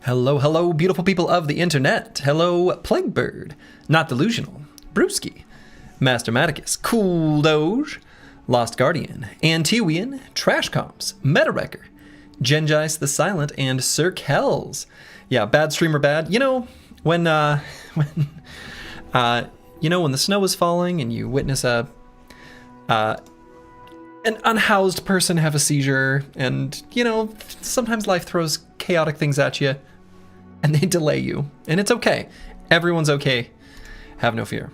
Hello, hello, beautiful people of the internet. Hello, Plaguebird, Not Delusional, Brewski, Master Maticus, Cool Doge, Lost Guardian, Antiwian, Trash Comps, Metawrecker, Genjais the Silent, and Sir Kells. Yeah, bad streamer bad. You know, when the snow is falling and you witness an unhoused person have a seizure, and, you know, sometimes life throws chaotic things at you, and they delay you. And it's okay. Everyone's okay. Have no fear.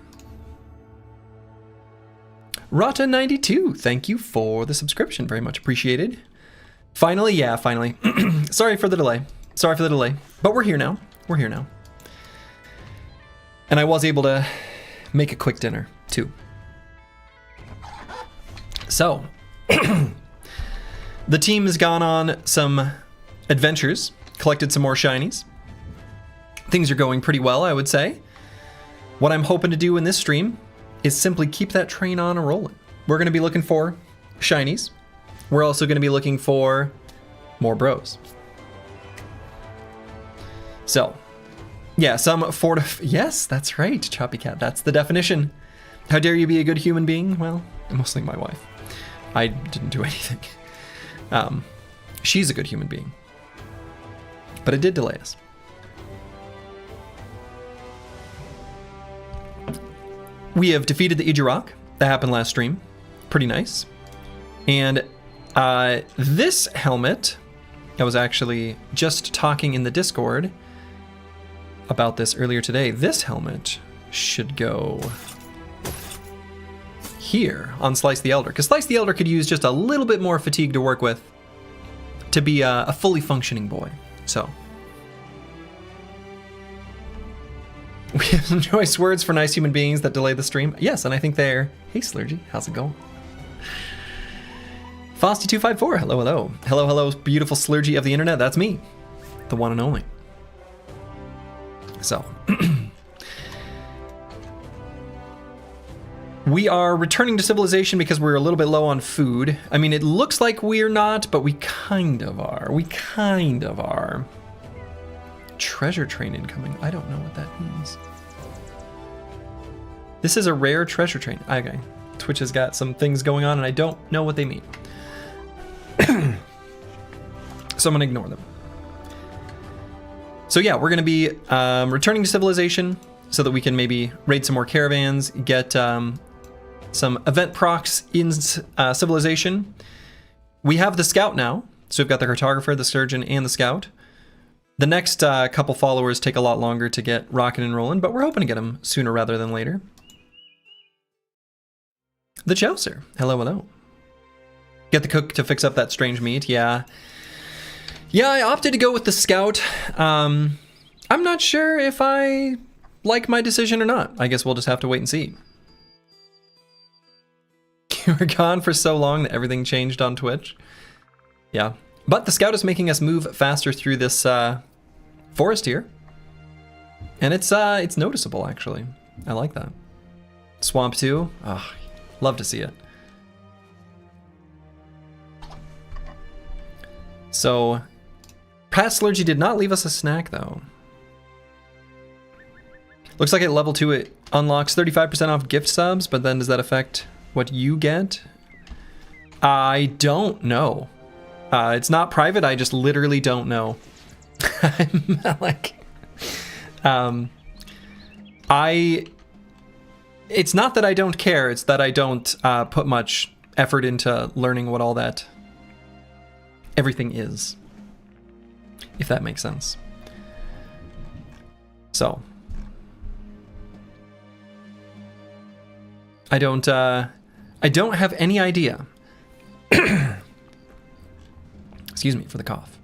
Rata92, thank you for the subscription. Very much appreciated. Finally, yeah, finally. Sorry for the delay. But we're here now. And I was able to make a quick dinner, too. So, the team has gone on some adventures, collected some more shinies. Things are going pretty well, I would say. What I'm hoping to do in this stream is simply keep that train on and rolling. We're going to be looking for shinies. We're also going to be looking for more bros. So, yeah, yes, that's right, Choppy Cat. That's the definition. How dare you be a good human being? Well, mostly my wife. I didn't do anything. She's a good human being. But it did delay us. We have defeated the Ijirok. That happened last stream. Pretty nice. And this helmet, I was actually just talking in the Discord about this earlier today. This helmet should go here on Slice the Elder, because Slice the Elder could use just a little bit more fatigue to work with to be a fully functioning boy. So we have some choice words for nice human beings that delay the stream. Yes, and I think they're, hey Slurgy, how's it going? Fosty254, hello, hello. Hello, hello, beautiful Slurgy of the internet. That's me, the one and only. So, we are returning to civilization because we're a little bit low on food. I mean, it looks like we're not, but we kind of are. Treasure train incoming. I don't know what that means. This is a rare treasure train. Okay. Twitch has got some things going on and I don't know what they mean. So I'm going to ignore them. So yeah, we're going to be returning to civilization so that we can maybe raid some more caravans, get some event procs in civilization. We have the scout now. So we've got the cartographer, the surgeon, and the scout. The next couple followers take a lot longer to get rocking and rolling, but we're hoping to get them sooner rather than later. The Chaucer, hello, hello. Get the cook to fix up that strange meat, yeah. Yeah, I opted to go with the scout. I'm not sure if I like my decision or not. I guess we'll just have to wait and see. You were gone for so long that everything changed on Twitch. Yeah, but the scout is making us move faster through this forest here, and it's noticeable actually. I like that. Swamp 2, oh, love to see it. So, Pat Slurgy did not leave us a snack though. Looks like at level 2 it unlocks 35% off gift subs, but then does that affect what you get? I don't know. It's not private, I just literally don't know. I'm like, it's not that I don't care, it's that I don't put much effort into learning what all that everything is, if that makes sense. So I don't have any idea. Excuse me for the cough.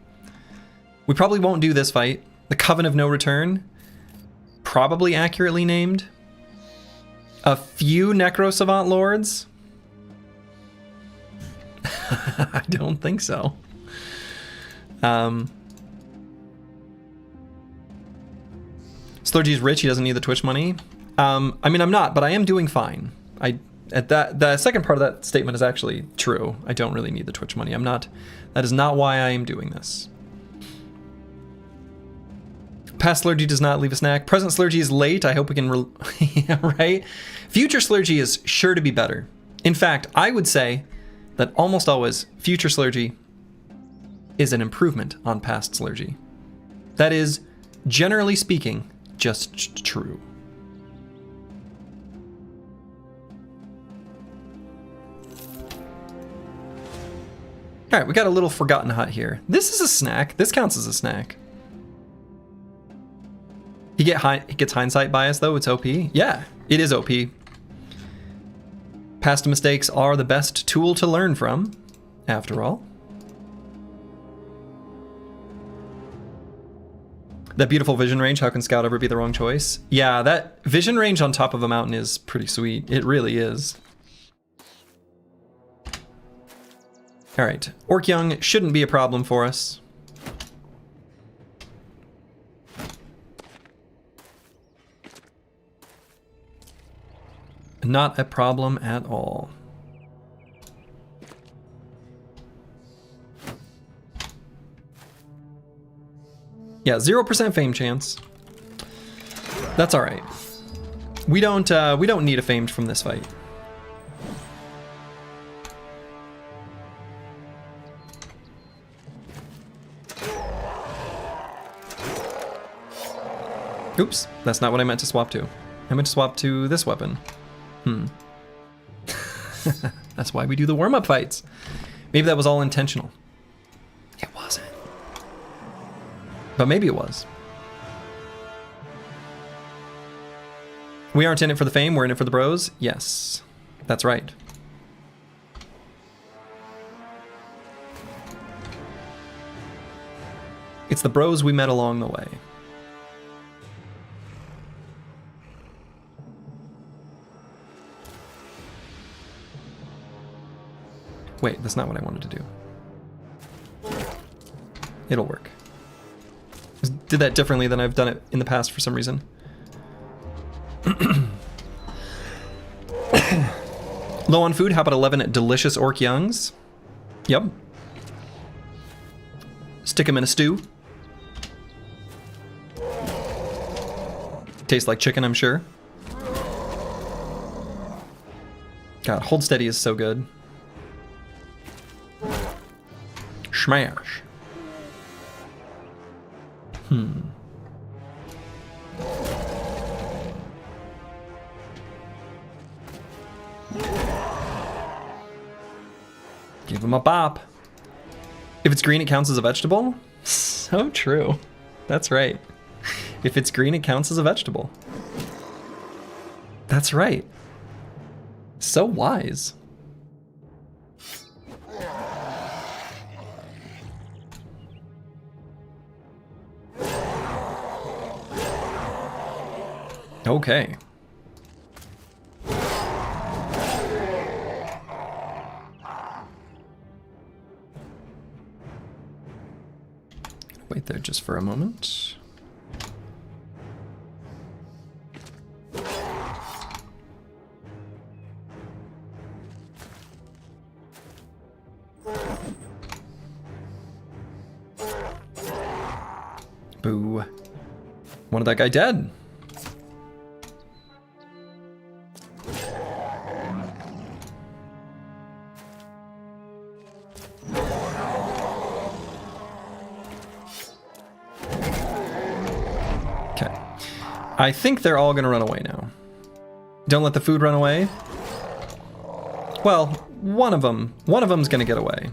We probably won't do this fight. The Coven of No Return, probably accurately named. A few Necro Savant Lords? I don't think so. Slurgy's rich, he doesn't need the Twitch money. I mean, I'm not, but I am doing fine. The second part of that statement is actually true. I don't really need the Twitch money. That is not why I am doing this. Past Slurgy does not leave a snack. Present Slurgy is late. I hope we can... yeah, right? Future Slurgy is sure to be better. In fact, I would say that almost always Future Slurgy is an improvement on past Slurgy. That is, generally speaking, just true. All right, we got a little Forgotten Hut here. This is a snack. This counts as a snack. He gets hindsight bias, though. It's OP. Yeah, it is OP. Past mistakes are the best tool to learn from, after all. That beautiful vision range, how can Scout ever be the wrong choice? Yeah, that vision range on top of a mountain is pretty sweet. It really is. All right, Orc Young shouldn't be a problem for us. Not a problem at all. Yeah, 0% fame chance. That's all right. We don't need a famed from this fight. Oops, that's not what I meant to swap to. I meant to swap to this weapon. That's why we do the warm-up fights. Maybe that was all intentional. It wasn't. But maybe it was. We aren't in it for the fame, we're in it for the bros. Yes, that's right. It's the bros we met along the way. Wait, that's not what I wanted to do. It'll work. Did that differently than I've done it in the past for some reason. Low on food, how about 11 delicious Orc Youngs? Yep. Stick them in a stew. Tastes like chicken, I'm sure. God, Hold Steady is so good. Smash. Give him a bop. If it's green, it counts as a vegetable? So true. That's right. If it's green, it counts as a vegetable. That's right. So wise. Okay. Wait there just for a moment. Boo. Wanted that guy dead. I think they're all gonna run away now. Don't let the food run away. Well, one of them's gonna get away.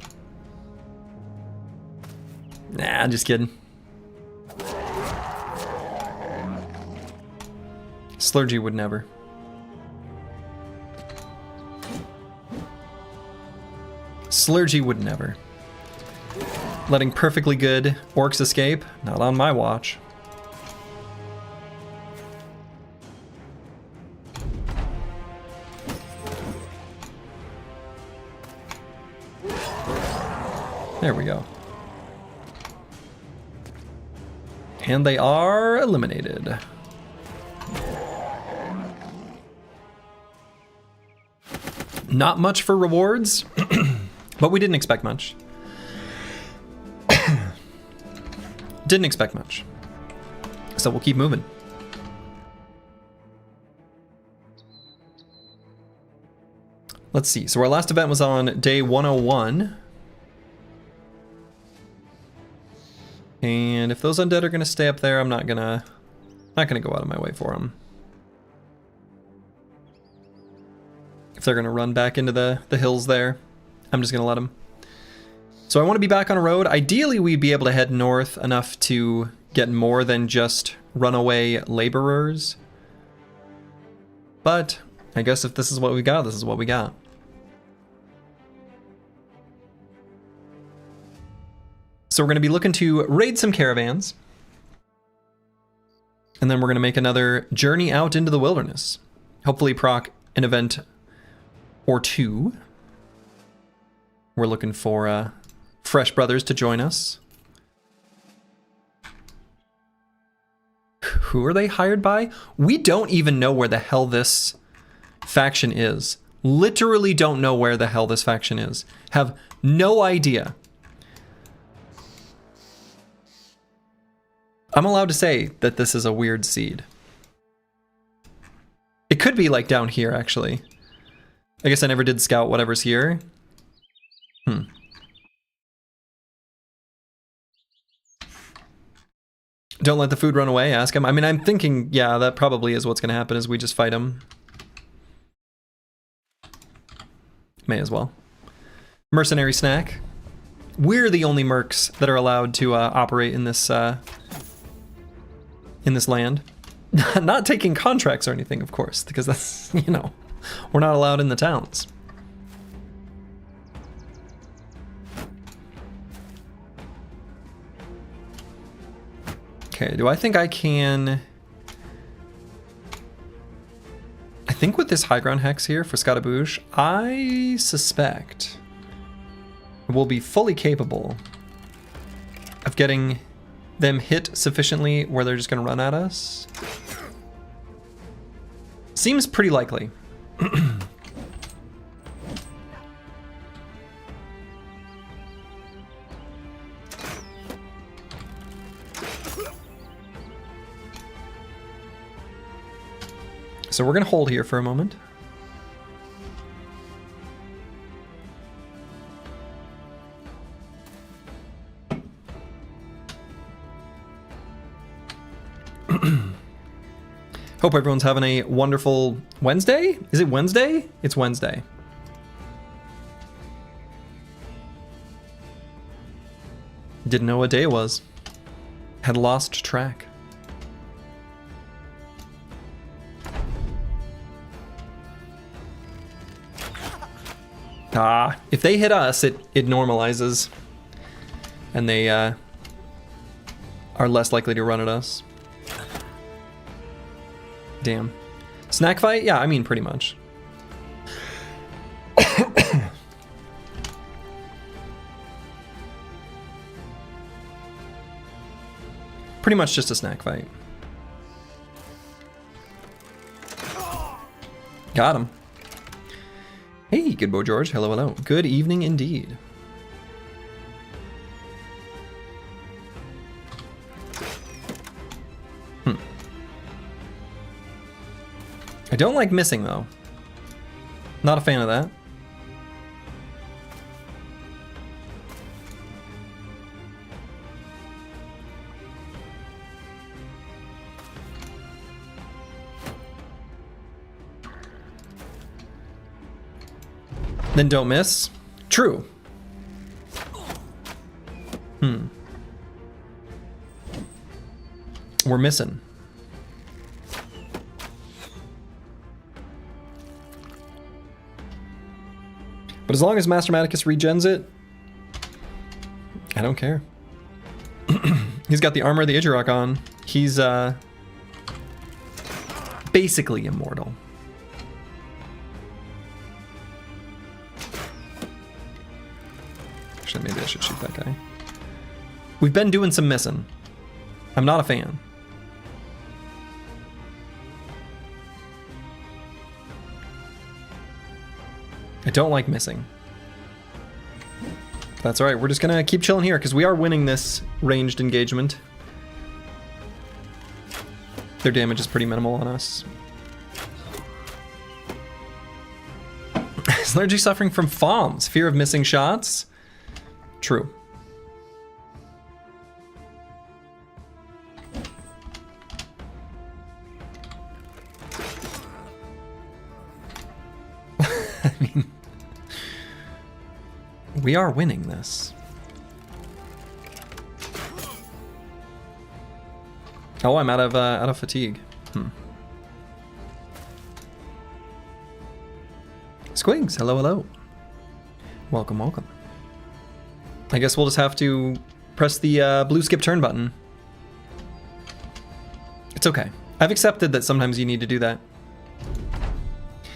Nah, just kidding. Slurgy would never. Slurgy would never. Letting perfectly good orcs escape? Not on my watch. There we go. And they are eliminated. Not much for rewards, but we didn't expect much. Didn't expect much. So we'll keep moving. Let's see. So our last event was on day 101. And if those undead are going to stay up there, I'm not gonna go out of my way for them. If they're going to run back into the hills there, I'm just going to let them. So I want to be back on a road. Ideally, we'd be able to head north enough to get more than just runaway laborers. But I guess if this is what we got, this is what we got. So we're going to be looking to raid some caravans. And then we're going to make another journey out into the wilderness. Hopefully proc an event or two. We're looking for fresh brothers to join us. Who are they hired by? We don't even know where the hell this faction is. Literally don't know where the hell this faction is. Have no idea. I'm allowed to say that this is a weird seed. It could be like down here, actually. I guess I never did scout whatever's here. Don't let the food run away, ask him. I mean, I'm thinking, yeah, that probably is what's going to happen is we just fight him. May as well. Mercenary snack. We're the only mercs that are allowed to operate in this land. Not taking contracts or anything, of course, because that's, you know, we're not allowed in the towns. Okay, do I think I can... I think with this high ground hex here for Scatabouche, I suspect we'll be fully capable of getting them hit sufficiently where they're just going to run at us. Seems pretty likely. So we're going to hold here for a moment. Hope everyone's having a wonderful Wednesday. Is it Wednesday? It's Wednesday. Didn't know what day it was. Had lost track. If they hit us, it normalizes. And they are less likely to run at us. Damn. Snack fight? Yeah, I mean, pretty much. Pretty much just a snack fight. Got him. Hey, good boy George. Hello, hello. Good evening indeed. I don't like missing, though. Not a fan of that. Then don't miss. True. We're missing. But as long as Master Maticus regens it, I don't care. He's got the armor of the Idjarok on. He's basically immortal. Actually, maybe I should shoot that guy. We've been doing some missing. I'm not a fan. I don't like missing. That's alright, we're just gonna keep chilling here because we are winning this ranged engagement. Their damage is pretty minimal on us. Is Allergy suffering from FOMs? Fear of missing shots? True. I mean, we are winning this. Oh, I'm out of fatigue. Squigs, hello, hello. Welcome, welcome. I guess we'll just have to press the blue skip turn button. It's okay. I've accepted that sometimes you need to do that.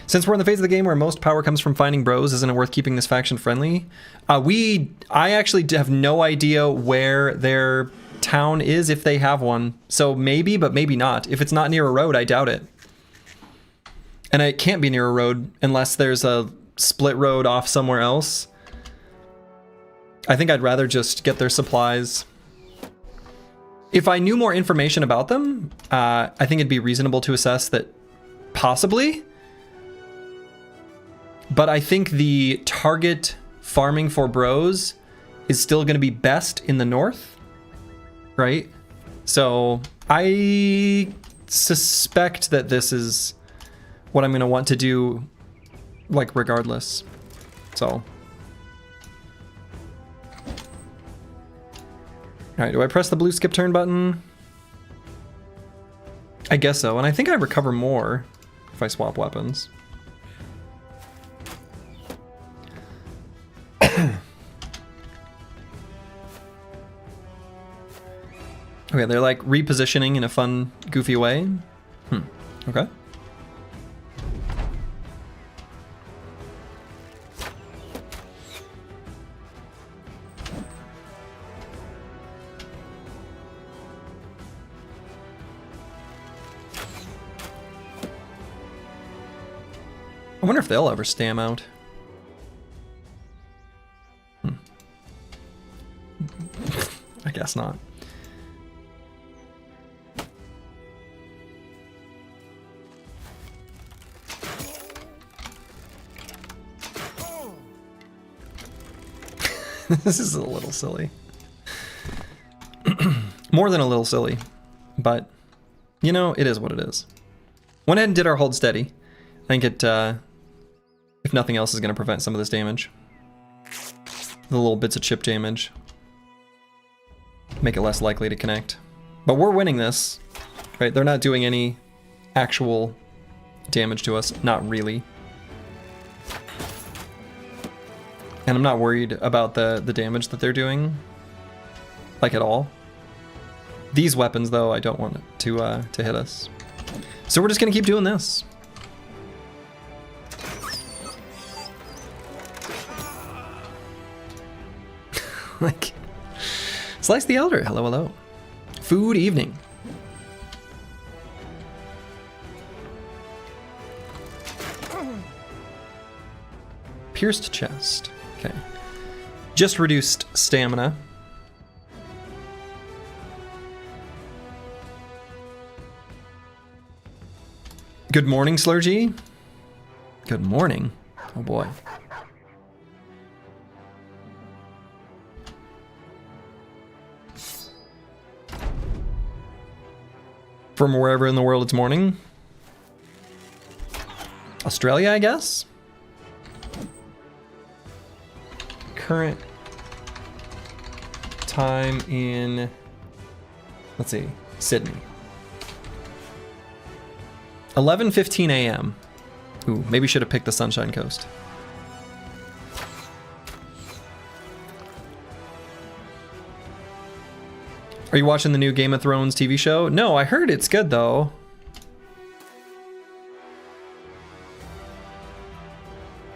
Since we're in the phase of the game where most power comes from finding bros, isn't it worth keeping this faction friendly? I actually have no idea where their town is, if they have one. So maybe, but maybe not. If it's not near a road, I doubt it. And it can't be near a road unless there's a split road off somewhere else. I think I'd rather just get their supplies. If I knew more information about them, I think it'd be reasonable to assess that possibly. But I think the target farming for bros is still going to be best in the north, right? So I suspect that this is what I'm going to want to do, like, regardless. So. All right, do I press the blue skip turn button? I guess so, and I think I recover more if I swap weapons. Okay, they're like repositioning in a fun, goofy way. Okay. I wonder if they'll ever stam out. I guess not. This is a little silly. More than a little silly. But, you know, it is what it is. Went ahead and did our hold steady. I think it, if nothing else, is going to prevent some of this damage. The little bits of chip damage. Make it less likely to connect. But we're winning this, right? They're not doing any actual damage to us. Not really. And I'm not worried about the damage that they're doing, like, at all. These weapons, though, I don't want it to hit us. So we're just gonna keep doing this. Like, Slice the Elder, hello, hello. Food evening. Pierced chest. Okay. Just reduced stamina. Good morning, Slurgy. Good morning. Oh boy. From wherever in the world it's morning. Australia, I guess? Current time in, let's see, Sydney. 11:15 a.m. Ooh, maybe should have picked the Sunshine Coast. Are you watching the new Game of Thrones TV show? No, I heard it's good though.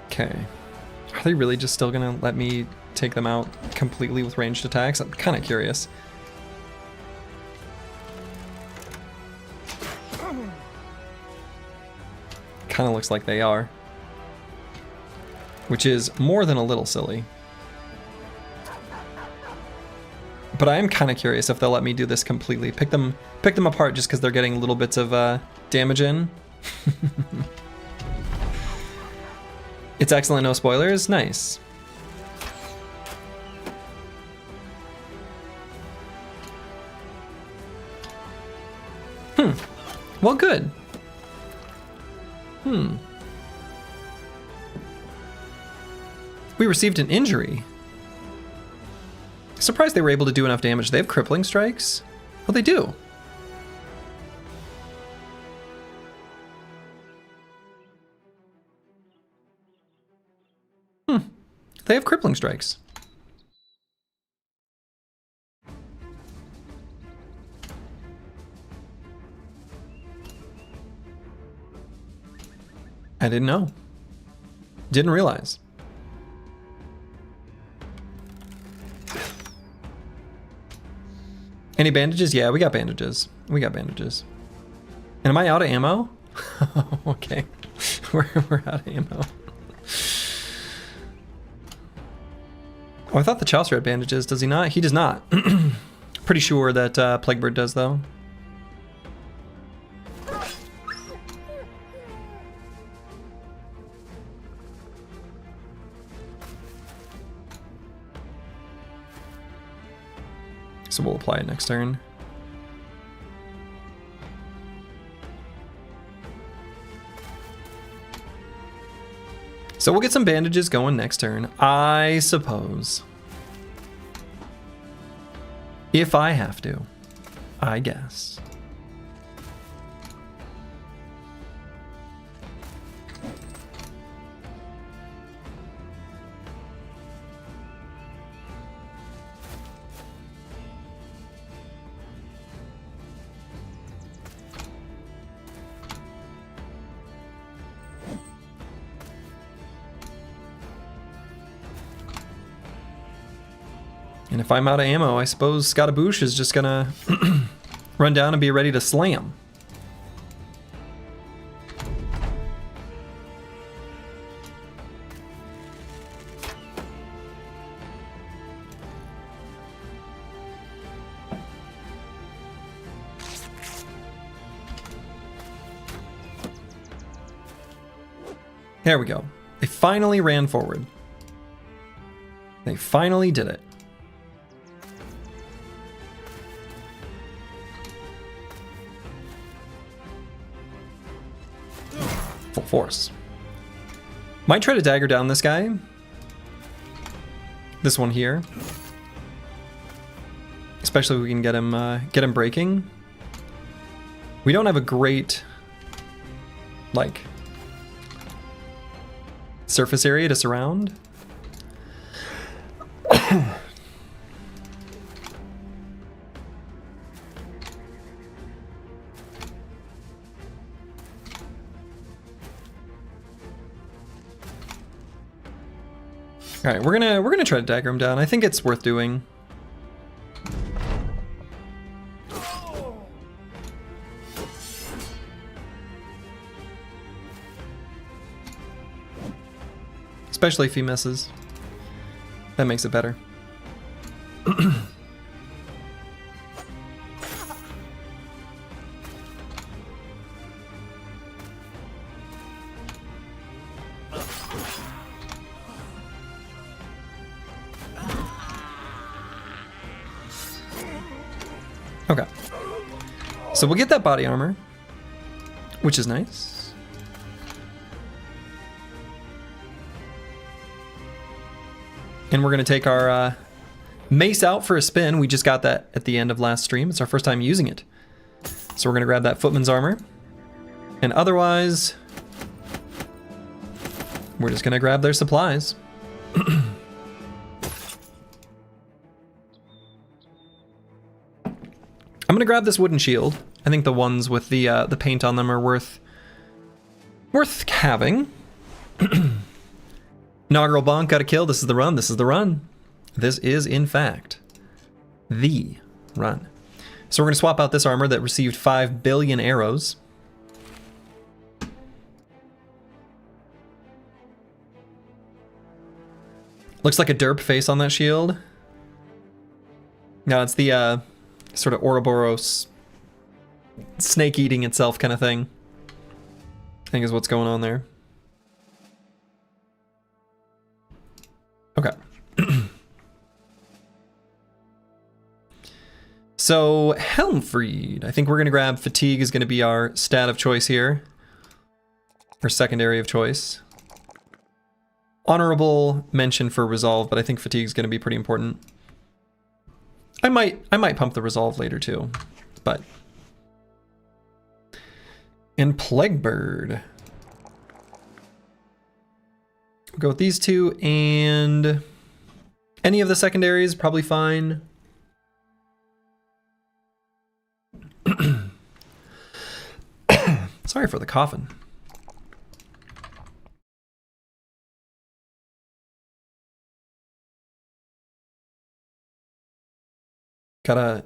Okay. Are they really just still gonna let me take them out completely with ranged attacks? I'm kind of curious. Kind of looks like they are. Which is more than a little silly. But I am kind of curious if they'll let me do this completely. Pick them apart just because they're getting little bits of damage in. It's excellent, no spoilers. Nice. Well, good. We received an injury. Surprised they were able to do enough damage. They have crippling strikes? Oh, they do. They have crippling strikes. I didn't know. Didn't realize. Any bandages? Yeah, we got bandages. We got bandages. And am I out of ammo? Okay. We're out of ammo. Oh, I thought the Chaucer had bandages. Does he not? He does not. Pretty sure that Plaguebird does, though. So we'll apply it next turn. So we'll get some bandages going next turn, I suppose. If I have to, I guess. And if I'm out of ammo, I suppose Scottaboosh is just gonna run down and be ready to slam. There we go. They finally ran forward. They finally did it. Full force. Might try to dagger down this guy. This one here. Especially if we can get him breaking. We don't have a great, like, surface area to surround. All right, we're gonna try to dagger him down. I think it's worth doing. Especially if he misses. That makes it better. Okay. So we'll get that body armor, which is nice. And we're going to take our mace out for a spin. We just got that at the end of last stream. It's our first time using it. So we're going to grab that footman's armor. And otherwise, we're just going to grab their supplies. I'm gonna grab this wooden shield. I think the ones with the paint on them are worth having. Inaugural bonk, got a kill. This is the run. This is the run. This is in fact the run. So we're gonna swap out this armor that received 5 billion arrows. Looks like a derp face on that shield. No, it's the sort of Ouroboros snake eating itself kind of thing. I think is what's going on there. Okay. So, Helmfried. I think we're going to grab Fatigue is going to be our stat of choice here. Or secondary of choice. Honorable mention for Resolve, but I think Fatigue is going to be pretty important. I might pump the Resolve later too, but... And Plaguebird. We'll go with these two, and... Any of the secondaries, probably fine. Sorry for the coughing. Got a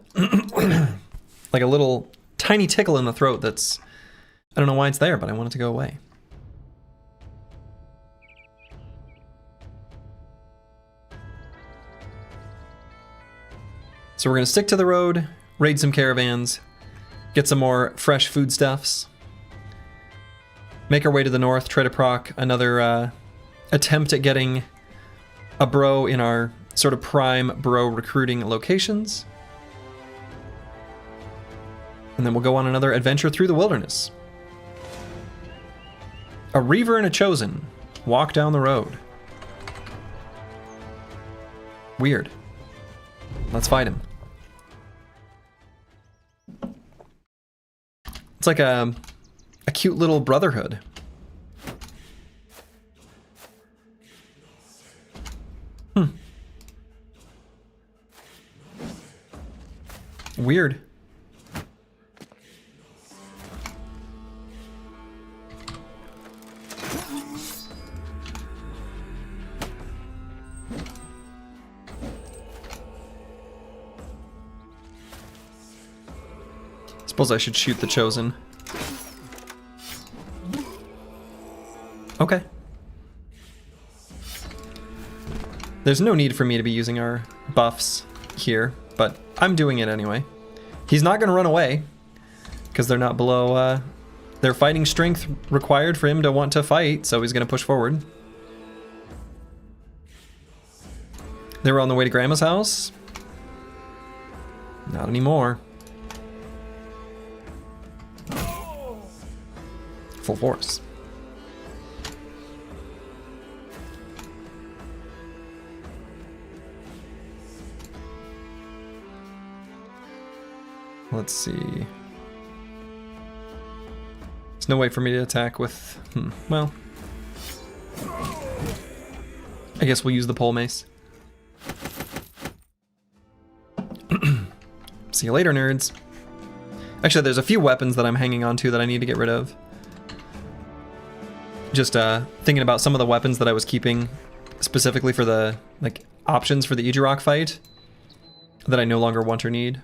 like a little tiny tickle in the throat that's, I don't know why it's there, but I want it to go away. So we're gonna stick to the road, raid some caravans, get some more fresh foodstuffs, make our way to the north, try to proc another attempt at getting a bro in our sort of prime bro recruiting locations. And then we'll go on another adventure through the wilderness. A Reaver and a Chosen walk down the road. Weird. Let's fight him. It's like a cute little brotherhood. Weird. Suppose I should shoot the Chosen. Okay. There's no need for me to be using our buffs here, but I'm doing it anyway. He's not going to run away, because they're not below their fighting strength required for him to want to fight, so he's going to push forward. They were on the way to Grandma's house? Not anymore. Full force. Let's see. There's no way for me to attack with... well... I guess we'll use the pole mace. See you later, nerds. Actually, there's a few weapons that I'm hanging on to that I need to get rid of. Just thinking about some of the weapons that I was keeping specifically for the options for the Ejirok fight that I no longer want or need.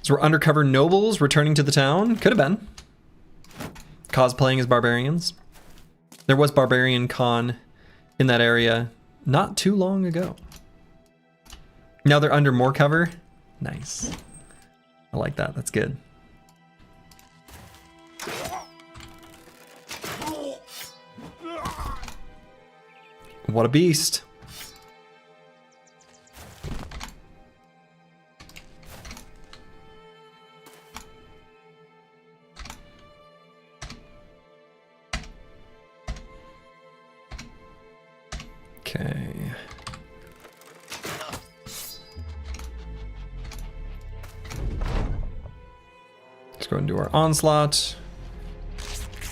So we're undercover nobles returning to the town. Could have been. Cosplaying as barbarians. There was Barbarian Con in that area not too long ago. Now they're under more cover. Nice. I like that. That's good. What a beast. Okay. Let's go and do our onslaught.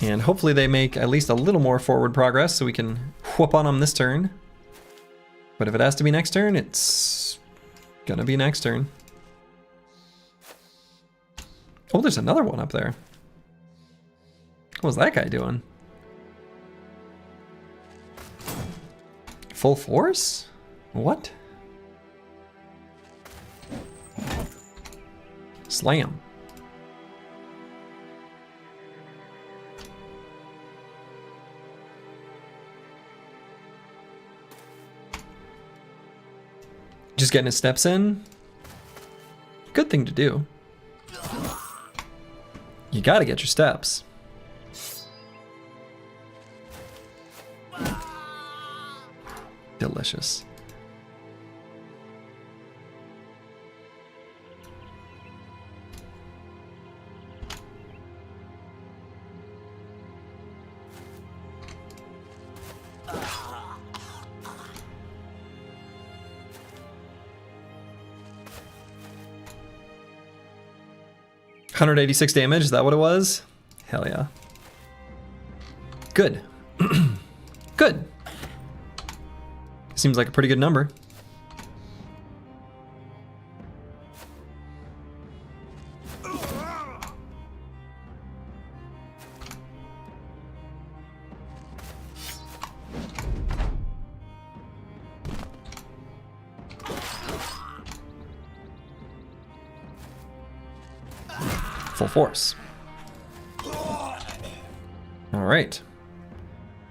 And hopefully they make at least a little more forward progress so we can whoop on them this turn. But if it has to be next turn, it's gonna be next turn. Oh, there's another one up there. What was that guy doing? Full force? What? Slam. Just getting his steps in. Good thing to do. You gotta get your steps. Delicious. $186 damage, is that what it was? Hell yeah. Good. Good. Seems like a pretty good number. Full force. All right.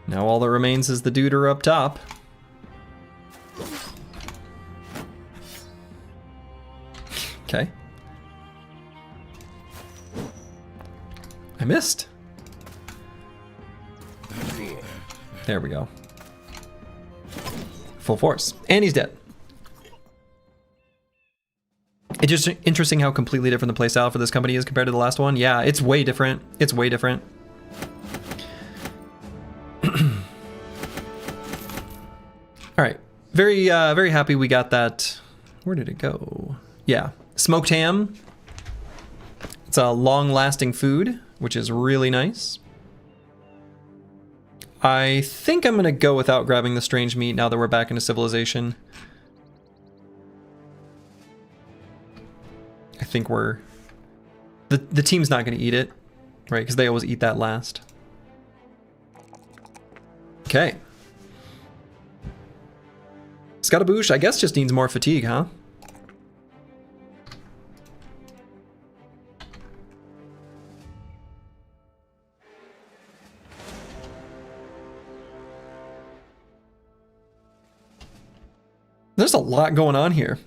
Now all that remains is the duder up top. Okay. I missed. There we go. Full force. And he's dead. It's just interesting how completely different the playstyle for this company is compared to the last one. Yeah, it's way different. It's way different. All right. Very happy we got that. Where did it go? Yeah. Smoked ham. It's a long-lasting food, which is really nice. I think I'm going to go without grabbing the strange meat now that we're back into civilization. I think we're... The team's not going to eat it, right? Because they always eat that last. Okay. Scatabouche, I guess, just needs more fatigue, huh? There's a lot going on here.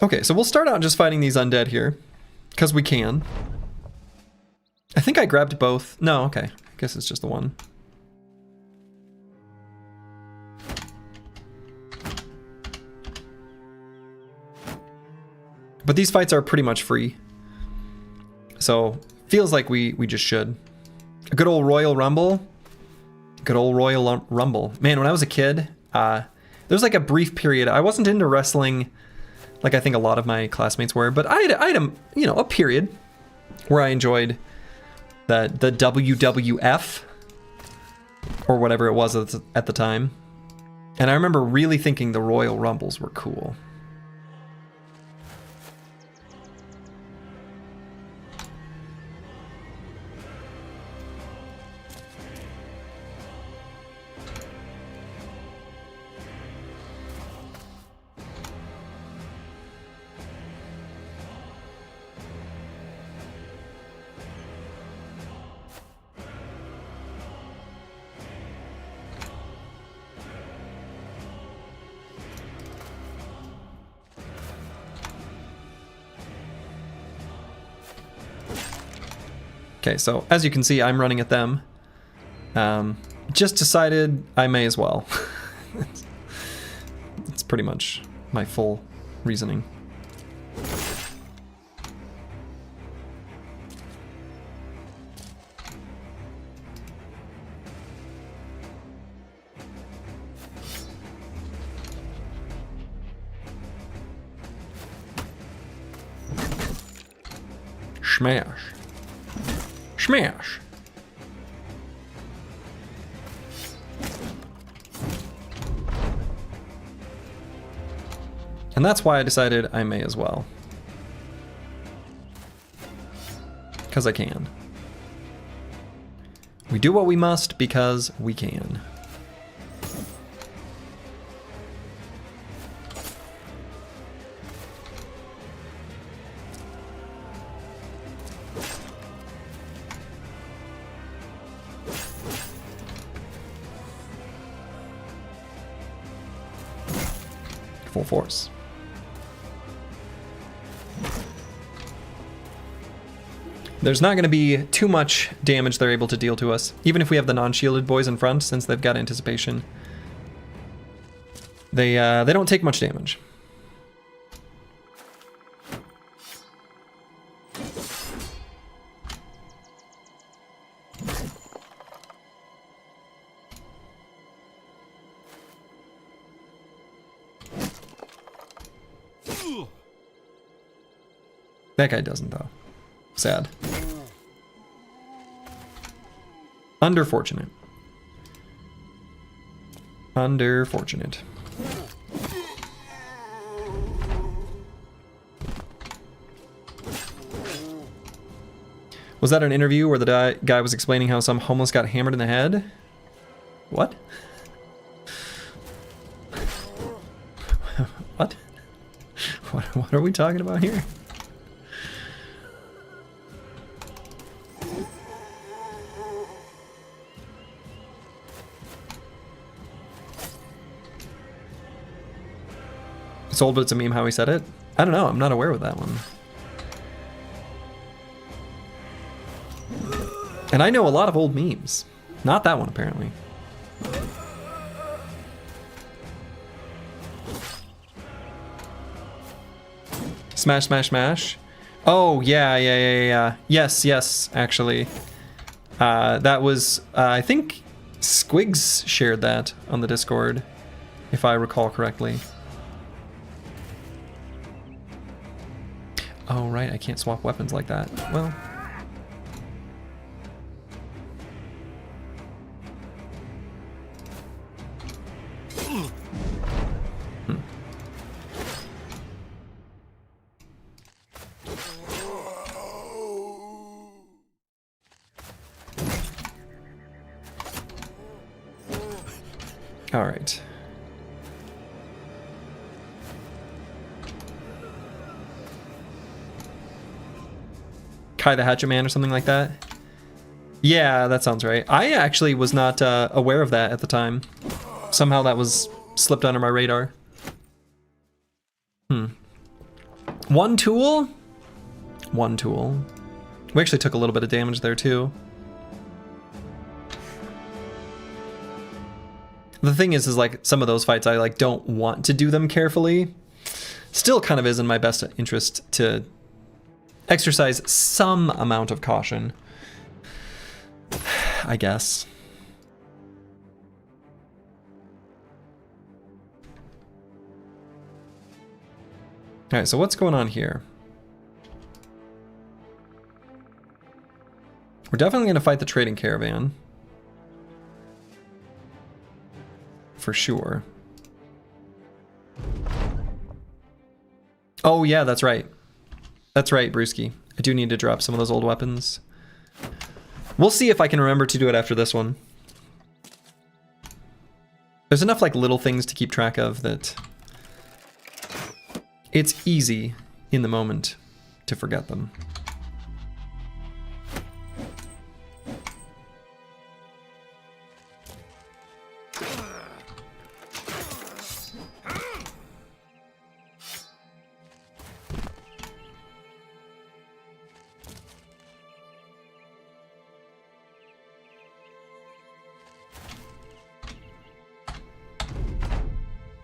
Okay, so we'll start out just fighting these undead here, because we can. I think I grabbed both. No, okay. I guess it's just the one. But these fights are pretty much free. So, feels like we just should. A good old Royal Rumble. Good old Royal Rumble. Man, when I was a kid, there was like a brief period. I wasn't into wrestling like I think a lot of my classmates were, but I had a period where I enjoyed the WWF or whatever it was at the time. And I remember really thinking the Royal Rumbles were cool. Okay, so as you can see, I'm running at them. Just decided I may as well. It's pretty much my full reasoning. Smash. Smash. And that's why I decided I may as well. Because I can. We do what we must because we can. full force. There's not going to be too much damage they're able to deal to us, even if we have the non-shielded boys in front, since they've got anticipation. They don't take much damage. That guy doesn't, though. Sad. Underfortunate. Underfortunate. Was that an interview where the guy was explaining how some homeless got hammered in the head? What? What? What are we talking about here? Sold, but it's a meme how he said it? I don't know, I'm not aware of that one. And I know a lot of old memes. Not that one, apparently. Smash, smash, smash. Oh, yeah. Yes, actually. That was, I think Squigs shared that on the Discord, if I recall correctly. Oh, right, I can't swap weapons like that. Well. All right. Kai the Hatchet Man or something like that? Yeah, that sounds right. I actually was not aware of that at the time. Somehow that was slipped under my radar. One tool? One tool. We actually took a little bit of damage there too. The thing is like some of those fights I like don't want to do them carefully. Still kind of is in my best interest to exercise some amount of caution, I guess. All right, so what's going on here? We're definitely going to fight the trading caravan. For sure. Oh yeah, that's right. That's right, Brewski. I do need to drop some of those old weapons. We'll see if I can remember to do it after this one. There's enough like little things to keep track of that it's easy in the moment to forget them.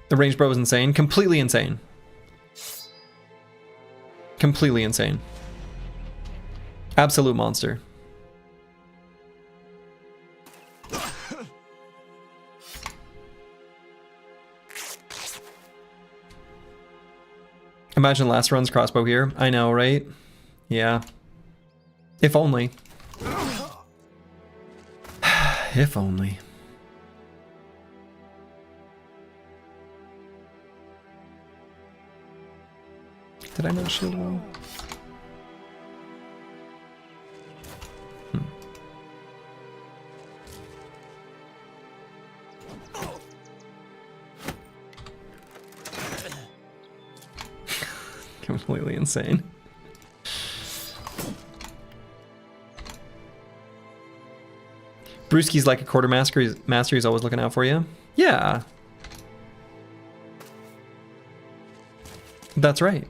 The range bro is insane. Completely insane. Completely insane. Absolute monster. Imagine last run's crossbow here. I know, right? Yeah. If only. If only. Did I not shield well? Completely insane. Brewski's like a quartermaster. He's always looking out for you. Yeah. That's right.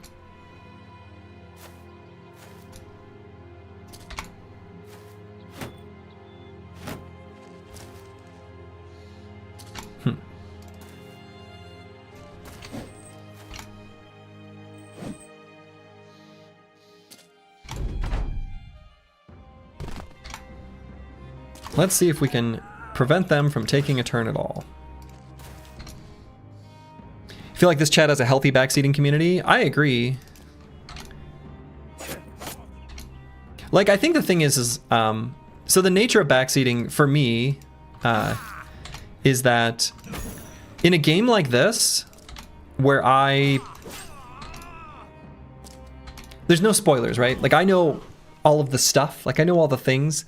Let's see if we can prevent them from taking a turn at all. I feel like this chat has a healthy backseating community. I agree. Like, I think the thing is so the nature of backseating for me is that in a game like this, where there's no spoilers, right? Like, I know all of the stuff, like I know all the things.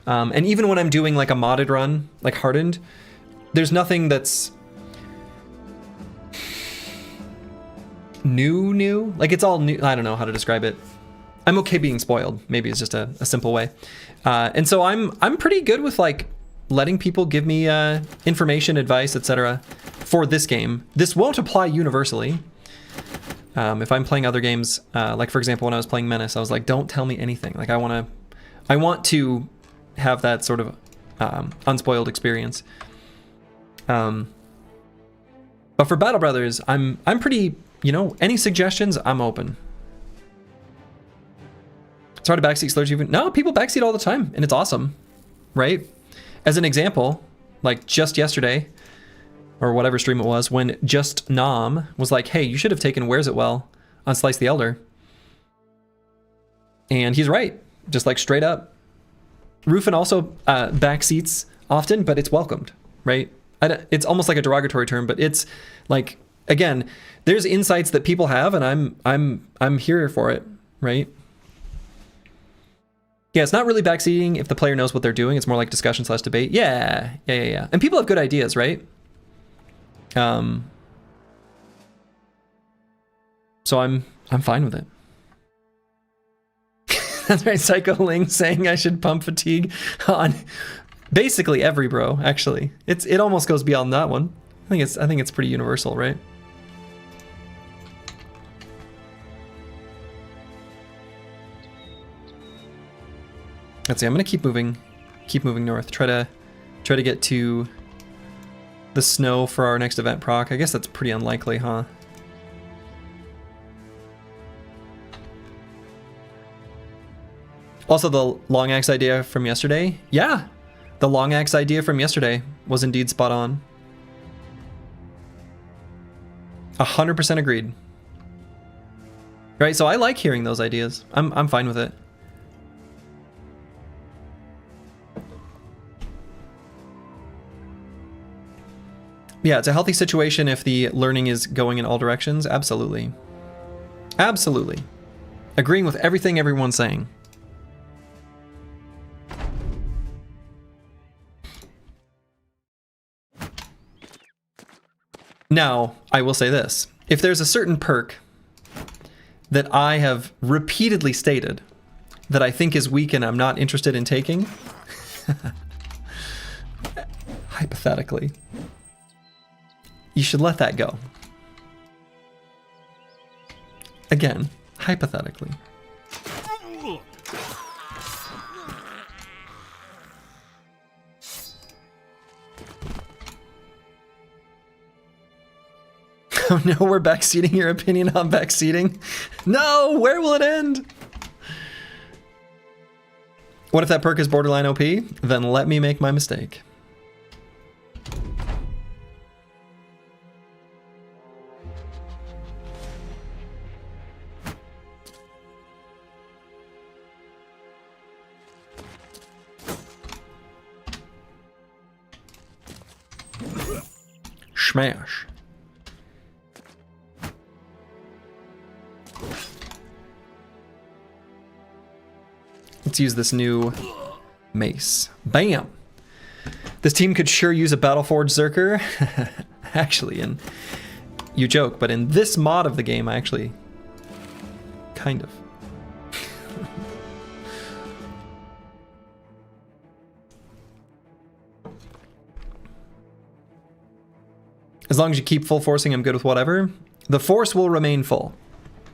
And even when I'm doing like a modded run, like Hardened, there's nothing that's new. Like, it's all new. I don't know how to describe it. I'm okay being spoiled, maybe is just a simple way. And so I'm pretty good with like letting people give me information, advice, etc. for this game. This won't apply universally. If I'm playing other games, like for example, when I was playing Menace, I was like, don't tell me anything. Like, I want to have that sort of unspoiled experience. But for Battle Brothers, I'm pretty, any suggestions, I'm open. It's hard to backseat slurs even. No, people backseat all the time, and it's awesome, right? As an example, like just yesterday, or whatever stream it was, when Just Nom was like, hey, you should have taken Wears It Well on Slice the Elder. And he's right, just like straight up. Rufin also backseats often, but it's welcomed, right? It's almost like a derogatory term, but it's like, again, there's insights that people have, and I'm here for it, right? Yeah, it's not really backseating if the player knows what they're doing. It's more like discussion/debate. Yeah. And people have good ideas, right? So I'm fine with it. That's right, Psycho Ling saying I should pump fatigue on basically every bro. Actually, it almost goes beyond that one. I think it's pretty universal, right? Let's see. I'm gonna keep moving north. Try to get to the snow for our next event proc. I guess that's pretty unlikely, huh? Also, the long axe idea from yesterday. Yeah, the long axe idea from yesterday was indeed spot on. 100% agreed. Right, so I like hearing those ideas. I'm fine with it. Yeah, it's a healthy situation if the learning is going in all directions. Absolutely. Absolutely. Agreeing with everything everyone's saying. Now, I will say this. If there's a certain perk that I have repeatedly stated that I think is weak and I'm not interested in taking, hypothetically, you should let that go. Again, hypothetically. Oh no, we're backseating your opinion on backseating? No, where will it end? What if that perk is borderline OP? Then let me make my mistake. Smash. Let's use this new mace. Bam! This team could sure use a Battleforged Zerker. Actually, and you joke, but in this mod of the game, I actually kind of. As long as you keep full forcing, I'm good with whatever. The force will remain full.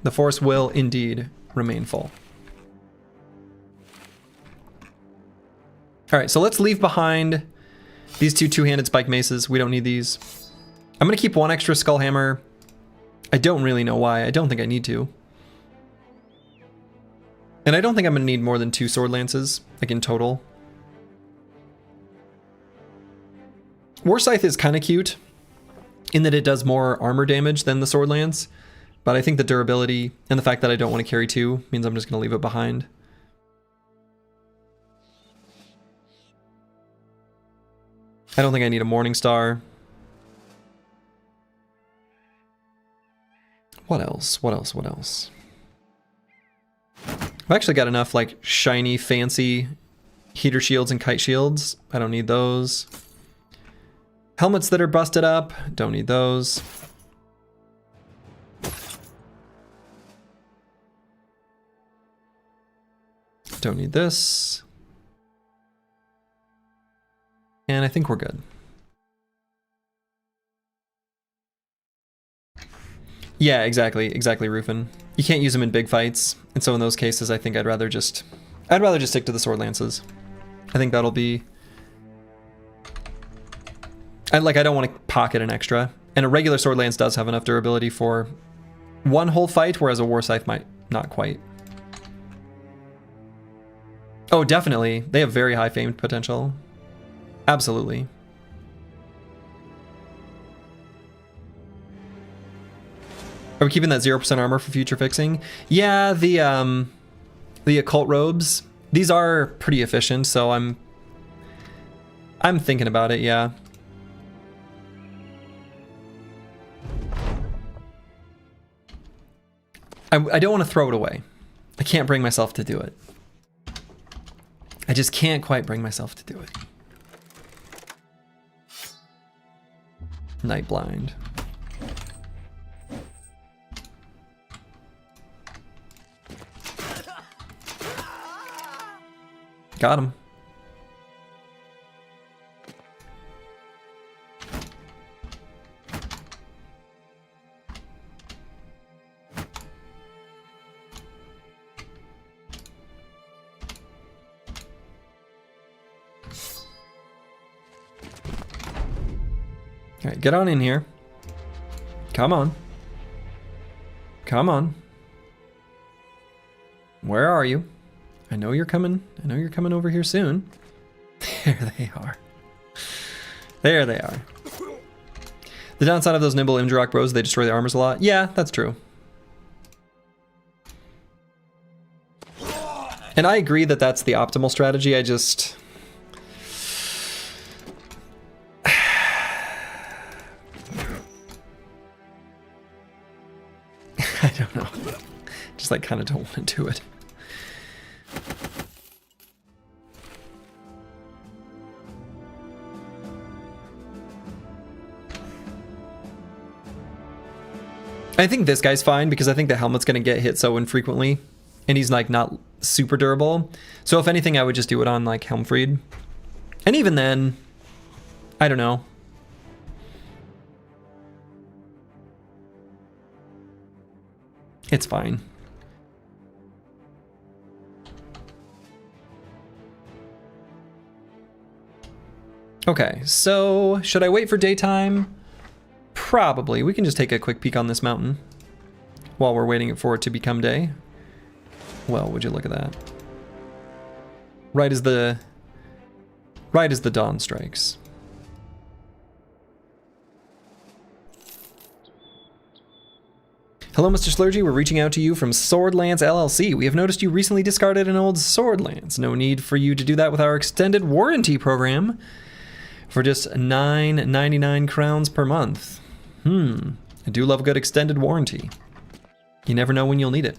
The forest will indeed remain full. All right, so let's leave behind these two-handed spike maces. We don't need these. I'm going to keep one extra skull hammer. I don't really know why. I don't think I need to. And I don't think I'm going to need more than 2 sword lances, like in total. War Scythe is kind of cute in that it does more armor damage than the sword lance, but I think the durability and the fact that I don't want to carry 2 means I'm just going to leave it behind. I don't think I need a Morning Star. What else? What else? What else? I've actually got enough like shiny, fancy heater shields and kite shields. I don't need those. Helmets that are busted up. Don't need those. Don't need this. And I think we're good. Yeah, exactly, Rufin. You can't use them in big fights, and so in those cases, I think I'd rather just stick to the sword lances. I think that'll be. I don't want to pocket an extra, and a regular sword lance does have enough durability for one whole fight, whereas a war scythe might not quite. Oh, definitely, they have very high famed potential. Absolutely. Are we keeping that 0% armor for future fixing? Yeah, the occult robes, these are pretty efficient, so I'm thinking about it, yeah. I don't want to throw it away. I can't bring myself to do it. I just can't quite bring myself to do it. Night Blind. Got him. All right, get on in here. Come on. Come on. Where are you? I know you're coming. I know you're coming over here soon. There they are. There they are. The downside of those nimble Imjarok bros, they destroy the armors a lot. Yeah, that's true. And I agree that that's the optimal strategy. I just... I don't know. Just like kind of don't want to do it. I think this guy's fine because I think the helmet's going to get hit so infrequently and he's like not super durable. So if anything, I would just do it on like Helmfried. And even then, I don't know. It's fine. Okay, so should I wait for daytime? Probably. We can just take a quick peek on this mountain while we're waiting for it to become day. Well, would you look at that? Right as the dawn strikes. Hello, Mr. Slurgy. We're reaching out to you from Sword Lance LLC. We have noticed you recently discarded an old Sword Lance. No need for you to do that with our extended warranty program for just $9.99 crowns per month. I do love a good extended warranty. You never know when you'll need it.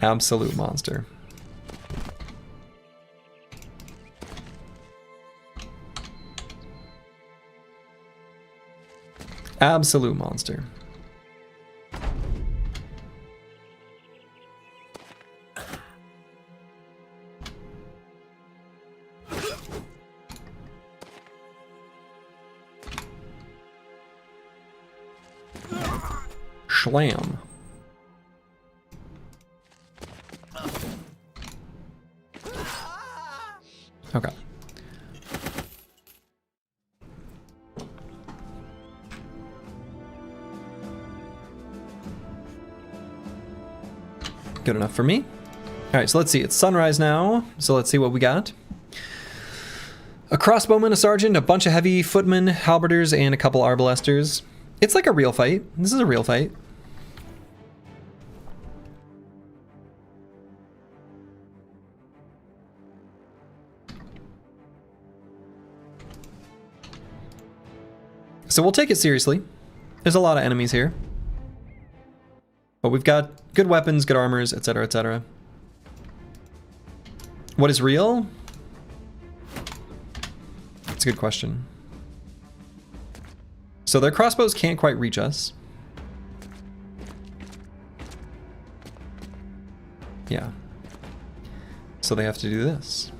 Absolute monster. Absolute monster. Schlam. Okay. Good enough for me. All right, so let's see. It's sunrise now, so let's see what we got. A crossbowman, a sergeant, a bunch of heavy footmen, halberders, and a couple arbalesters. It's like a real fight. This is a real fight. So we'll take it seriously. There's a lot of enemies here. But we've got good weapons, good armors, etc., etc. What is real? That's a good question. So their crossbows can't quite reach us. Yeah. So they have to do this.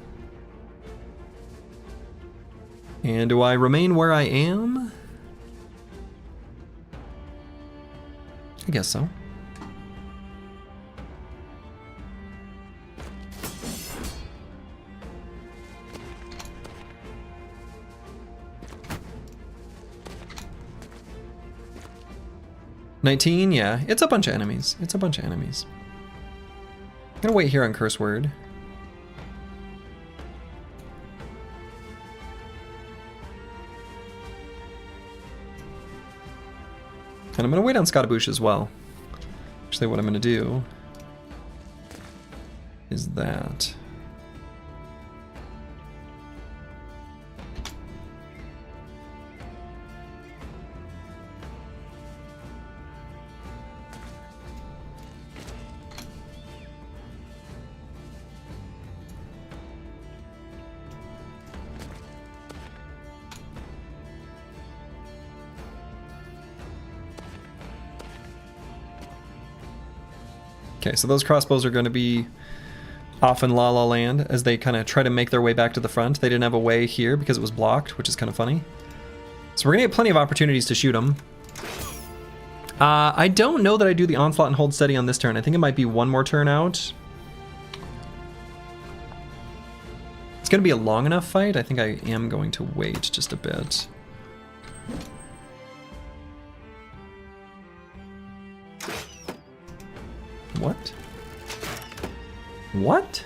And do I remain where I am? I guess so. $19, yeah, it's a bunch of enemies. It's a bunch of enemies. I'm gonna wait here on curse word. And I'm gonna wait on Scottaboosh as well. Actually, what I'm gonna do is that. Okay, so those crossbows are going to be off in La La Land as they kind of try to make their way back to the front. They didn't have a way here because it was blocked, which is kind of funny. So we're going to get plenty of opportunities to shoot them. I don't know that I do the onslaught and hold steady on this turn. I think it might be one more turn out. It's going to be a long enough fight. I think I am going to wait just a bit. What? What?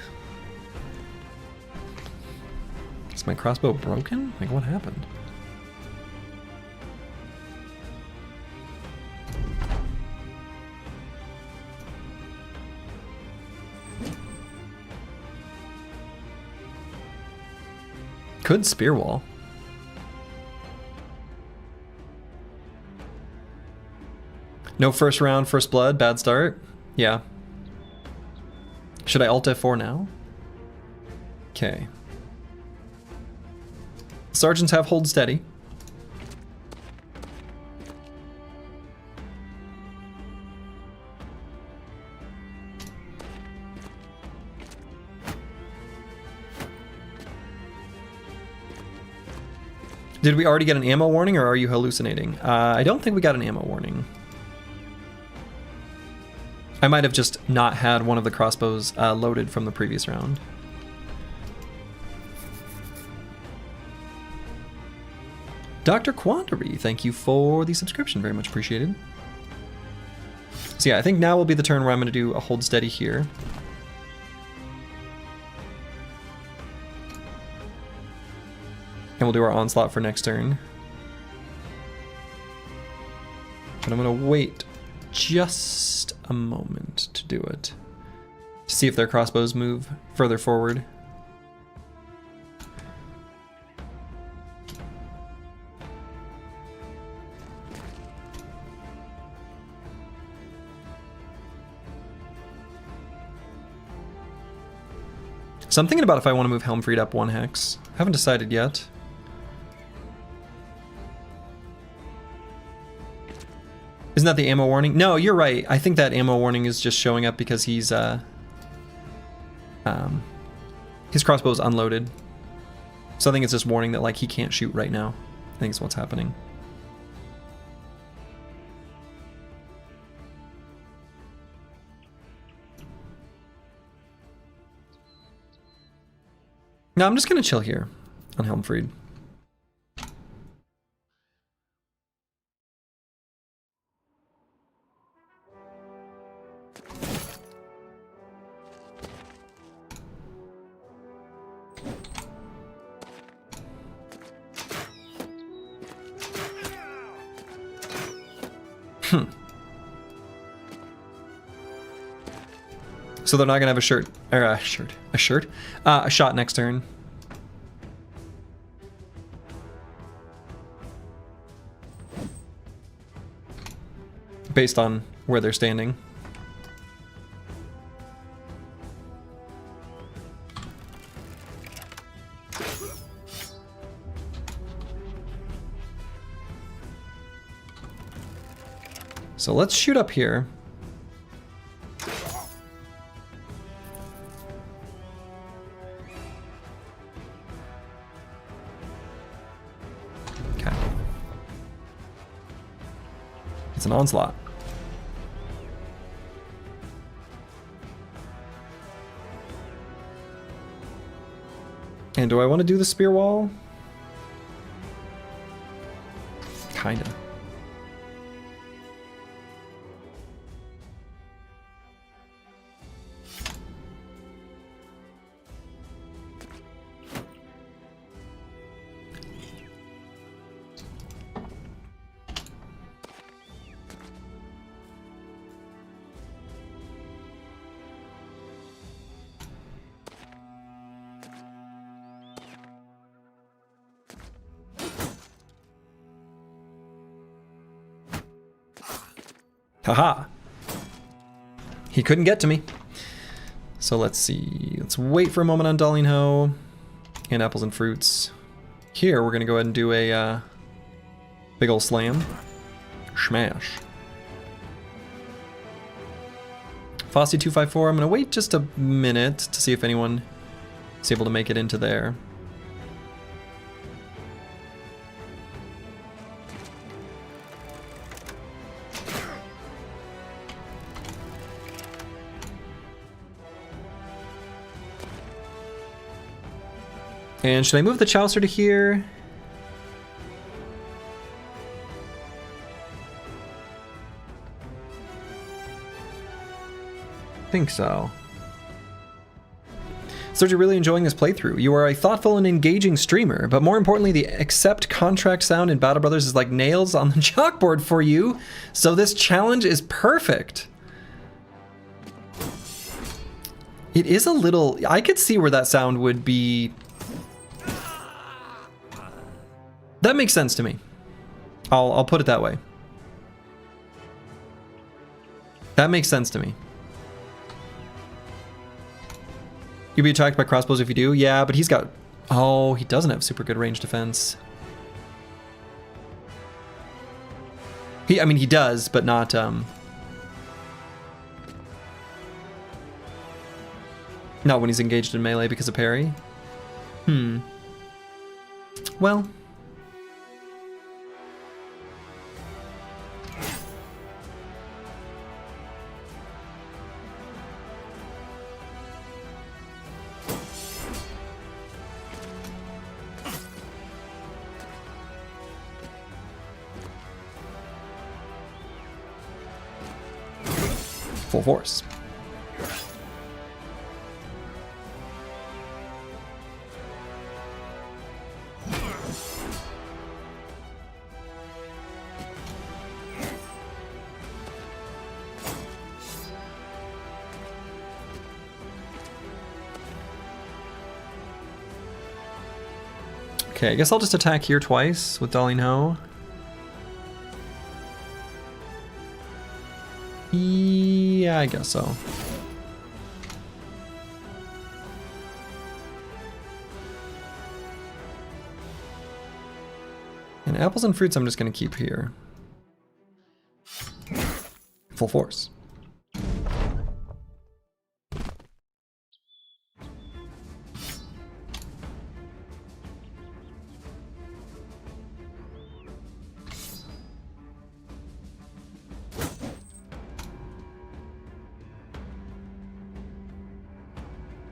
Is my crossbow broken? Like, what happened? Could spear wall. No first round, first blood, bad start. Yeah. Should I alt F4 now? Okay. Sergeants have hold steady. Did we already get an ammo warning, or are you hallucinating? I don't think we got an ammo warning. I might have just not had one of the crossbows loaded from the previous round. Dr. Quandary, thank you for the subscription. Very much appreciated. So yeah, I think now will be the turn where I'm going to do a hold steady here. And we'll do our onslaught for next turn. But I'm going to wait just a moment to do it. To see if their crossbows move further forward. So I'm thinking about if I want to move Helmfried up 1 hex. Haven't decided yet. Isn't that the ammo warning? No, you're right. I think that ammo warning is just showing up because he's his crossbow's unloaded. So I think it's just warning that like he can't shoot right now. I think is what's happening. No, I'm just gonna chill here on Helmfried. So they're not gonna have a shirt, or a shot next turn. Based on where they're standing. So let's shoot up here. Okay. It's an onslaught. And do I want to do the spear wall? Kinda. Haha. He couldn't get to me. So let's see. Let's wait for a moment on Darling Ho and apples and fruits. Here, we're going to go ahead and do a big ol' slam. Smash. Fossy 254, I'm going to wait just a minute to see if anyone is able to make it into there. And should I move the Chaucer to here? I think so. Sergio, really enjoying this playthrough. You are a thoughtful and engaging streamer, but more importantly, the accept contract sound in Battle Brothers is like nails on the chalkboard for you, so this challenge is perfect. It is a little... I could see where that sound would be... That makes sense to me. I'll put it that way. That makes sense to me. You'll be attacked by crossbows if you do. Yeah, but he's got... Oh, he doesn't have super good range defense. I mean, he does, but not... Not when he's engaged in melee because of parry. Well... Full force. Okay, I guess I'll just attack here twice with Darling Ho. Yeah, I guess so. And apples and fruits I'm just going to keep here. Full force.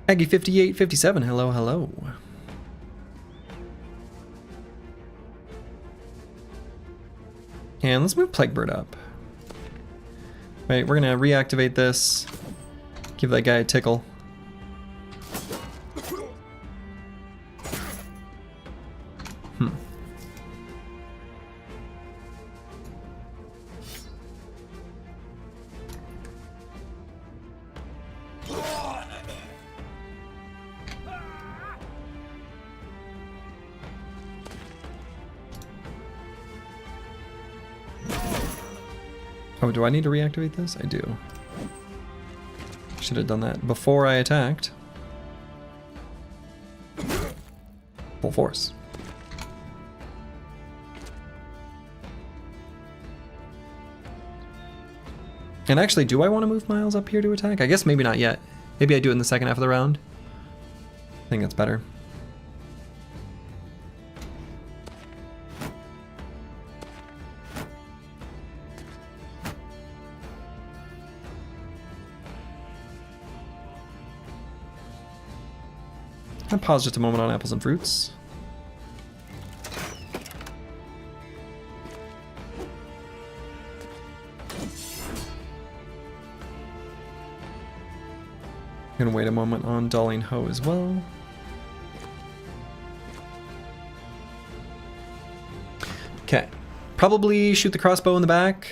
Aggie 5857, hello, hello. And let's move Plague Bird up. Right, we're gonna reactivate this. Give that guy a tickle. Oh, do I need to reactivate this? I do. Should have done that before I attacked. Full force. And actually, do I want to move Miles up here to attack? I guess maybe not yet. Maybe I do it in the second half of the round. I think that's better. I'll pause just a moment on apples and fruits. Gonna wait a moment on Darling Ho as well. Okay. Probably shoot the crossbow in the back.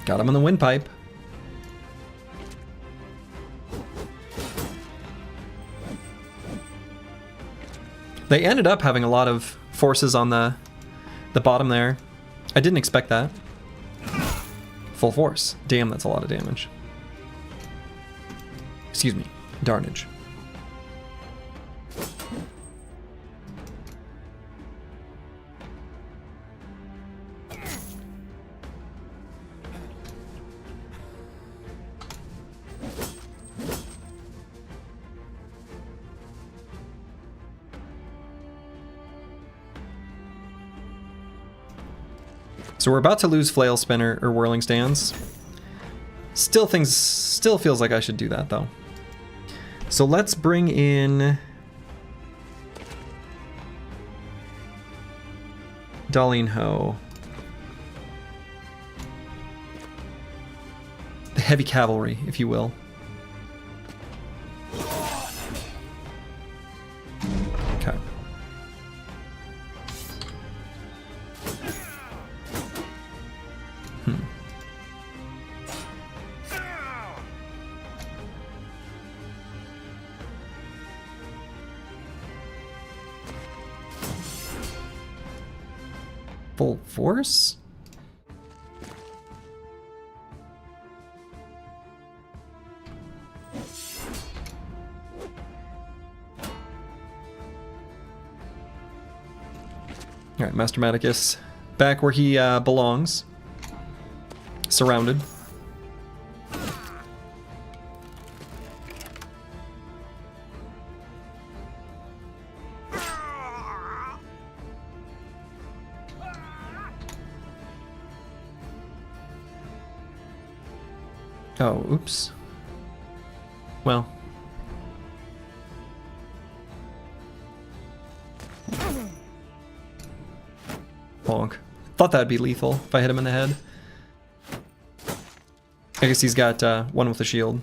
Got him on the windpipe. They ended up having a lot of forces on the bottom there. I didn't expect that. Full force. Damn, that's a lot of damage. Excuse me. Darnage. So we're about to lose Flail Spinner or Whirling Stance. Still feels like I should do that though. So let's bring in Darling Ho. The heavy cavalry, if you will. Okay. Full force? Alright, Master Maticus back where he belongs. Surrounded. Oh, oops. Well. Bonk. Thought that'd be lethal if I hit him in the head. I guess he's got one with a shield.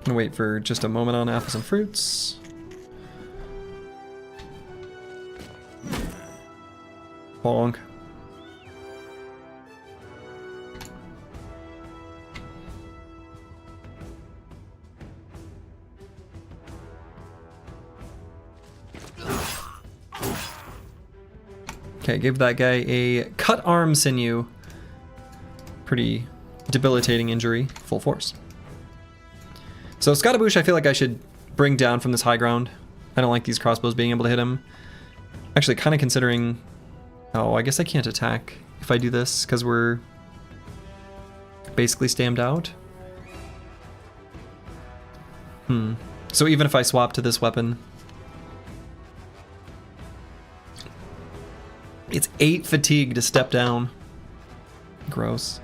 Gonna wait for just a moment on apples and fruits. Bonk. Okay, give that guy a cut arm sinew. Pretty debilitating injury, full force. So Scaramouche I feel like I should bring down from this high ground. I don't like these crossbows being able to hit him. Actually, kind of considering... Oh, I guess I can't attack if I do this, because we're basically stammed out. So So even if I swap to this weapon, it's 8 fatigue to step down. Gross.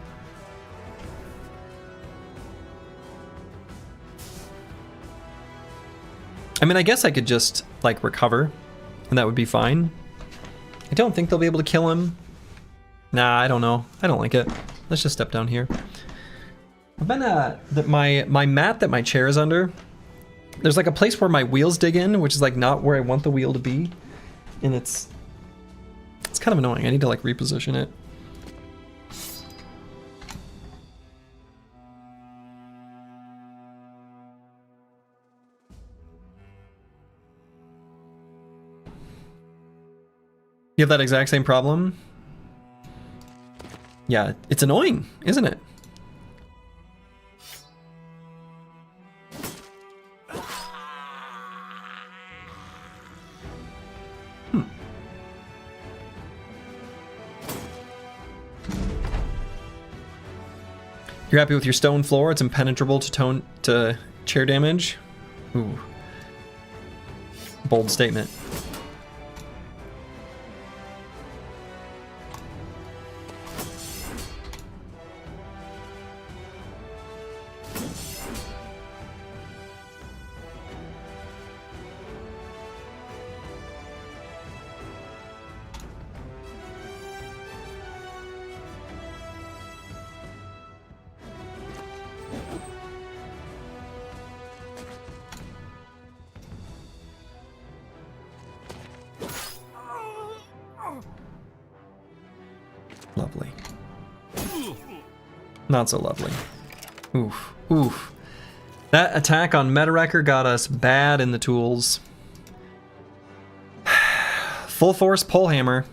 I mean, I guess I could just, like, recover, and that would be fine. I don't think they'll be able to kill him. Nah, I don't know. I don't like it. Let's just step down here. I've been my mat that my chair is under, there's like a place where my wheels dig in, which is like not where I want the wheel to be. And it's kind of annoying. I need to like reposition it. You have that exact same problem? Yeah, it's annoying, isn't it? You're happy with your stone floor? It's impenetrable to chair damage. Ooh. Bold statement. Lovely. Not so lovely. Oof. Oof. That attack on Metawrecker got us bad in the tools. Full force pole hammer.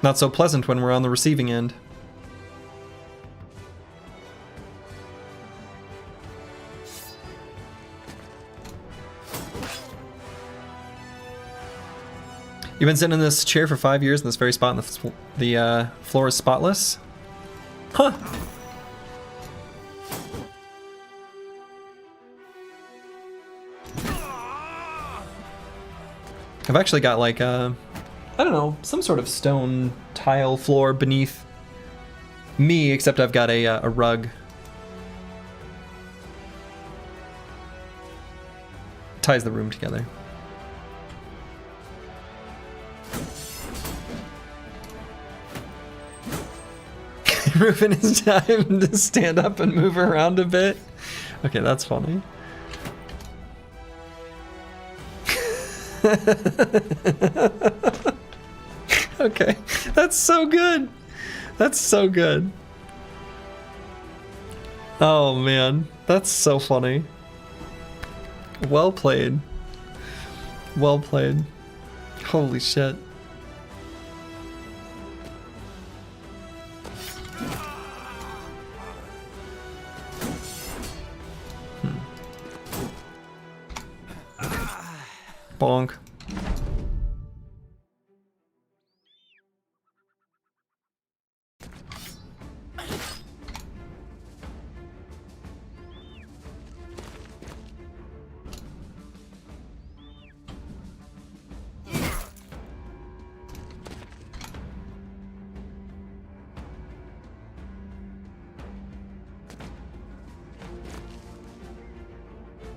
Not so pleasant when we're on the receiving end. You've been sitting in this chair for 5 years in this very spot, and the floor is spotless? Huh. I've actually got like a, I don't know, some sort of stone tile floor beneath me, except I've got a rug. Ties the room together. Ruben, it's time to stand up and move around a bit. Okay, that's funny. Okay, that's so good. That's so good. Oh man, that's so funny. Well played. Well played. Holy shit. Bonk.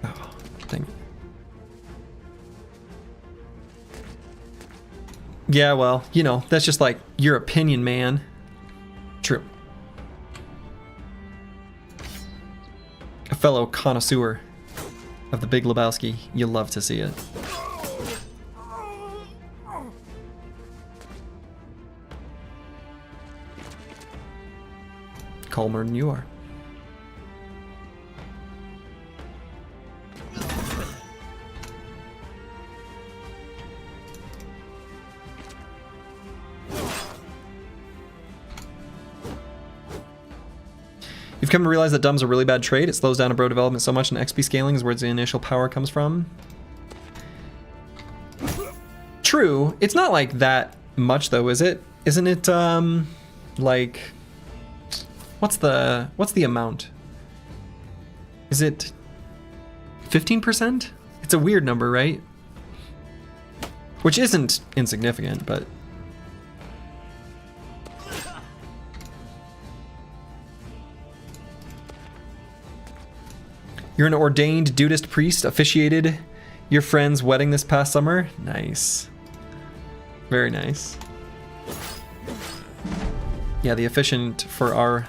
Oh, dang it. Yeah, well, you know, that's just like your opinion, man. True. A fellow connoisseur of the Big Lebowski, you love to see it. Calmer than you are. You've come to realize that Dumb's a really bad trait. It slows down a bro development so much, and XP scaling is where the initial power comes from. True. It's not like that much though, is it? Isn't it like what's the amount? Is it 15%? It's a weird number, right? Which isn't insignificant, but... You're an ordained Dudist priest, officiated your friend's wedding this past summer? Nice. Very nice. Yeah, the officiant for our...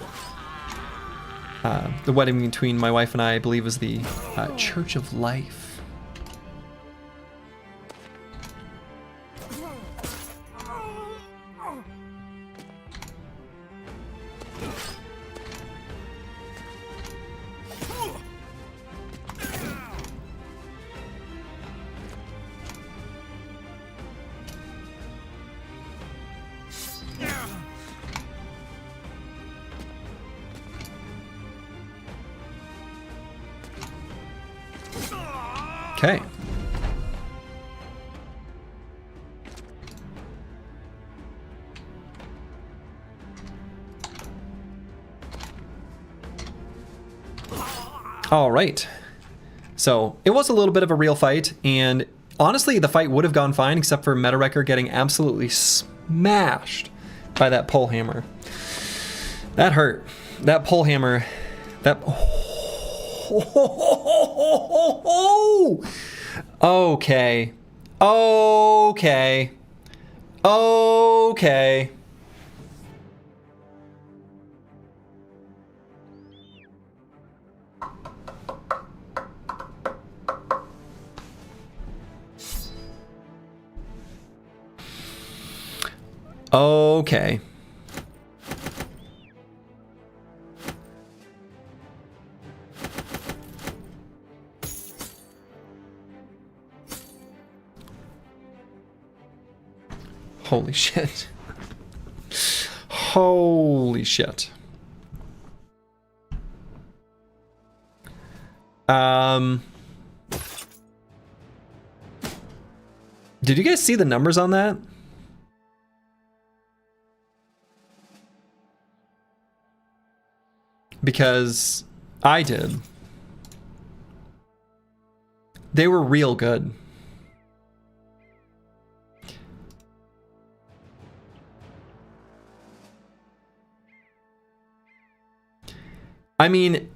the wedding between my wife and I believe, is the Church of Life. Okay. All right. So it was a little bit of a real fight, and honestly, the fight would have gone fine except for Meta Wrecker getting absolutely smashed by that pole hammer. That hurt. That pole hammer. That. Okay. Okay. Okay. Okay. Holy shit. Holy shit. Did you guys see the numbers on that? Because I did. They were real good. I mean,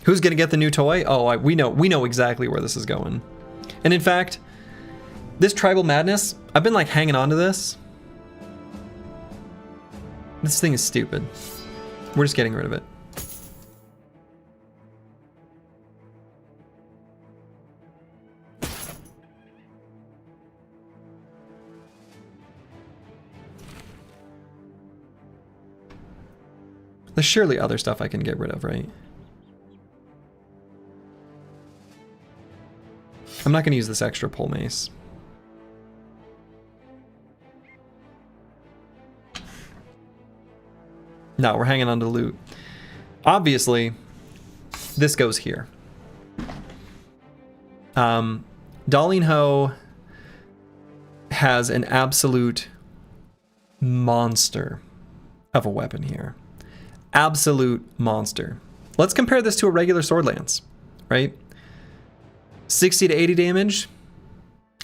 who's gonna get the new toy? Oh, we know exactly where this is going. And in fact, this Tribal Madness, I've been like hanging on to this. This thing is stupid. We're just getting rid of it. There's surely other stuff I can get rid of, right? I'm not going to use this extra pole mace. No, we're hanging on to loot. Obviously, this goes here. Darlene Ho has an absolute monster of a weapon here. Absolute monster. Let's compare this to a regular sword lance, right? 60 to 80 damage.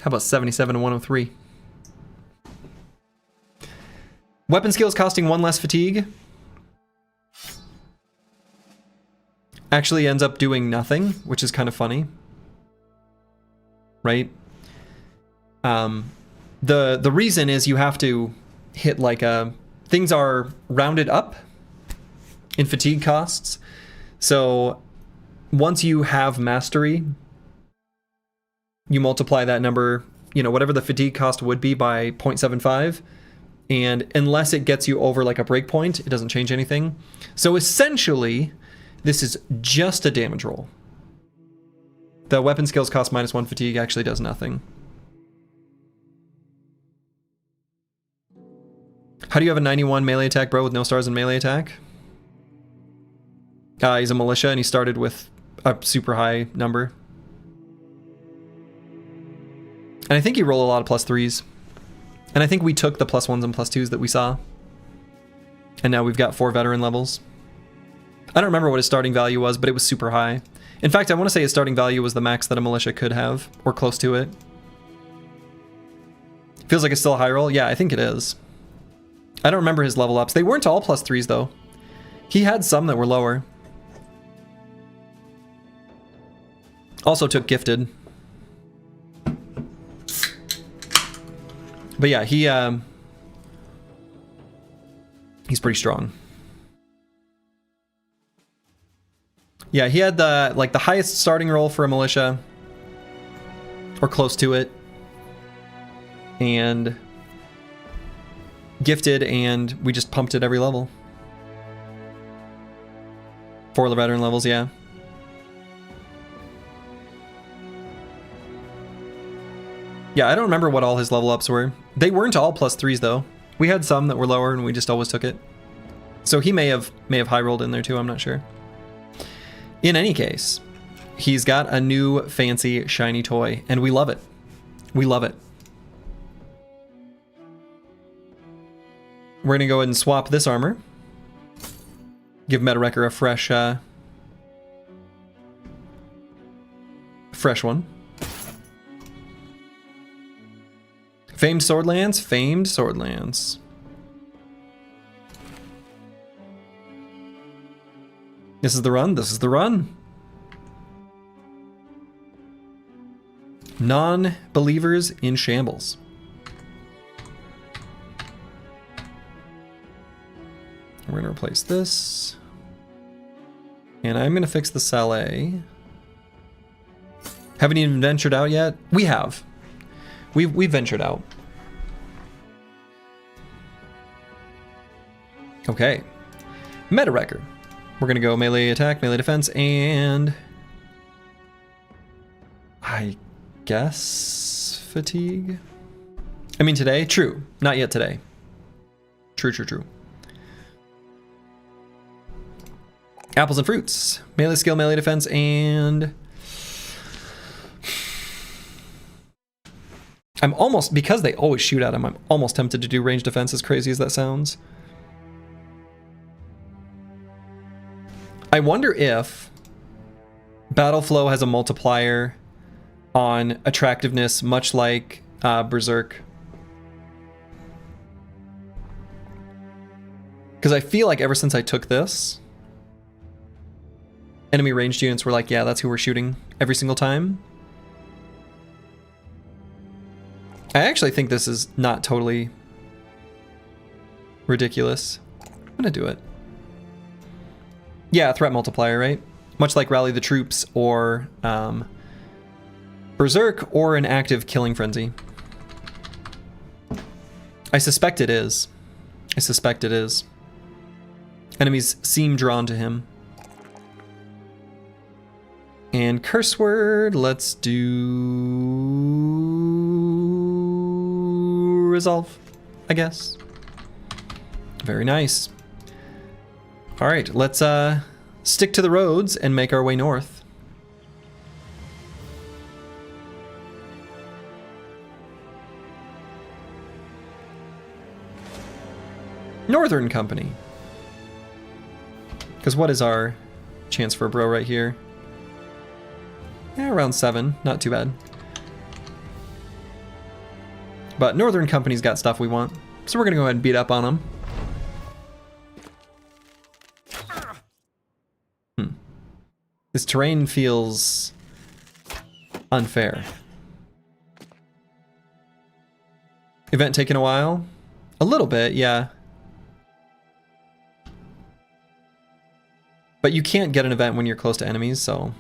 How about 77 to 103? Weapon skills costing 1 less fatigue. Actually ends up doing nothing, which is kind of funny. Right? The reason is you have to hit like a... Things are rounded up in fatigue costs. So once you have mastery, you multiply that number, you know, whatever the fatigue cost would be by 0.75. And unless it gets you over like a breakpoint, it doesn't change anything. So essentially, this is just a damage roll. The weapon skills cost -1 fatigue actually does nothing. How do you have a 91 melee attack bro with no stars in melee attack? He's a militia and he started with a super high number. And I think you roll a lot of +3s. And I think we took the +1s and +2s that we saw. And now we've got 4 veteran levels. I don't remember what his starting value was, but it was super high. In fact, I want to say his starting value was the max that a militia could have, or close to it. Feels like it's still a high roll? Yeah, I think it is. I don't remember his level ups. They weren't all +3s, though. He had some that were lower. Also took gifted. But yeah, he's pretty strong. Yeah, he had the highest starting roll for a militia, or close to it, and gifted, and we just pumped it every level. 4 veteran levels, yeah. Yeah, I don't remember what all his level ups were. They weren't all +3s though. We had some that were lower, and we just always took it. So he may have high rolled in there too. I'm not sure. In any case, he's got a new fancy shiny toy, and we love it. We love it. We're gonna go ahead and swap this armor. Give Meta Wrecker a fresh one. Famed Swordlands, famed Swordlands. This is the run, this is the run. Non-believers in shambles. We're gonna replace this. And I'm gonna fix the Saleh. Haven't even ventured out yet? We have. We've ventured out. Okay. Meta Wrecker. We're gonna go melee attack, melee defense, and I guess fatigue. I mean today? True. Not yet today. True, true, true. Apples and fruits. Melee skill, melee defense, and I'm almost, because they always shoot at him, I'm almost tempted to do range defense, as crazy as that sounds. I wonder if Battle Flow has a multiplier on attractiveness, much like Berserk. Because I feel like ever since I took this, enemy ranged units were like, yeah, that's who we're shooting every single time. I actually think this is not totally ridiculous. I'm gonna do it. Yeah, threat multiplier, right? Much like Rally the Troops or Berserk or an active killing frenzy. I suspect it is. I suspect it is. Enemies seem drawn to him. And curse word, let's do resolve, I guess. Very nice. All right, let's stick to the roads and make our way north. Northern Company. Because what is our chance for a bro right here? Yeah, around 7, not too bad. But Northern Company's got stuff we want, so we're gonna go ahead and beat up on them. This terrain feels unfair. Event taking a while? A little bit, yeah. But you can't get an event when you're close to enemies, so...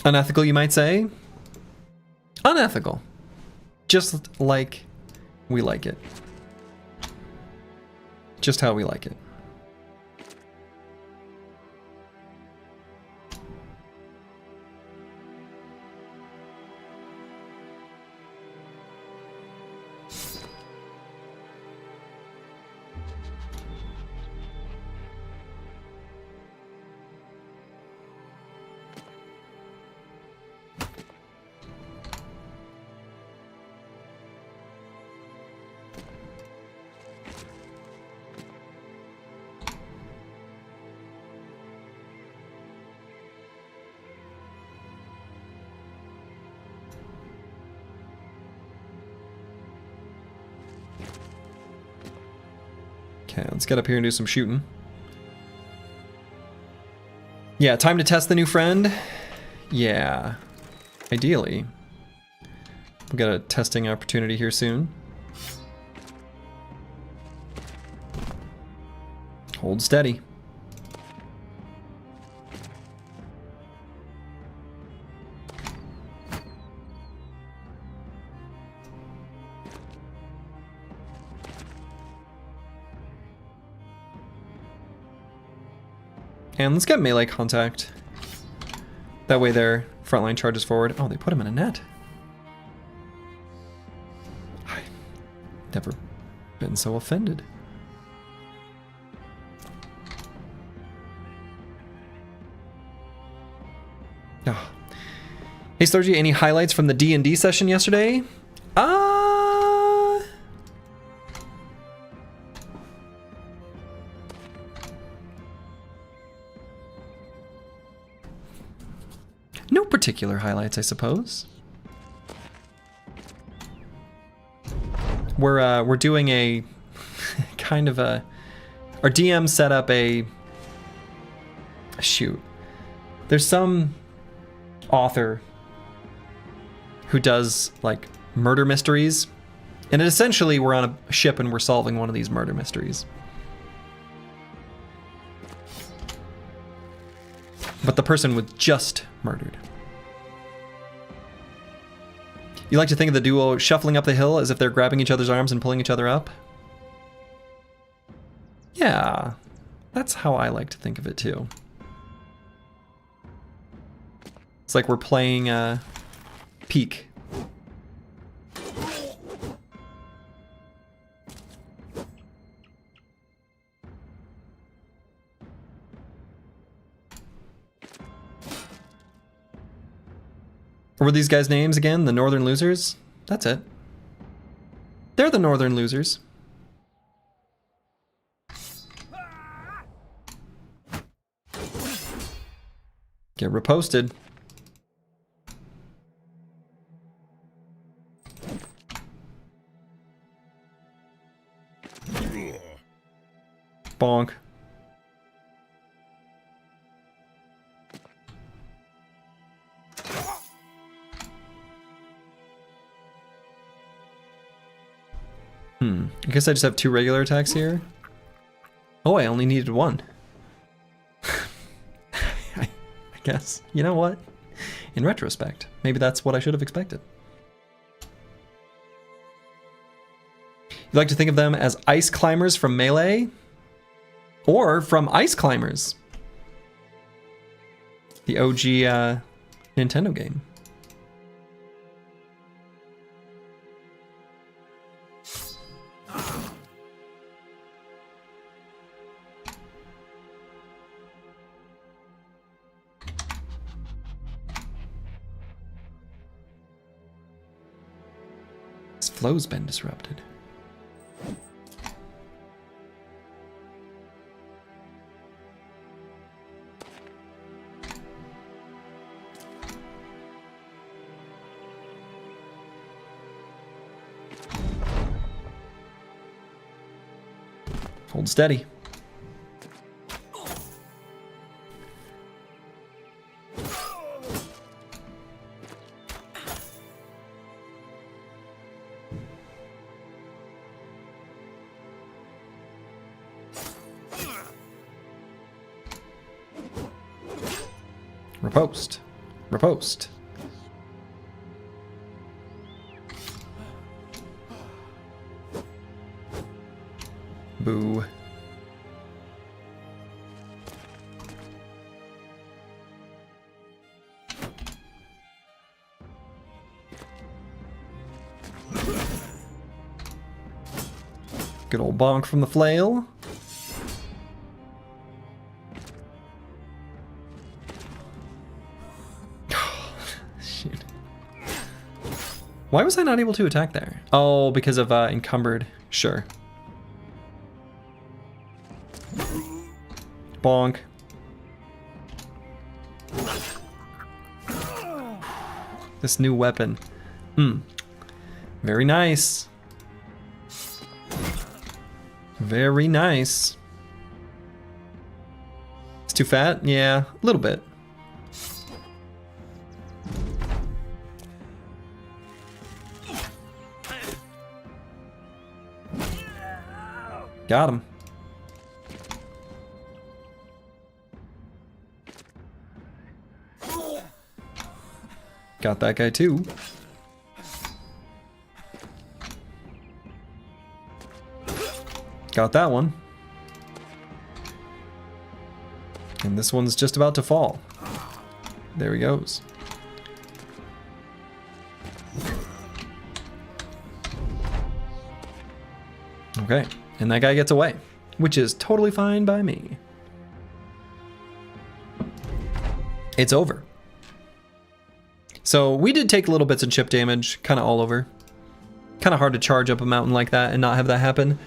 Unethical, you might say? Unethical. Just like we like it. Just how we like it. Okay, let's get up here and do some shooting. Yeah, time to test the new friend. Yeah, ideally. We've got a testing opportunity here soon. Hold steady. And let's get melee contact. That way their frontline charges forward. Oh, they put him in a net. I've never been so offended. Oh. Hey Sturgy, any highlights from the D&D session yesterday? No particular highlights, I suppose. We're doing a kind of a... Our DM set up a... Shoot. There's some author who does, like, murder mysteries. And essentially, we're on a ship and we're solving one of these murder mysteries. But the person was just murdered. You like to think of the duo shuffling up the hill as if they're grabbing each other's arms and pulling each other up? Yeah, that's how I like to think of it too. It's like we're playing Peak. What were these guys' names again? The Northern Losers? That's it. They're the Northern Losers. Get reposted. Bonk. I guess I just have 2 regular attacks here. Oh, I only needed 1. I guess. You know what? In retrospect, maybe that's what I should have expected. You like to think of them as ice climbers from Melee? Or from Ice Climbers. The OG Nintendo game. Flow's been disrupted. Hold steady. Riposte. Riposte. Boo. Good old bonk from the flail. Shoot. Why was I not able to attack there? Oh, because of encumbered. Sure. Bonk. This new weapon. Very nice. Very nice. It's too fat? Yeah, a little bit. Got him. Got that guy too. Got that one. And this one's just about to fall. There he goes. Okay, and that guy gets away, which is totally fine by me. It's over. So we did take little bits of chip damage, kind of all over. Kind of hard to charge up a mountain like that and not have that happen.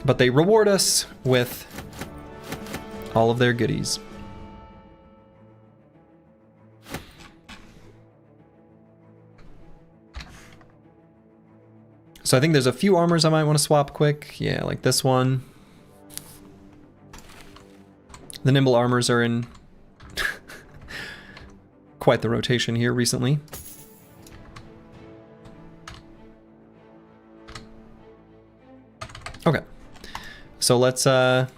But they reward us with all of their goodies. So I think there's a few armors I might want to swap quick. Yeah, like this one. The nimble armors are in quite the rotation here recently. Okay. So let's head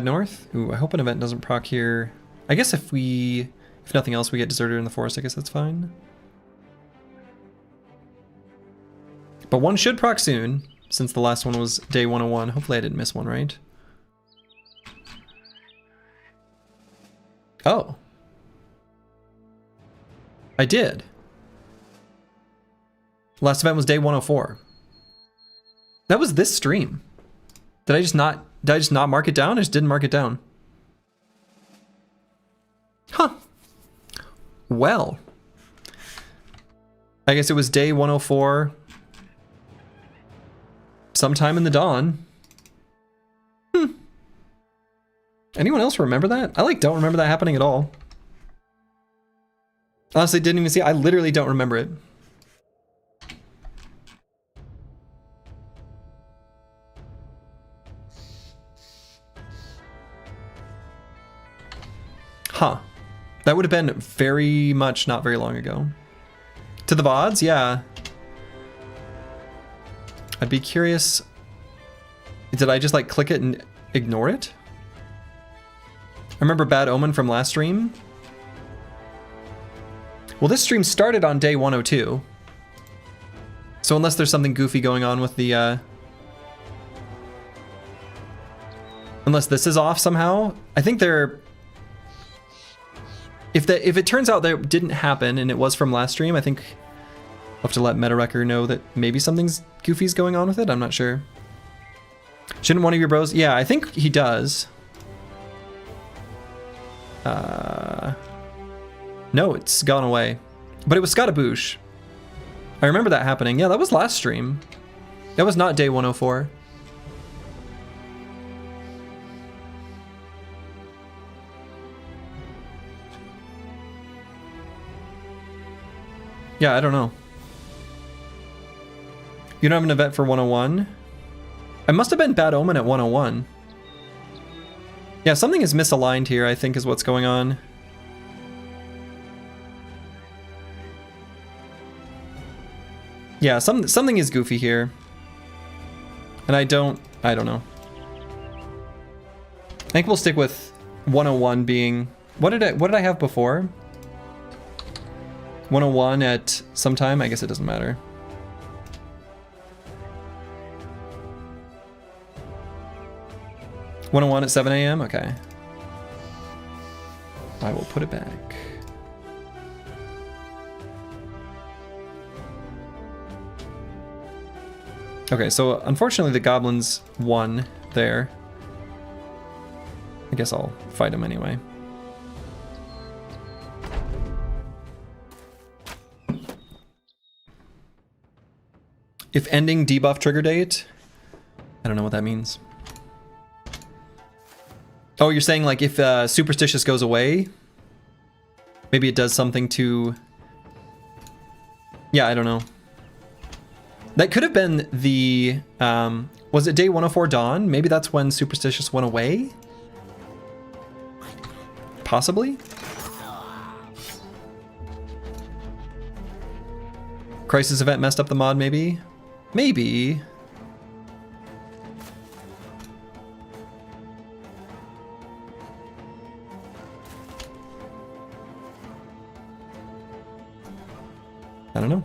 north. Ooh, I hope an event doesn't proc here. I guess if nothing else, we get deserted in the forest, I guess that's fine. But one should proc soon, since the last one was day 101. Hopefully I didn't miss one, right? Oh. I did. Last event was day 104. That was this stream. Did I just not mark it down? I just didn't mark it down. Huh. Well. I guess it was day 104. Sometime in the dawn. Anyone else remember that? I don't remember that happening at all. Honestly, didn't even see it. I literally don't remember it. Huh. That would have been very much not very long ago. To the VODs? Yeah. I'd be curious. Did I just like click it and ignore it? I remember Bad Omen from last stream. Well, this stream started on day 102. So unless there's something goofy going on with the unless this is off somehow, I think they're if it turns out that it didn't happen and it was from last stream, I think I'll have to let MetaWrecker know that maybe something's goofy's going on with it. I'm not sure. Shouldn't one of your bros? Yeah, I think he does. No, it's gone away. But it was Scottaboosh. I remember that happening. Yeah, that was last stream. That was not day 104. Yeah, I don't know. You don't have an event for 101? I must have been Bad Omen at 101. Yeah, something is misaligned here, I think is what's going on. Yeah, something is goofy here. And I don't know. I think we'll stick with 101 being What did I have before? 101 at some time? I guess it doesn't matter. (101) at 7 a.m.? Okay. I will put it back. Okay, so unfortunately the goblins won there. I guess I'll fight him anyway. If ending debuff trigger date? I don't know what that means. Oh, you're saying like if Superstitious goes away, maybe it does something to... Yeah, I don't know. That could have been the... was it day 104 dawn? Maybe that's when Superstitious went away? Possibly? Crisis event messed up the mod, maybe? Maybe. I don't know.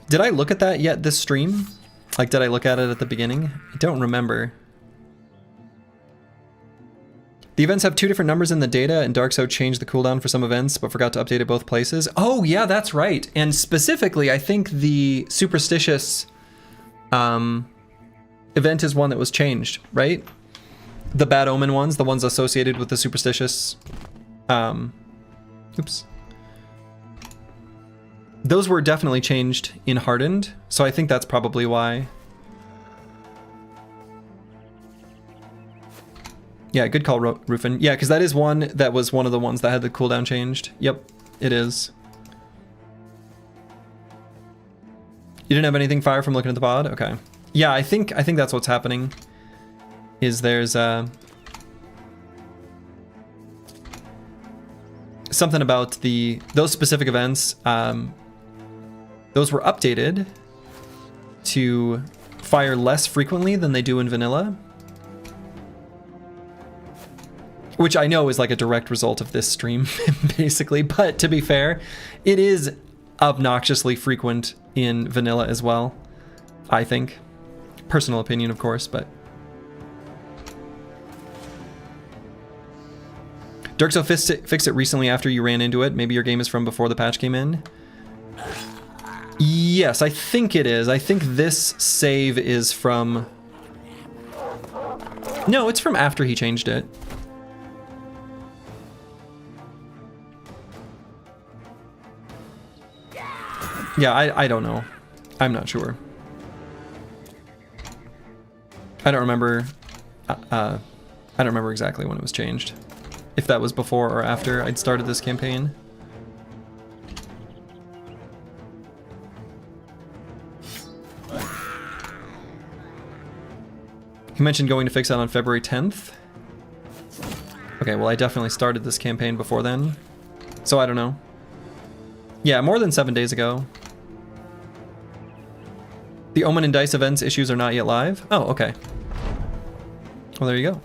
Did I look at that yet this stream? Like, did I look at it at the beginning? I don't remember. The events have two different numbers in the data, and DarkSo changed the cooldown for some events, but forgot to update it both places. Oh, yeah, that's right. And specifically, I think the Superstitious event is one that was changed, right? The Bad Omen ones, the ones associated with the Superstitious... oops. Those were definitely changed in Hardened, so I think that's probably why. Yeah, good call, Rufin. Yeah, because that is one that was one of the ones that had the cooldown changed. Yep, it is. You didn't have anything fire from looking at the pod? Okay. Yeah, I think that's what's happening. Is there's something about those specific events. Those were updated to fire less frequently than they do in vanilla. Which I know is like a direct result of this stream, basically. But to be fair, it is obnoxiously frequent in vanilla as well, I think. Personal opinion, of course, but... DarkSo fixed it recently after you ran into it. Maybe your game is from before the patch came in. Yes, I think it is. I think this save is from... No, it's from after he changed it. Yeah, I don't know. I'm not sure. I don't remember... I don't remember exactly when it was changed. If that was before or after I'd started this campaign. He mentioned going to fix that on February 10th. Okay, well I definitely started this campaign before then. So I don't know. Yeah, more than 7 days ago. The Omen and Dice events issues are not yet live? Oh, okay. Well, there you go.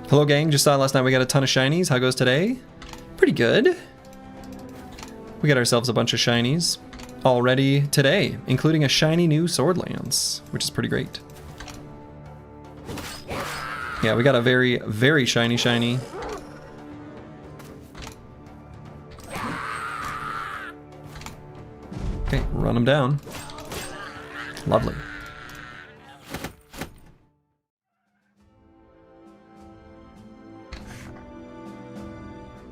Hello gang, just saw last night we got a ton of shinies. How goes today? Pretty good. We got ourselves a bunch of shinies already today, including a shiny new sword lance, which is pretty great. Yeah, we got a very, very shiny. Okay, run them down. Lovely.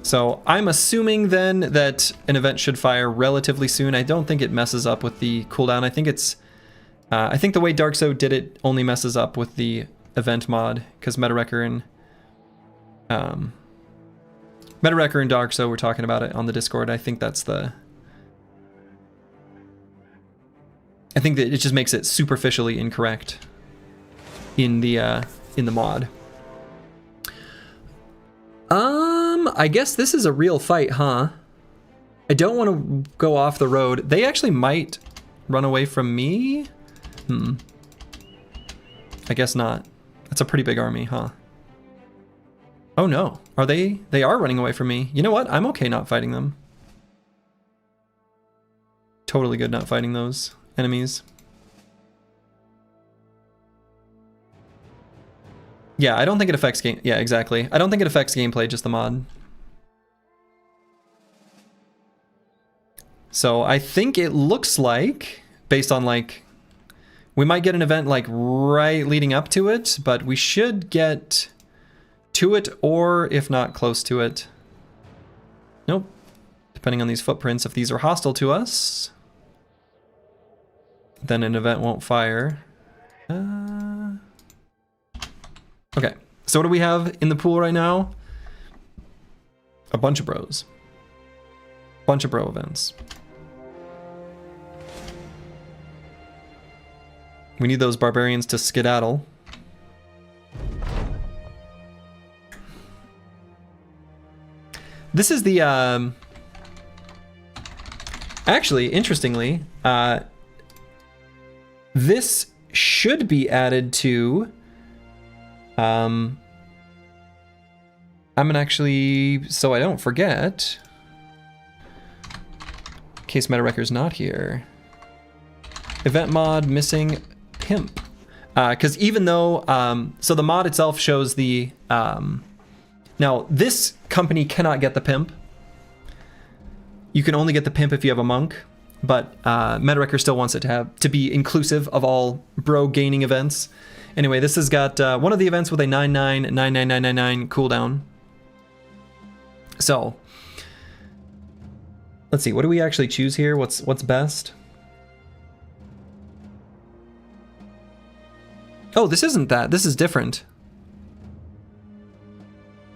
So I'm assuming then that an event should fire relatively soon. I don't think it messes up with the cooldown. I think it's, I think the way DarkSo did it only messes up with the event mod, because MetaWrecker and DarkSo were talking about it on the Discord. I think that's the, I think that it just makes it superficially incorrect in the mod. I guess this is a real fight, huh? I don't want to go off the road. They actually might run away from me. I guess not. That's a pretty big army, huh? Oh no. Are they? They are running away from me. You know what? I'm okay not fighting them. Totally good not fighting those enemies. Yeah, I don't think it affects game. Yeah, exactly. I don't think it affects gameplay, just the mod. So I think it looks like, based on like, we might get an event like right leading up to it, but we should get to it, or if not close to it. Nope. Depending on these footprints, if these are hostile to us, then an event won't fire. Okay, so what do we have in the pool right now? A bunch of bros. Bunch of bro events. We need those barbarians to skedaddle. This is the, actually, interestingly, this should be added to, I'm gonna actually, so I don't forget, in case MetaWrecker's not here, event mod missing pimp. Because even though, so the mod itself shows the, now this company cannot get the pimp. You can only get the pimp if you have a monk, but MetaWrecker still wants it to be inclusive of all bro gaining events. Anyway, this has got one of the events with a 999999 cooldown. So let's see, what do we actually choose here? What's best? Oh, this isn't that. This is different.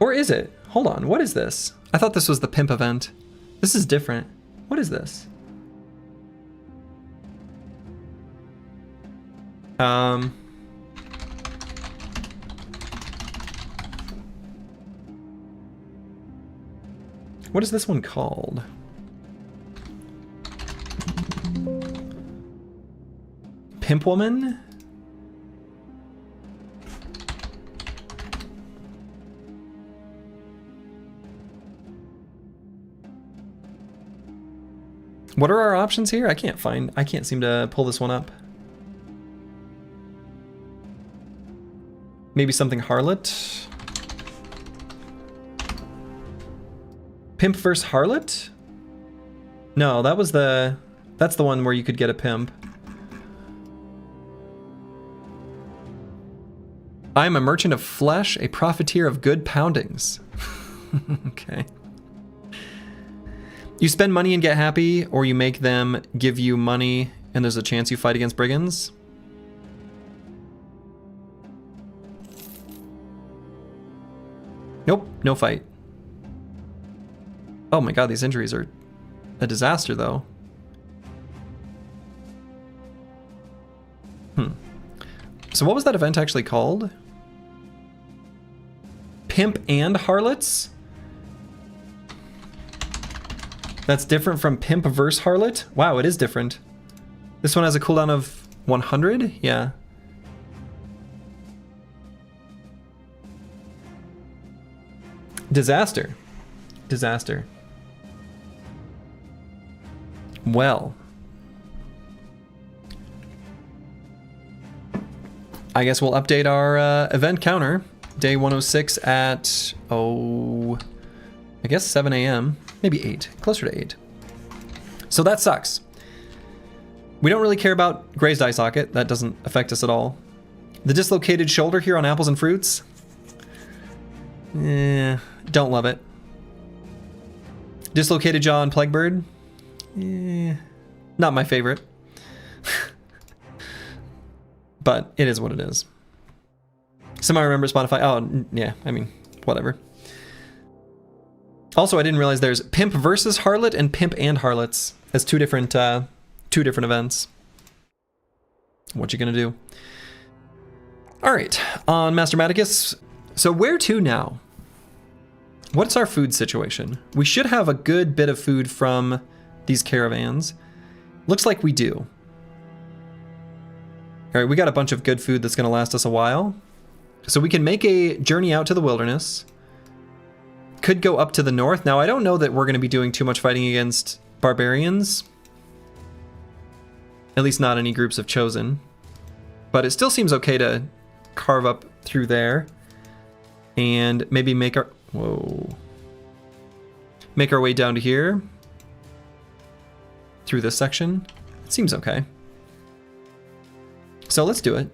Or is it? Hold on, what is this? I thought this was the pimp event. This is different. What is this? What is this one called? Pimp Woman? What are our options here? I can't seem to pull this one up. Maybe something harlot? Pimp versus harlot? No, that's the one where you could get a pimp. I am a merchant of flesh, a profiteer of good poundings. Okay. You spend money and get happy, or you make them give you money and there's a chance you fight against brigands? Nope, no fight. Oh my god, these injuries are a disaster though. So what was that event actually called? Pimp and Harlots? That's different from Pimp versus Harlot? Wow, it is different. This one has a cooldown of 100? Yeah. Disaster. Disaster. Well. I guess we'll update our event counter. Day 106 at, I guess 7 a.m. Maybe 8, closer to 8. So that sucks. We don't really care about Grazed Eye Socket. That doesn't affect us at all. The dislocated shoulder here on apples and fruits. Don't love it. Dislocated jaw on Plaguebird. Not my favorite. But it is what it is. Somehow I remember Spotify. Oh, yeah, I mean, whatever. Also, I didn't realize there's Pimp versus Harlot and Pimp and Harlots as two different events. What you gonna do? All right, on Master Maticus. So where to now? What's our food situation? We should have a good bit of food from these caravans. Looks like we do. All right, we got a bunch of good food that's going to last us a while. So we can make a journey out to the wilderness. Could go up to the north. Now, I don't know that we're going to be doing too much fighting against barbarians. At least not any groups of chosen. But it still seems okay to carve up through there. And maybe make our... Whoa. Make our way down to here. Through this section. It seems okay. So let's do it.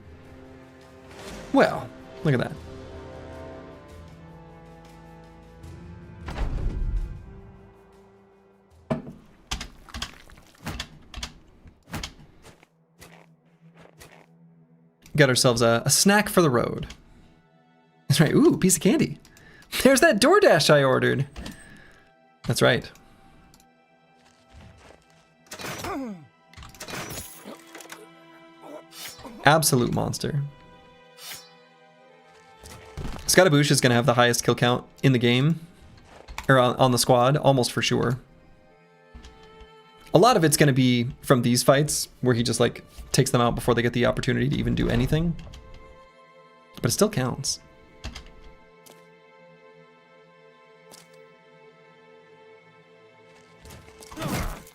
Well, look at that. Got ourselves a snack for the road. That's right. Ooh, piece of candy. There's that DoorDash I ordered. That's right. Absolute monster. Scottaboosh is going to have the highest kill count in the game. Or on the squad, almost for sure. A lot of it's going to be from these fights, where he just like takes them out before they get the opportunity to even do anything. But it still counts.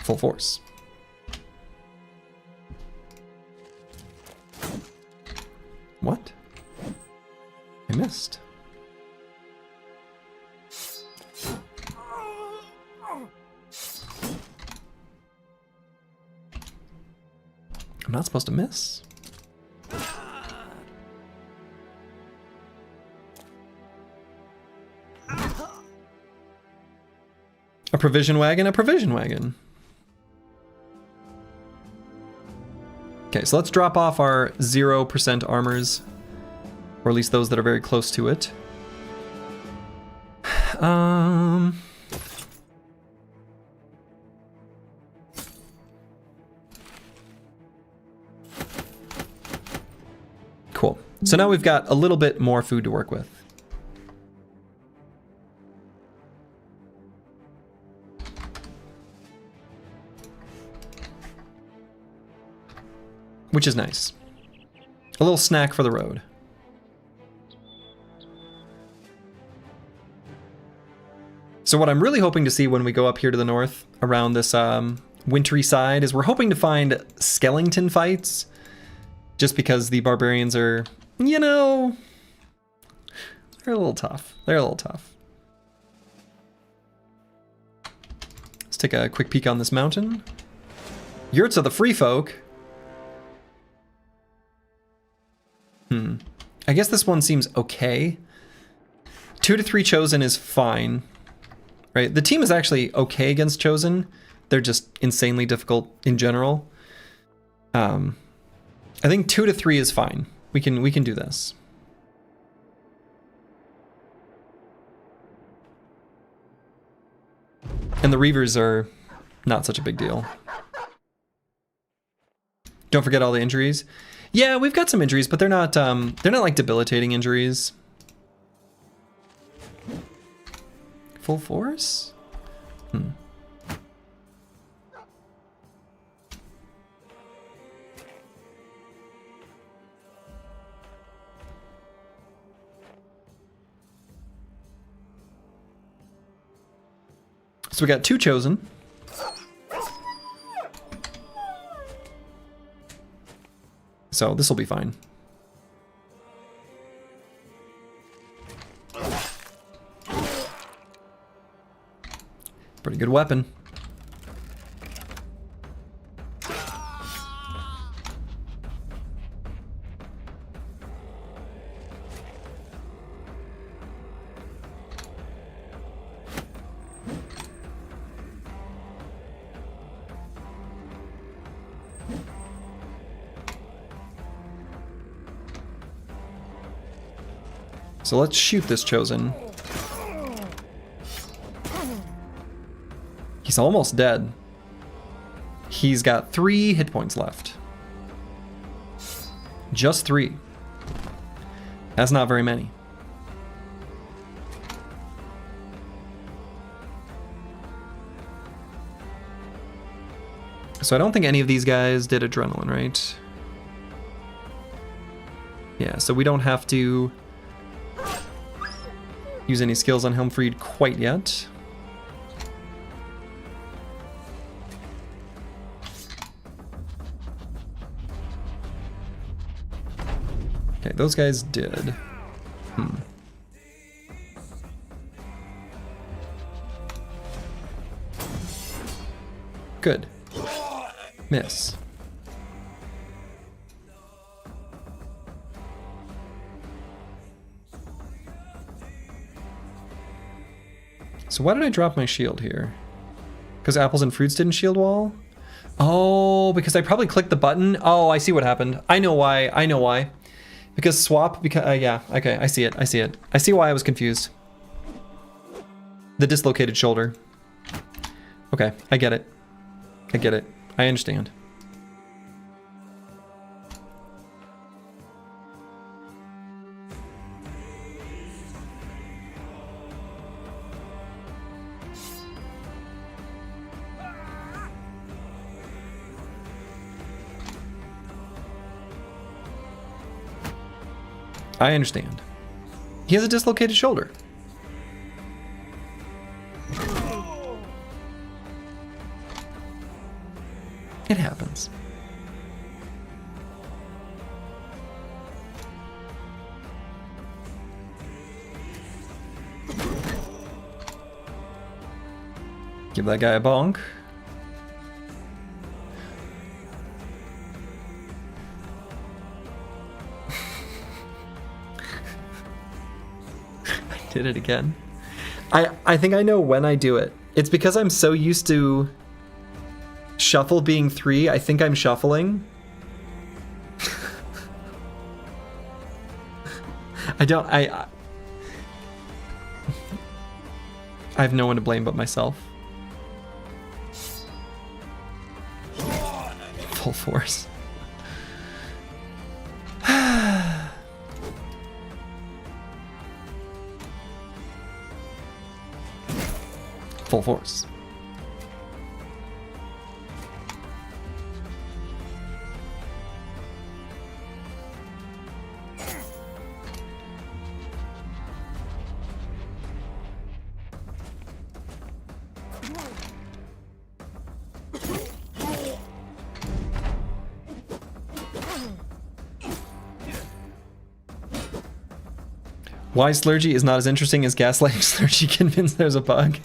Full force. What? I missed. I'm not supposed to miss. A provision wagon, a provision wagon. Okay, so let's drop off our 0% armors, or at least those that are very close to it. Cool. So now we've got a little bit more food to work with. Which is nice. A little snack for the road. So what I'm really hoping to see when we go up here to the north around this wintry side is we're hoping to find skeleton fights. Just because the barbarians are, you know, they're a little tough. They're a little tough. Let's take a quick peek on this mountain. Yurts of the free folk. I guess this one seems okay. 2 to 3 chosen is fine. Right? The team is actually okay against chosen. They're just insanely difficult in general. I think 2 to 3 is fine. We can do this. And the Reavers are not such a big deal. Don't forget all the injuries. Yeah, we've got some injuries, but they're not like debilitating injuries. Full force? So we got 2 chosen. So this will be fine. Pretty good weapon. So let's shoot this chosen. He's almost dead. He's got 3 hit points left. Just 3. That's not very many. So I don't think any of these guys did adrenaline, right? Yeah, so we don't have to use any skills on Helmfried quite yet. Okay, those guys did. Good. Miss. So why did I drop my shield here? Because apples and fruits didn't shield wall? Oh, because I probably clicked the button. Oh, I see what happened. I know why. I know why. Because swap, because, yeah, okay, I see it, I see it. I see why I was confused. The dislocated shoulder. Okay, I get it. I get it. I understand. I understand. He has a dislocated shoulder. It happens. Give that guy a bonk. Did it again. I think I know when I do it. It's because I'm so used to shuffle being 3. I think I'm shuffling. I have no one to blame but myself. Full force. Full force. Why Slurgy is not as interesting as gaslighting Slurgy convinced there's a bug.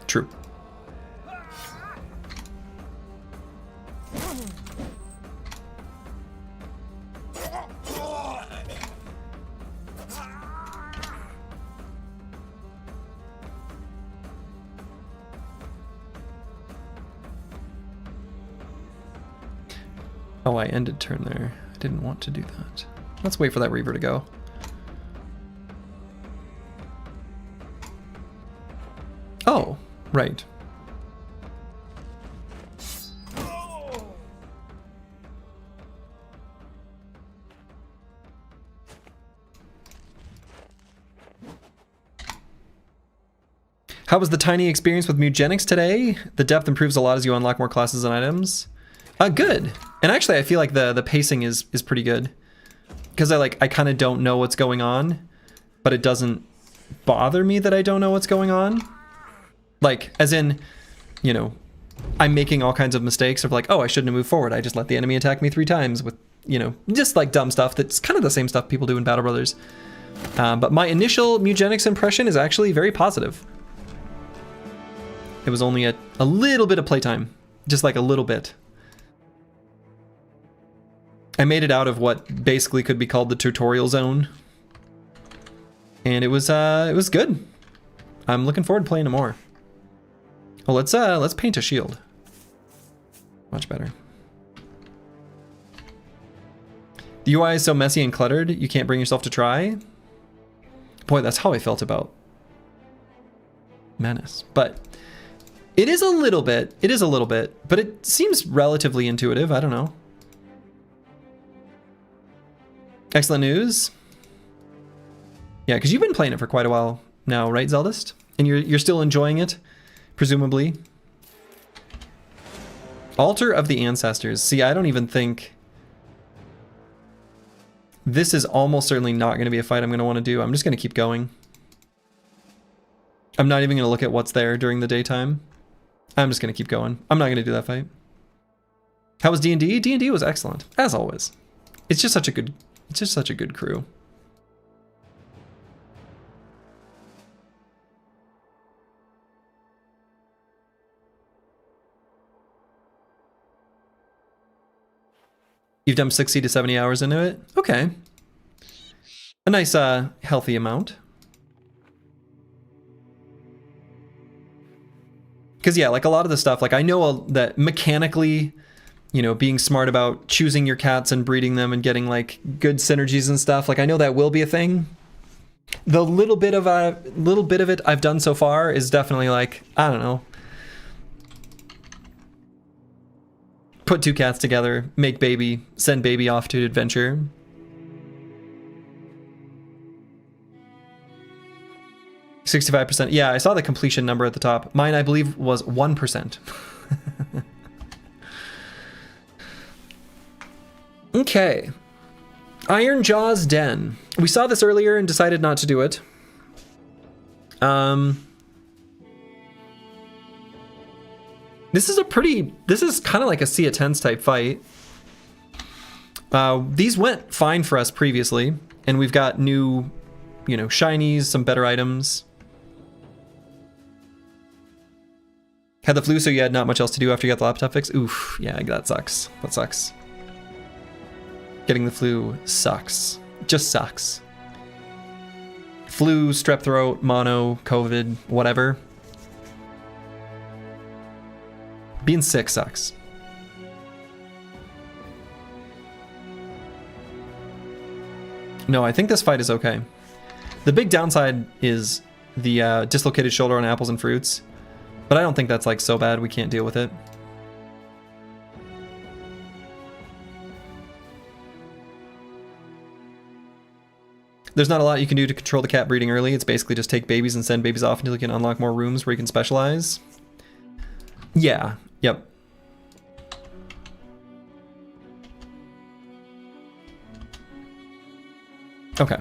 True. Oh, I ended turn there. I didn't want to do that. Let's wait for that Reaver to go. Oh, right. How was the tiny experience with Mugenics today? The depth improves a lot as you unlock more classes and items. Good. And actually, I feel like the pacing is pretty good. Because I kind of don't know what's going on, but it doesn't bother me that I don't know what's going on. Like, as in, you know, I'm making all kinds of mistakes of like, oh, I shouldn't have moved forward. I just let the enemy attack me 3 times with, you know, just like dumb stuff that's kind of the same stuff people do in Battle Brothers. But my initial Mugenics impression is actually very positive. It was only a little bit of playtime, just like a little bit. I made it out of what basically could be called the tutorial zone, and it was good. I'm looking forward to playing it more. Well, let's paint a shield. Much better. The UI is so messy and cluttered, you can't bring yourself to try. Boy, that's how I felt about Menace. But it is a little bit, but it seems relatively intuitive. I don't know. Excellent news. Yeah, because you've been playing it for quite a while now, right, Zeldist? And you're still enjoying it, presumably. Altar of the Ancestors. See, I don't even think... This is almost certainly not going to be a fight I'm going to want to do. I'm just going to keep going. I'm not even going to look at what's there during the daytime. I'm just going to keep going. I'm not going to do that fight. How was D&D? D&D was excellent, as always. It's just such a good crew. You've dumped 60 to 70 hours into it? Okay. A nice, healthy amount. Because, yeah, like a lot of the stuff, like I know that mechanically, you know, being smart about choosing your cats and breeding them and getting like good synergies and stuff, like I know that will be a thing. The little bit of it I've done so far is definitely like, I don't know. Put two cats together, make baby, send baby off to adventure. %. Yeah, I saw the completion number at the top. Mine, I believe, was 1%. Okay. Iron Jaw's Den. We saw this earlier and decided not to do it. This is kind of like a Sea of Tens type fight. These went fine for us previously, and we've got new, you know, shinies, some better items. Had the flu, so you had not much else to do after you got the laptop fixed? Oof, yeah, that sucks. That sucks. Getting the flu sucks. Just sucks. Flu, strep throat, mono, COVID, whatever. Being sick sucks. No, I think this fight is okay. The big downside is the dislocated shoulder on apples and fruits. But I don't think that's like so bad we can't deal with it. There's not a lot you can do to control the cat breeding early. It's basically just take babies and send babies off until you can unlock more rooms where you can specialize. Yeah, yep. Okay.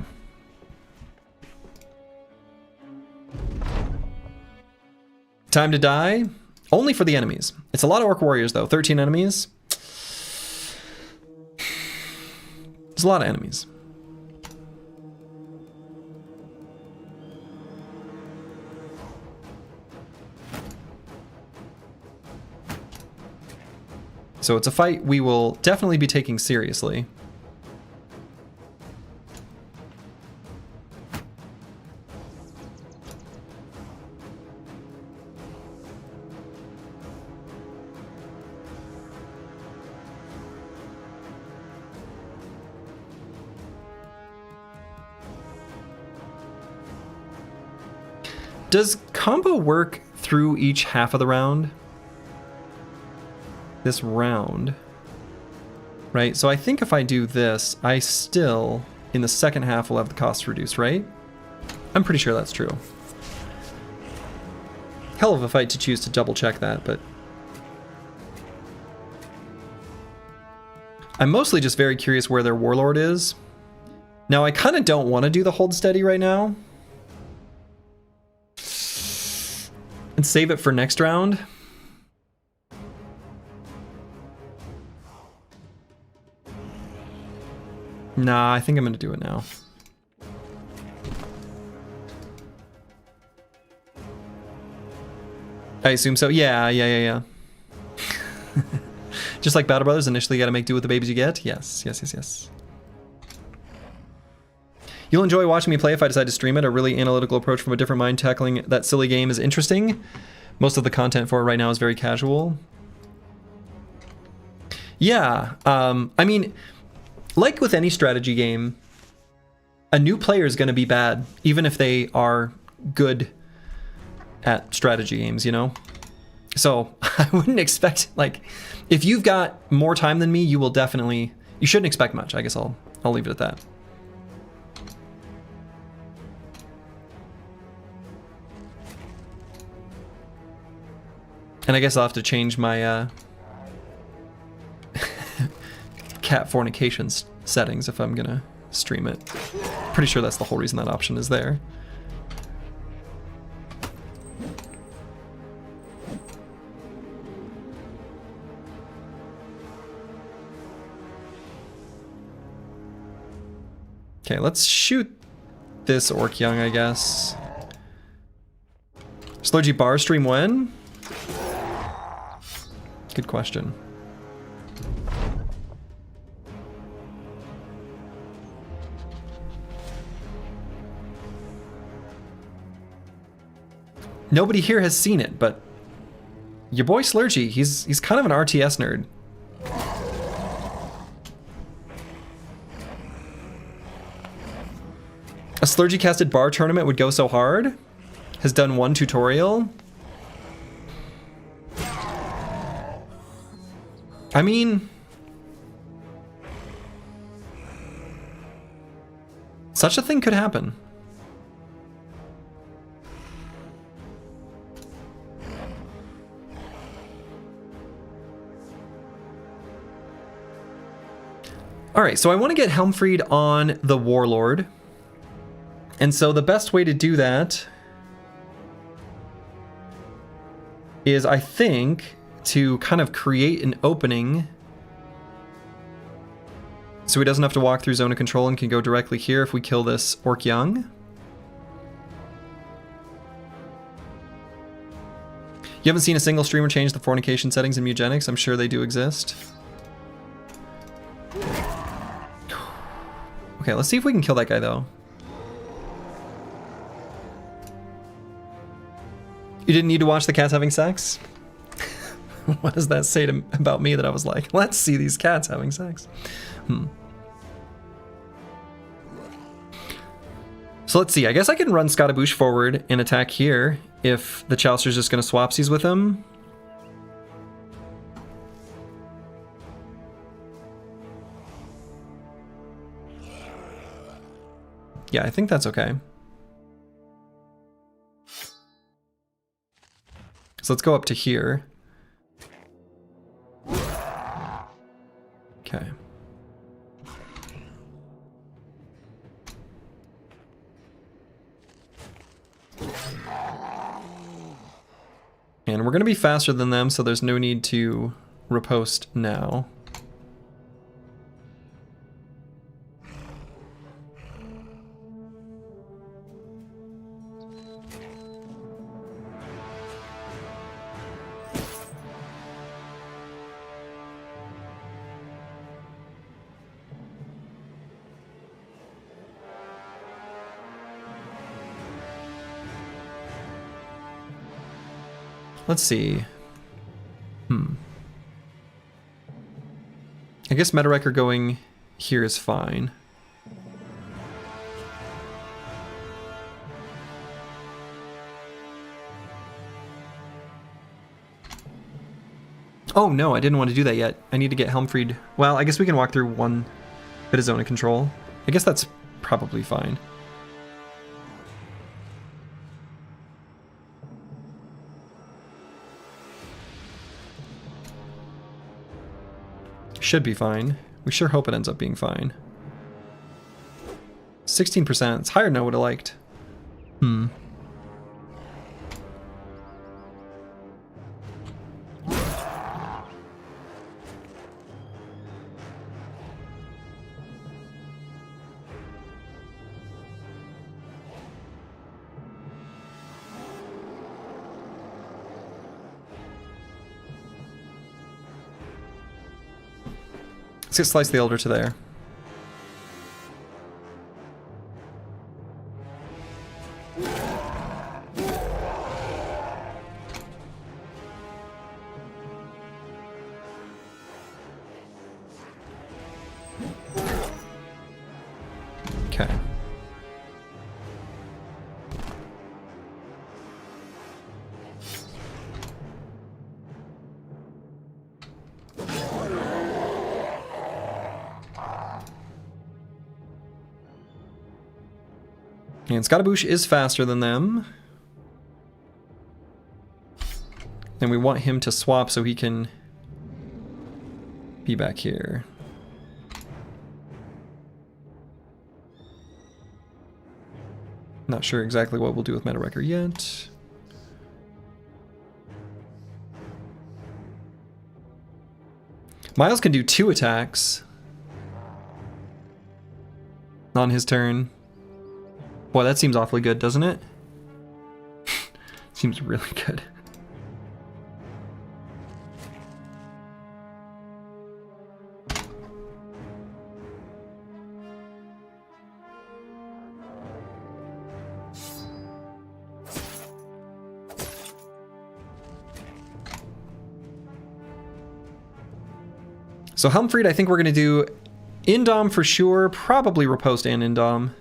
Time to die? Only for the enemies. It's a lot of orc warriors though, 13 enemies. There's a lot of enemies. So it's a fight we will definitely be taking seriously. Does combo work through each half of the round? This round, right? So I think if I do this, I still, in the second half, will have the cost reduced, right? I'm pretty sure that's true. Hell of a fight to choose to double check that, but I'm mostly just very curious where their warlord is. Now, I kind of don't want to do the hold steady right now. And save it for next round. Nah, I think I'm gonna do it now. I assume so. Yeah. Just like Battle Brothers, initially you gotta make do with the babies you get. Yes. You'll enjoy watching me play if I decide to stream it. A really analytical approach from a different mind tackling that silly game is interesting. Most of the content for it right now is very casual. Yeah, I mean, like with any strategy game, a new player is going to be bad, even if they are good at strategy games, you know? So I wouldn't expect, like, if you've got more time than me, you will definitely, you shouldn't expect much. I guess I'll leave it at that. And I guess I'll have to change my cat fornication settings if I'm gonna stream it. Pretty sure that's the whole reason that option is there. Okay, let's shoot this Orc Young, I guess. Slurgy bar stream when? Good question. Nobody here has seen it, but your boy Slurgy, he's kind of an RTS nerd. A Slurgy casted bar tournament would go so hard? Has done one tutorial? I mean... such a thing could happen. Alright, so I want to get Helmfried on the Warlord. And so the best way to do that is, I think, to kind of create an opening so he doesn't have to walk through zone of control and can go directly here if we kill this Orc Young. You haven't seen a single streamer change the fornication settings in Mugenics? I'm sure they do exist. Okay, let's see if we can kill that guy, though. You didn't need to watch the cats having sex? What does that say about me that I was like, let's see these cats having sex? So let's see, I guess I can run Scottaboosh forward and attack here if the Chouster's just going to swapsies with him. Yeah, I think that's okay. So let's go up to here. Okay. And we're going to be faster than them, so there's no need to riposte now. Let's see. I guess Meta Wrecker going here is fine. Oh no, I didn't want to do that yet. I need to get Helmfried. Well, I guess we can walk through one bit of zone of control. I guess that's probably fine. Should be fine. We sure hope it ends up being fine. 16%. It's higher than I would have liked. Let's get Slice the Elder to there. Okay. And Scottaboosh is faster than them. And we want him to swap so he can be back here. Not sure exactly what we'll do with Meta Wrecker yet. Miles can do 2 attacks on his turn. Boy, that seems awfully good, doesn't it? Seems really good. So Helmfried, I think we're going to do Indom for sure, probably Riposte and Indom.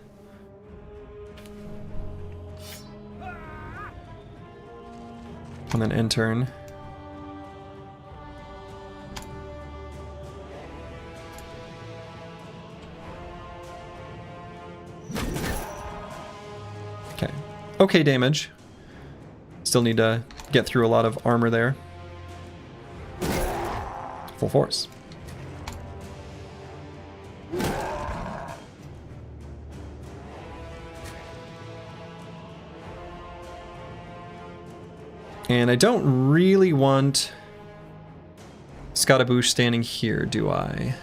And then end turn. Okay. Okay damage. Still need to get through a lot of armor there. Full force. And I don't really want Scaramouche standing here, do I?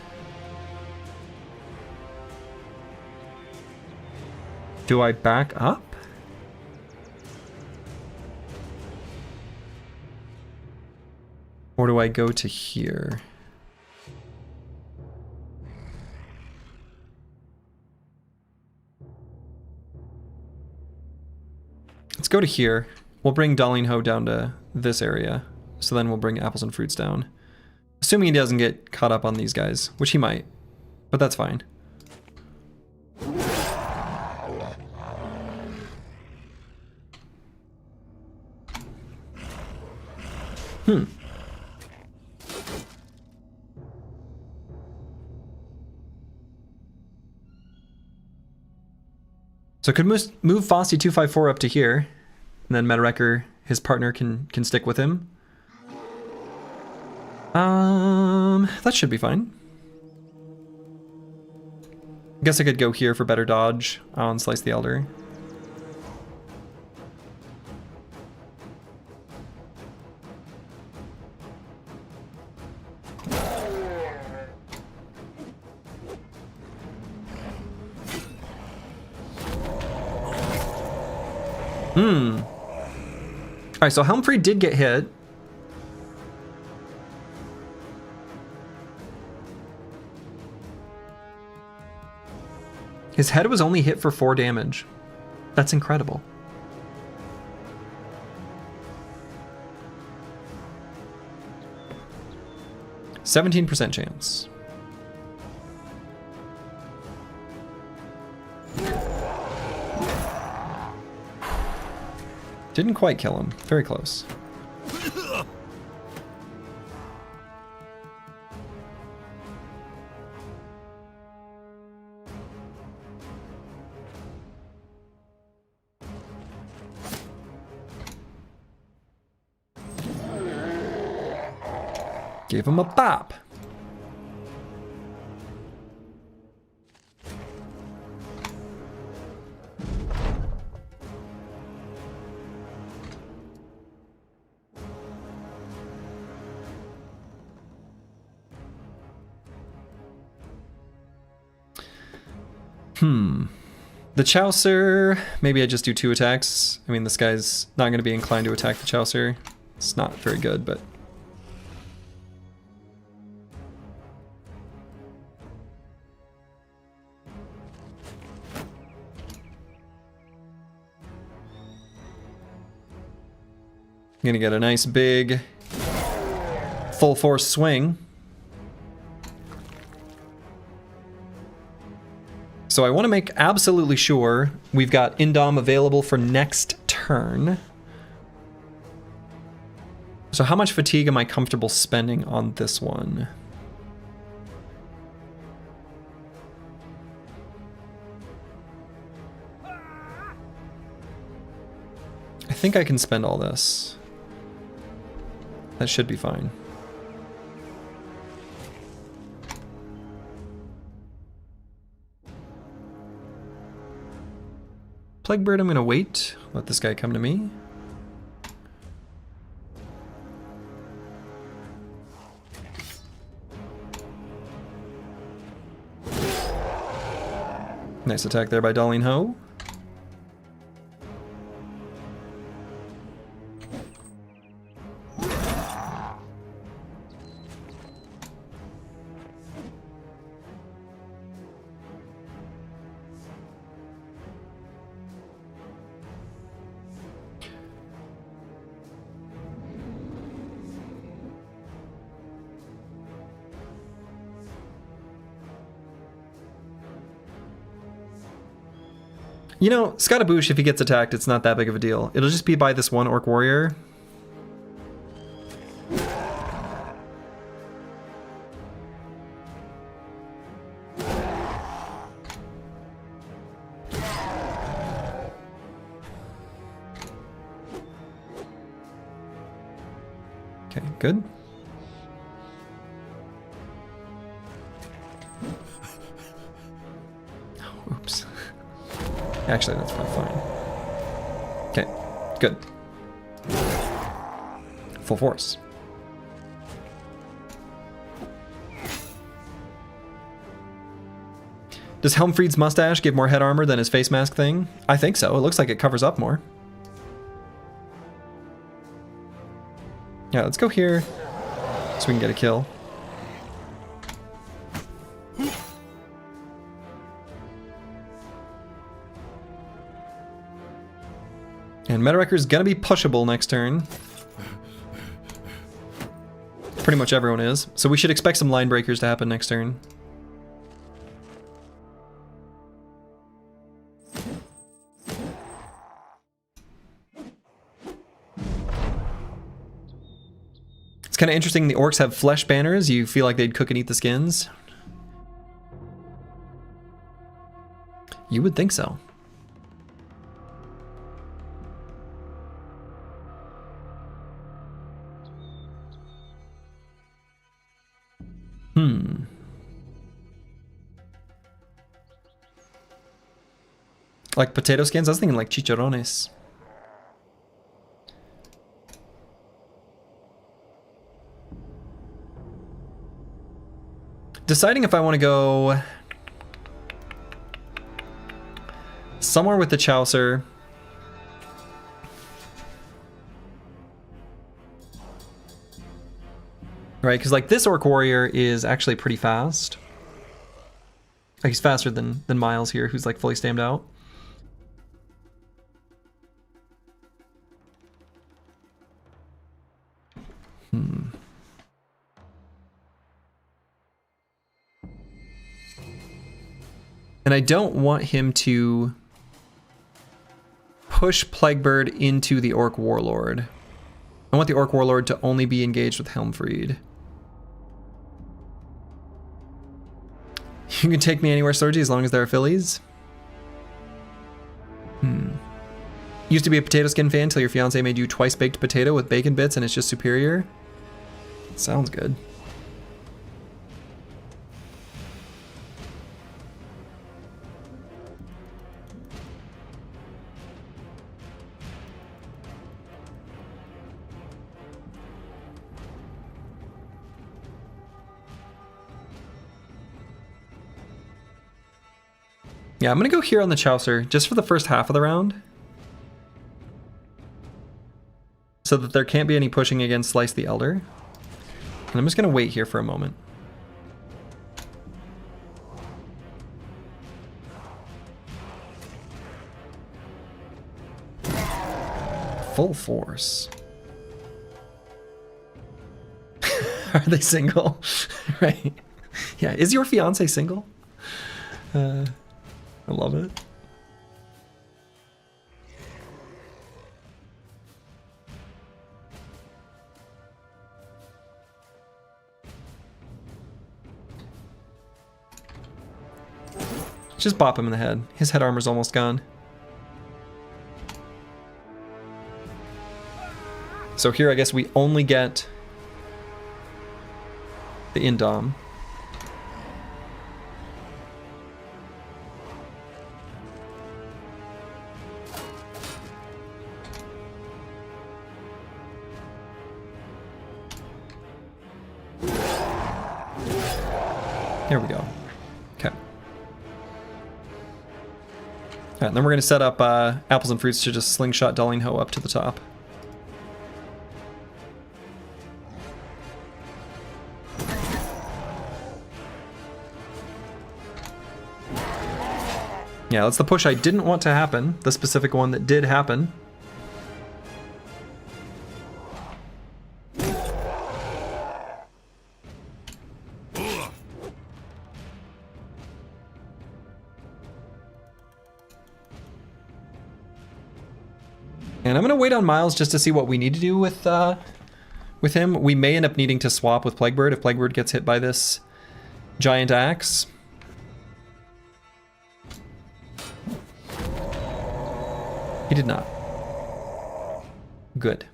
Do I back up? Or do I go to here? Let's go to here. We'll bring Darling Ho down to this area. So then we'll bring apples and fruits down. Assuming he doesn't get caught up on these guys, which he might. But that's fine. So could move Fossey 254 up to here. And then Meta Wrecker, his partner, can stick with him. That should be fine. Guess I could go here for better dodge on Slice the Elder. Alright, so Helmfried did get hit. His head was only hit for 4 damage. That's incredible. %17 chance. Didn't quite kill him. Very close. Gave him a bop. The Chaucer, maybe I just do 2 attacks. I mean, this guy's not going to be inclined to attack the Chaucer. It's not very good, but... I'm going to get a nice big full force swing. So I want to make absolutely sure we've got Indom available for next turn. So how much fatigue am I comfortable spending on this one? I think I can spend all this. That should be fine. Plaguebird, I'm gonna wait. Let this guy come to me. Nice attack there by Darlene Ho. You know, Scottaboosh, if he gets attacked, it's not that big of a deal. It'll just be by this one Orc Warrior. Okay, good. Oh, oops. Actually, that's probably fine. Okay, good. Full force. Does Helmfried's mustache give more head armor than his face mask thing? I think so. It looks like it covers up more. Yeah, let's go here so we can get a kill. And Metawrecker's gonna be pushable next turn. Pretty much everyone is. So we should expect some line breakers to happen next turn. It's kind of interesting the orcs have flesh banners. You feel like they'd cook and eat the skins. You would think so. Like potato skins? I was thinking like chicharrones. Deciding if I want to go somewhere with the Chaucer. Right, because like this Orc Warrior is actually pretty fast. Like he's faster than Miles here, who's like fully stammed out. And I don't want him to push Plaguebird into the Orc Warlord. I want the Orc Warlord to only be engaged with Helmfried. You can take me anywhere, Sorgy, as long as there are fillies. Used to be a potato skin fan until your fiance made you twice baked potato with bacon bits and it's just superior. Sounds good. Yeah, I'm gonna go here on the Chaucer just for the first half of the round. So that there can't be any pushing against Slice the Elder. And I'm just gonna wait here for a moment. Full force. Are they single? Right. Yeah, is your fiance single? I love it. Just bop him in the head. His head armor's almost gone. So here I guess we only get the Indom. There we go. Okay. All right, then we're going to set up apples and fruits to just slingshot Dulling Ho up to the top. Yeah, that's the push I didn't want to happen. The specific one that did happen. And I'm going to wait on Miles just to see what we need to do with him. We may end up needing to swap with Plaguebird if Plaguebird gets hit by this giant axe. He did not. Good.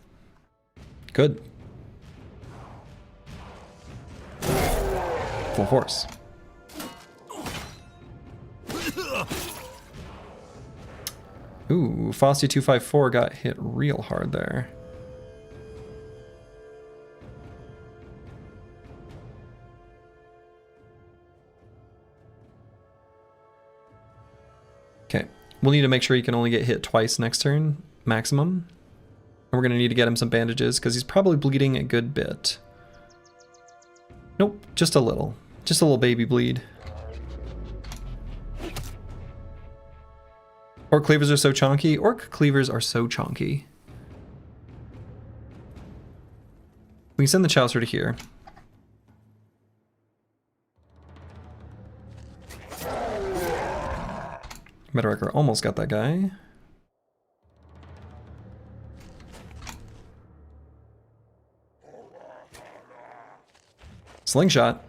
Good. Full force. Ooh, Frosty 254 got hit real hard there. Okay, we'll need to make sure he can only get hit twice next turn, maximum. And we're gonna need to get him some bandages because he's probably bleeding a good bit. Nope, just a little baby bleed. Orc cleavers are so chonky. Orc cleavers are so chonky. We can send the Chaucer to here. Metawrecker almost got that guy. Slingshot.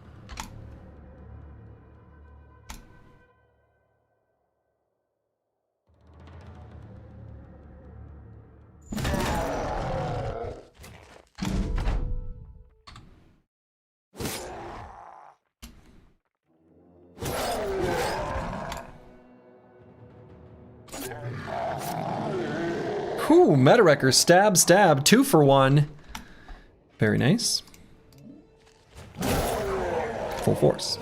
Ooh, Metawrecker, stab, stab, 2 for 1. Very nice. Full force.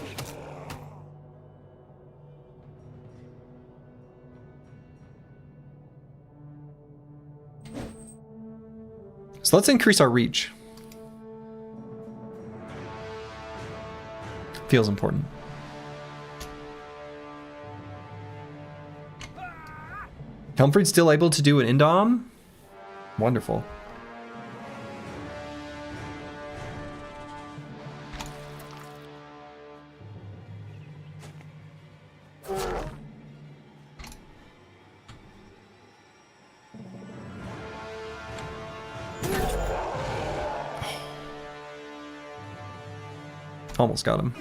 So let's increase our reach. Feels important. Helmfried's still able to do an Indom? Wonderful. Almost got him.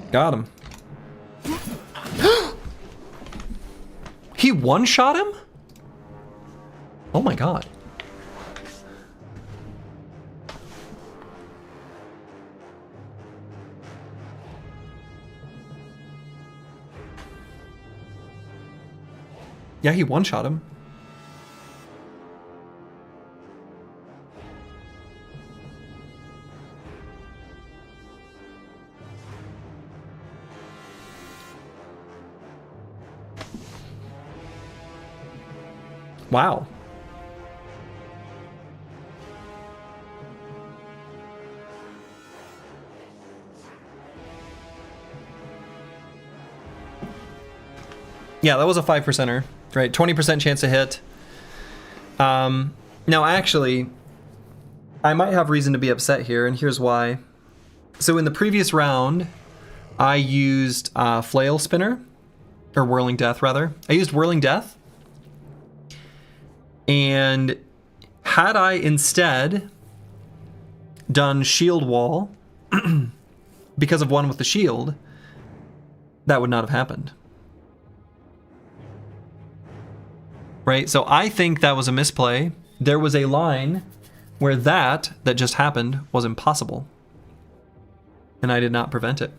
Got him. He one-shot him? Oh my god. Yeah, he one-shot him. Wow. Yeah, that was a 5%er, right? 20% chance to hit. Now, actually, I might have reason to be upset here, and here's why. So in the previous round, I used Flail Spinner, or Whirling Death, rather. I used Whirling Death. And Had I instead done shield wall because of one with the shield, that would not have happened. Right? So I think that was a misplay. There was a line where that just happened was impossible. And I did not prevent it.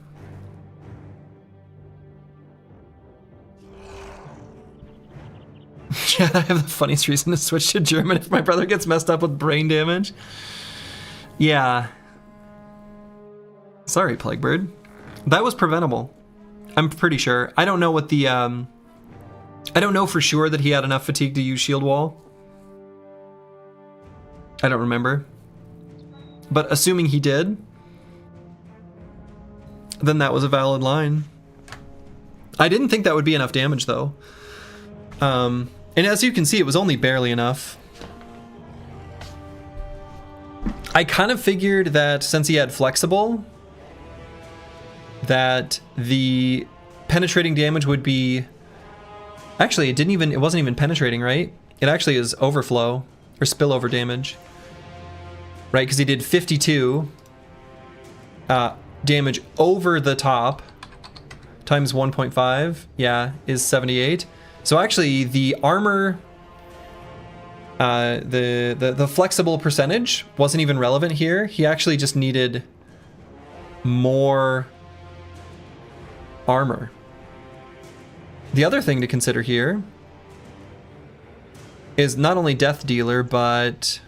Yeah, I have the funniest reason to switch to German if my brother gets messed up with brain damage. Yeah. Sorry, Plaguebird. That was preventable. I'm pretty sure. I don't know what the, I don't know for sure that he had enough fatigue to use shield wall. I don't remember. But assuming he did, then that was a valid line. I didn't think that would be enough damage, though. And as you can see, it was only barely enough. I kind of figured that since he had flexible, that the penetrating damage would be... Actually, it wasn't even penetrating, right? It actually is overflow, or spillover damage. Right, because he did 52 damage over the top, times 1.5, yeah, is 78. So actually, the armor, the flexible percentage wasn't even relevant here. He actually just needed more armor. The other thing to consider here is not only Death Dealer, but...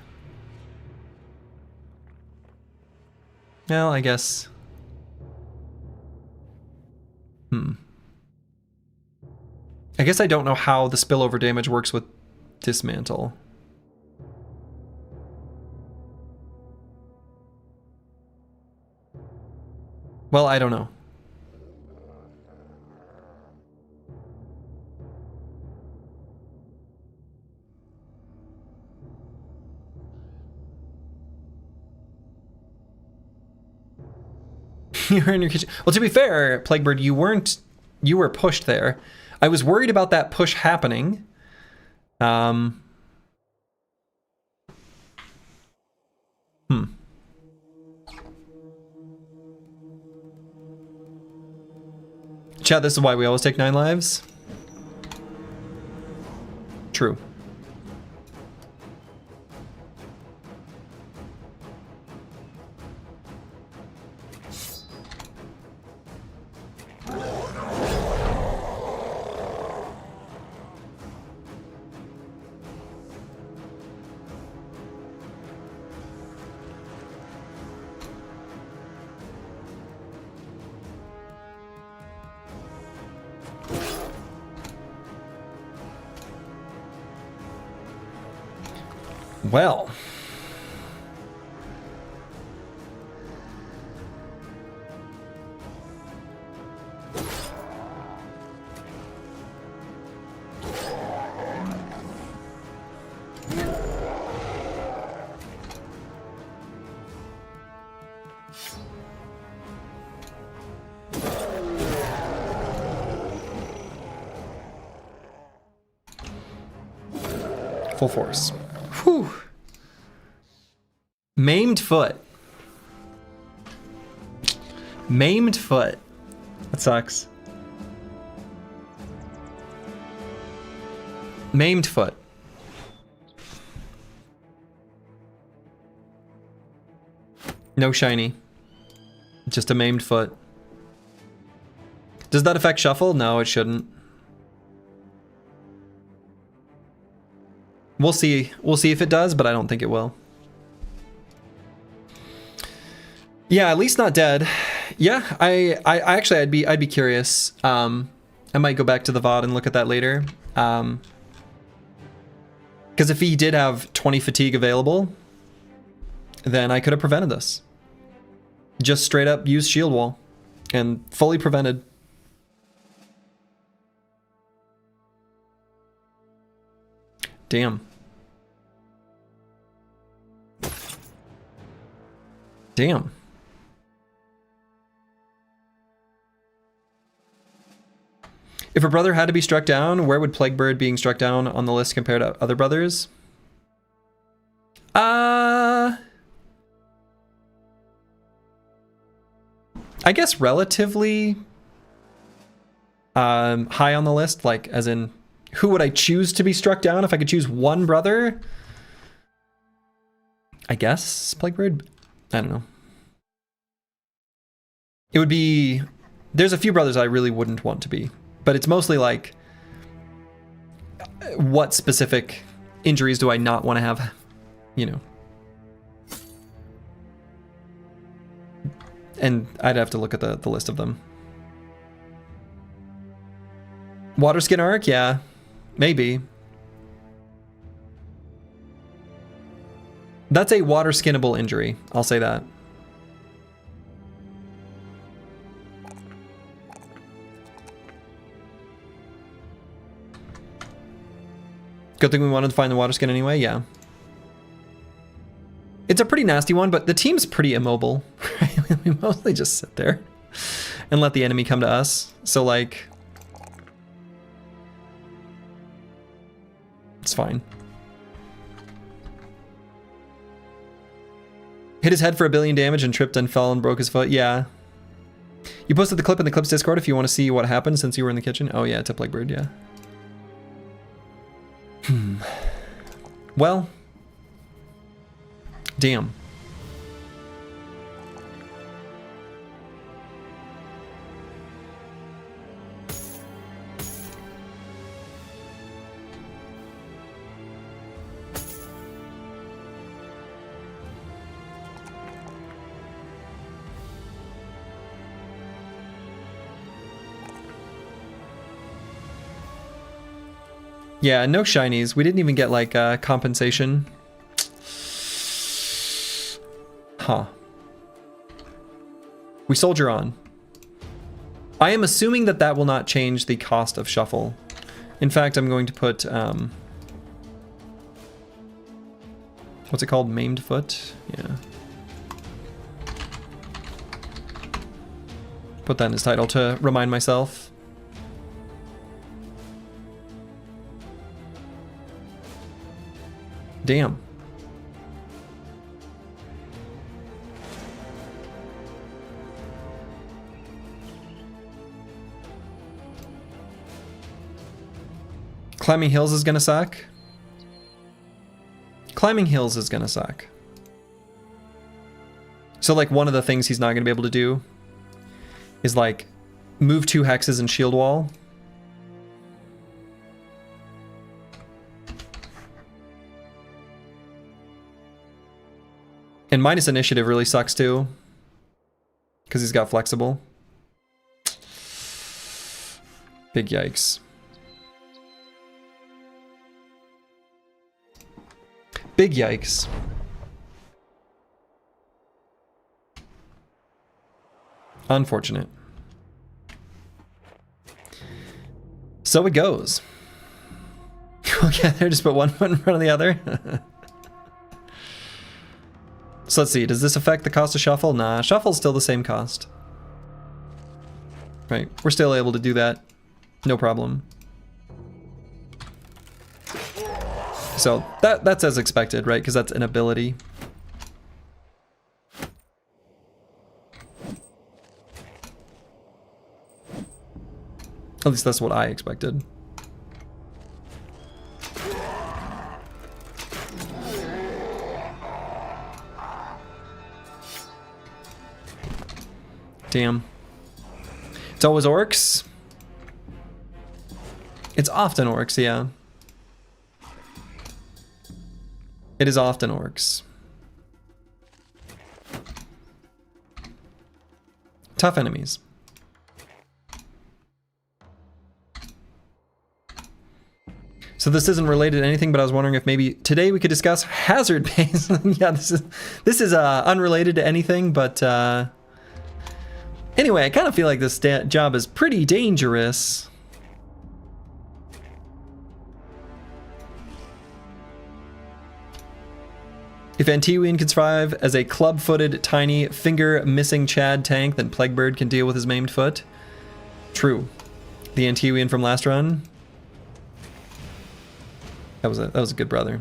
Well, I guess... I guess I don't know how the spillover damage works with Dismantle. Well, I don't know. You're in your kitchen. Well, to be fair, Plaguebird, you were pushed there. I was worried about that push happening. Chat, this is why we always take 9 lives. True. Well. Full force. Whew. Maimed foot. Maimed foot. That sucks. Maimed foot. No shiny. Just a maimed foot. Does that affect shuffle? No, it shouldn't. We'll see. We'll see if it does, but I don't think it will. Yeah, at least not dead. Yeah, I actually I'd be curious. I might go back to the VOD and look at that later. Because if he did have 20 fatigue available, then I could have prevented this. Just straight up use shield wall and fully prevented. Damn. Damn. If a brother had to be struck down, where would Plaguebird being struck down on the list compare to other brothers? I guess relatively high on the list, like as in who would I choose to be struck down if I could choose one brother? I guess Plaguebird. I don't know. It would be, there's a few brothers I really wouldn't want to be, but it's mostly like what specific injuries do I not want to have, you know. And I'd have to look at the list of them. Waterskin arc, yeah, maybe. That's a water skinnable injury, I'll say that. Good thing we wanted to find the water skin anyway, yeah. It's a pretty nasty one, but the team's pretty immobile. Right? We mostly just sit there and let the enemy come to us. So like, it's fine. Hit his head for 1 billion damage and tripped and fell and broke his foot. Yeah. You posted the clip in the Clips Discord if you want to see what happened since you were in the kitchen. Oh yeah, to Plaguebird, yeah. Well, damn. Yeah, no shinies. We didn't even get like compensation. Huh. We soldier on. I am assuming that that will not change the cost of shuffle. In fact, I'm going to put what's it called? Maimed foot? Yeah. Put that in his title to remind myself. Damn. Climbing hills is gonna suck. Climbing hills is gonna suck. So like one of the things he's not gonna be able to do is like move 2 hexes and shield wall. And minus initiative really sucks too, because he's got flexible. Big yikes. Big yikes. Unfortunate. So it goes. Okay, they're just put one foot in front of the other. So let's see, does this affect the cost of shuffle? Nah, shuffle's still the same cost. Right, we're still able to do that. No problem. So that's as expected, right? Because that's an ability. At least that's what I expected. Damn. It's always orcs? It's often orcs, yeah. It is often orcs. Tough enemies. So this isn't related to anything, but I was wondering if maybe today we could discuss hazard base. Yeah, this is unrelated to anything, but anyway, I kind of feel like this job is pretty dangerous. If Antiwian can survive as a club-footed, tiny, finger-missing Chad tank, then Plaguebird can deal with his maimed foot. True. The Antiwian from last run. That was a good brother.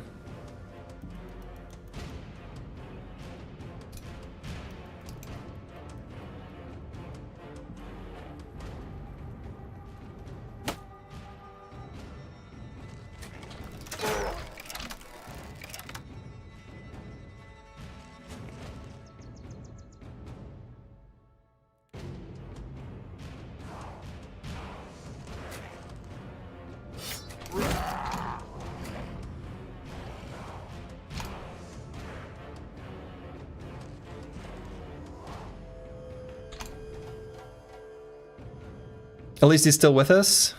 At least he's still with us.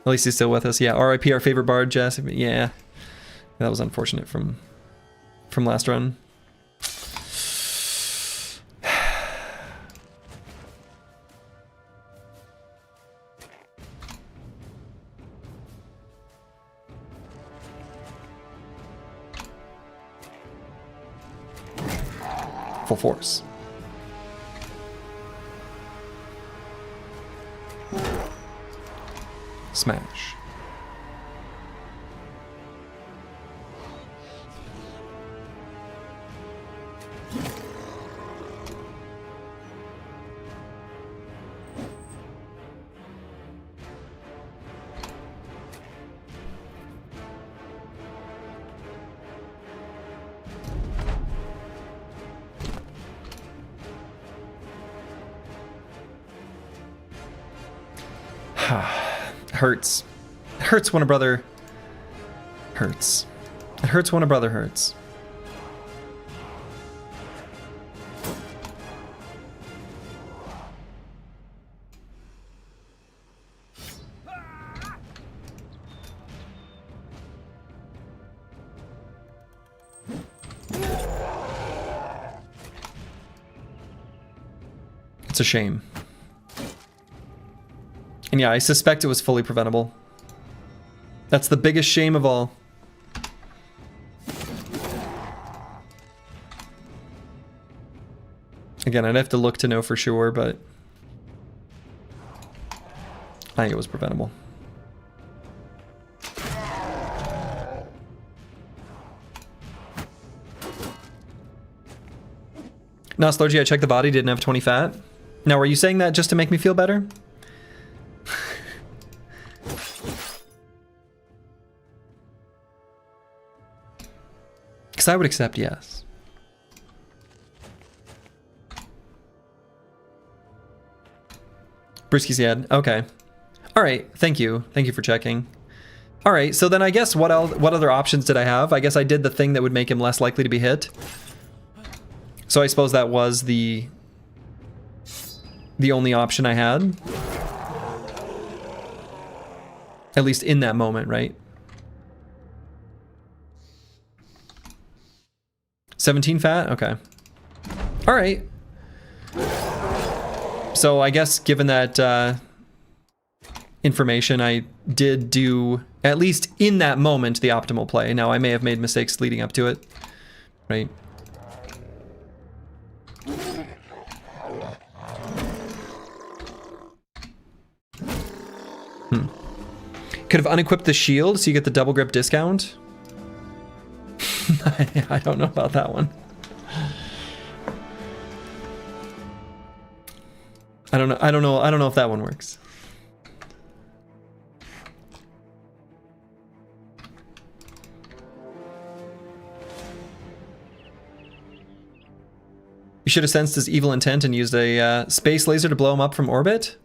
At least he's still with us. Yeah, RIP our favorite bard, Jess. Yeah. That was unfortunate from last run. Full force. Smash. Hurts. It hurts when a brother hurts. It hurts when a brother hurts. It's a shame. And yeah, I suspect it was fully preventable. That's the biggest shame of all. Again, I'd have to look to know for sure, but I think it was preventable. Nostalgia, I checked the body, didn't have 20 fat. Now, were you saying that just to make me feel better? Because I would accept yes. Brisky's head. Okay. All right. Thank you. Thank you for checking. All right. So then I guess what other options did I have? I guess I did the thing that would make him less likely to be hit. So I suppose that was the only option I had. At least in that moment, right? 17 fat? Okay. All right. So I guess given that information, I did do, at least in that moment, the optimal play. Now, I may have made mistakes leading up to it, right? Could have unequipped the shield so you get the double grip discount. I don't know about that one. I don't know if that one works. You should have sensed his evil intent and used a space laser to blow him up from orbit.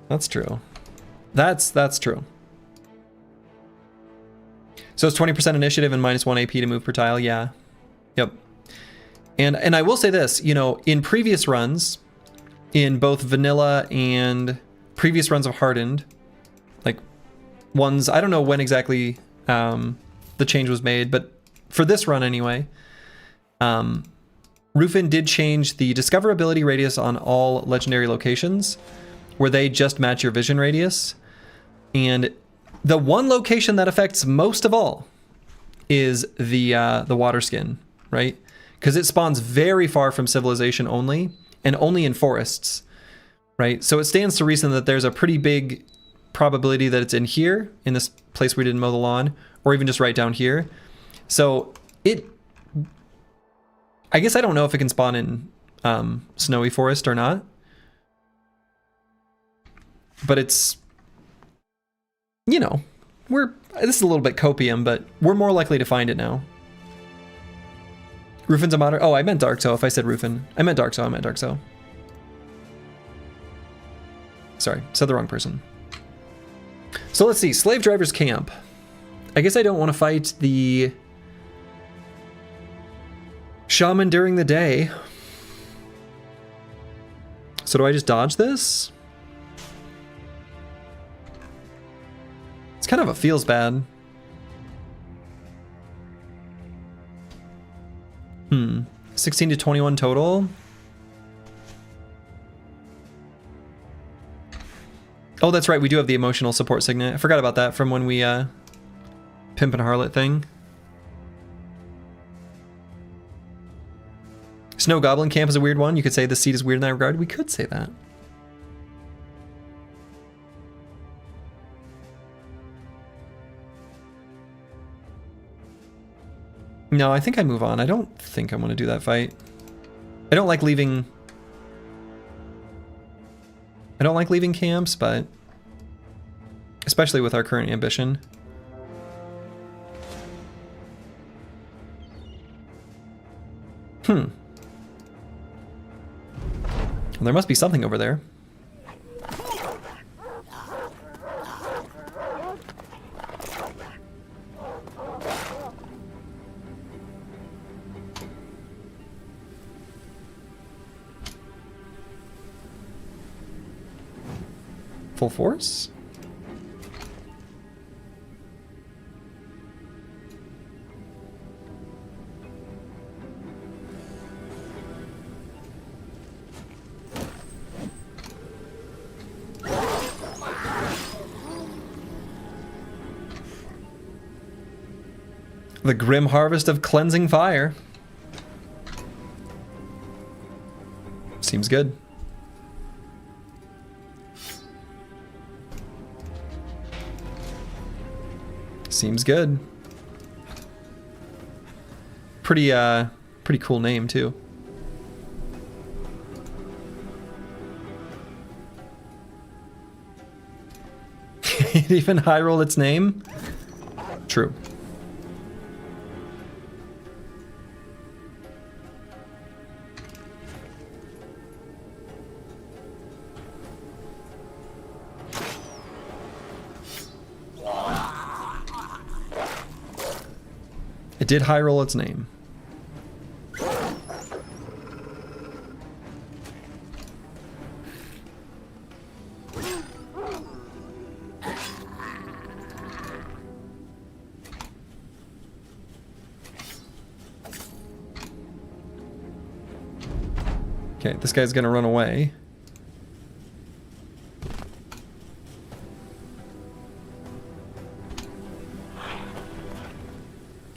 That's true. That's true. So it's 20% initiative and -1 AP to move per tile. Yeah. Yep. And I will say this, you know, in previous runs, in both vanilla and previous runs of Hardened, like ones, I don't know when exactly the change was made, but for this run anyway, Rufin did change the discoverability radius on all legendary locations, where they just match your vision radius. And the one location that affects most of all is the water skin, right? Because it spawns very far from civilization only, and only in forests, right? So it stands to reason that there's a pretty big probability that it's in here, in this place we didn't mow the lawn, or even just right down here. So I guess I don't know if it can spawn in snowy forest or not, but it's, you know, this is a little bit copium, but we're more likely to find it now. Rufin's a modder. Oh, I meant Dark Soul. If I said Rufin, I meant Dark Soul. I meant Dark Soul. Sorry, said the wrong person. So let's see, Slave Driver's Camp. I guess I don't want to fight the Shaman during the day. So do I just dodge this? It's kind of a feels bad. 16 to 21 total. Oh, that's right. We do have the emotional support signet. I forgot about that from when we Pimp and Harlot thing. Snow Goblin Camp is a weird one. You could say the seed is weird in that regard. We could say that. No, I think I move on. I don't think I want to do that fight. I don't like leaving camps, but especially with our current ambition. Well, there must be something over there. Full force? The grim harvest of cleansing fire. Seems good. Seems good. Pretty cool name too. It even high roll its name? True. It did high roll its name. Okay, this guy's gonna run away.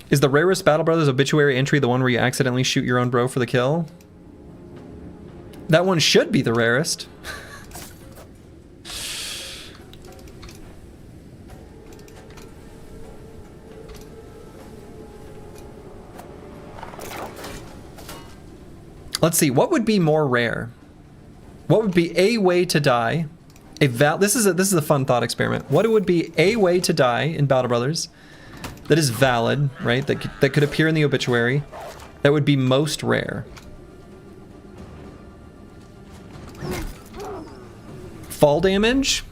Is the rarest Battle Brothers obituary entry the one where you accidentally shoot your own bro for the kill? That one should be the rarest. Let's see, what would be more rare? What would be a way to die? This is a fun thought experiment. What would be a way to die in Battle Brothers that is valid, right? That could appear in the obituary, that would be most rare. Fall damage?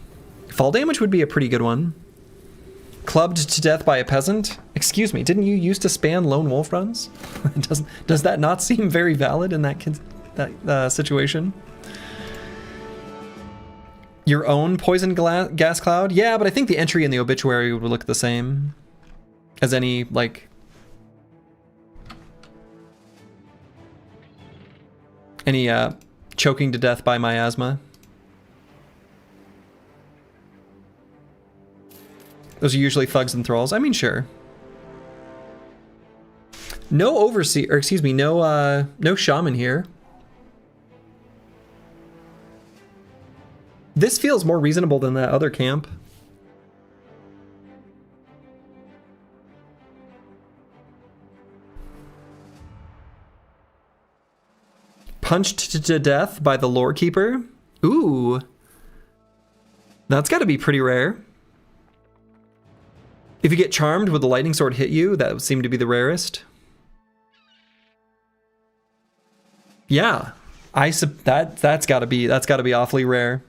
Fall damage would be a pretty good one. Clubbed to death by a peasant? Excuse me, didn't you used to span lone wolf runs? Does that not seem very valid in that situation? Your own poison gas cloud? Yeah, but I think the entry in the obituary would look the same as any, like, any choking to death by miasma. Those are usually thugs and thralls. I mean, sure. No overseer, or excuse me, no shaman here. This feels more reasonable than that other camp. Punched to death by the lore keeper. Ooh. That's got to be pretty rare. If you get charmed, would the lightning sword hit you? That would seem to be the rarest. Yeah. That's got to be awfully rare.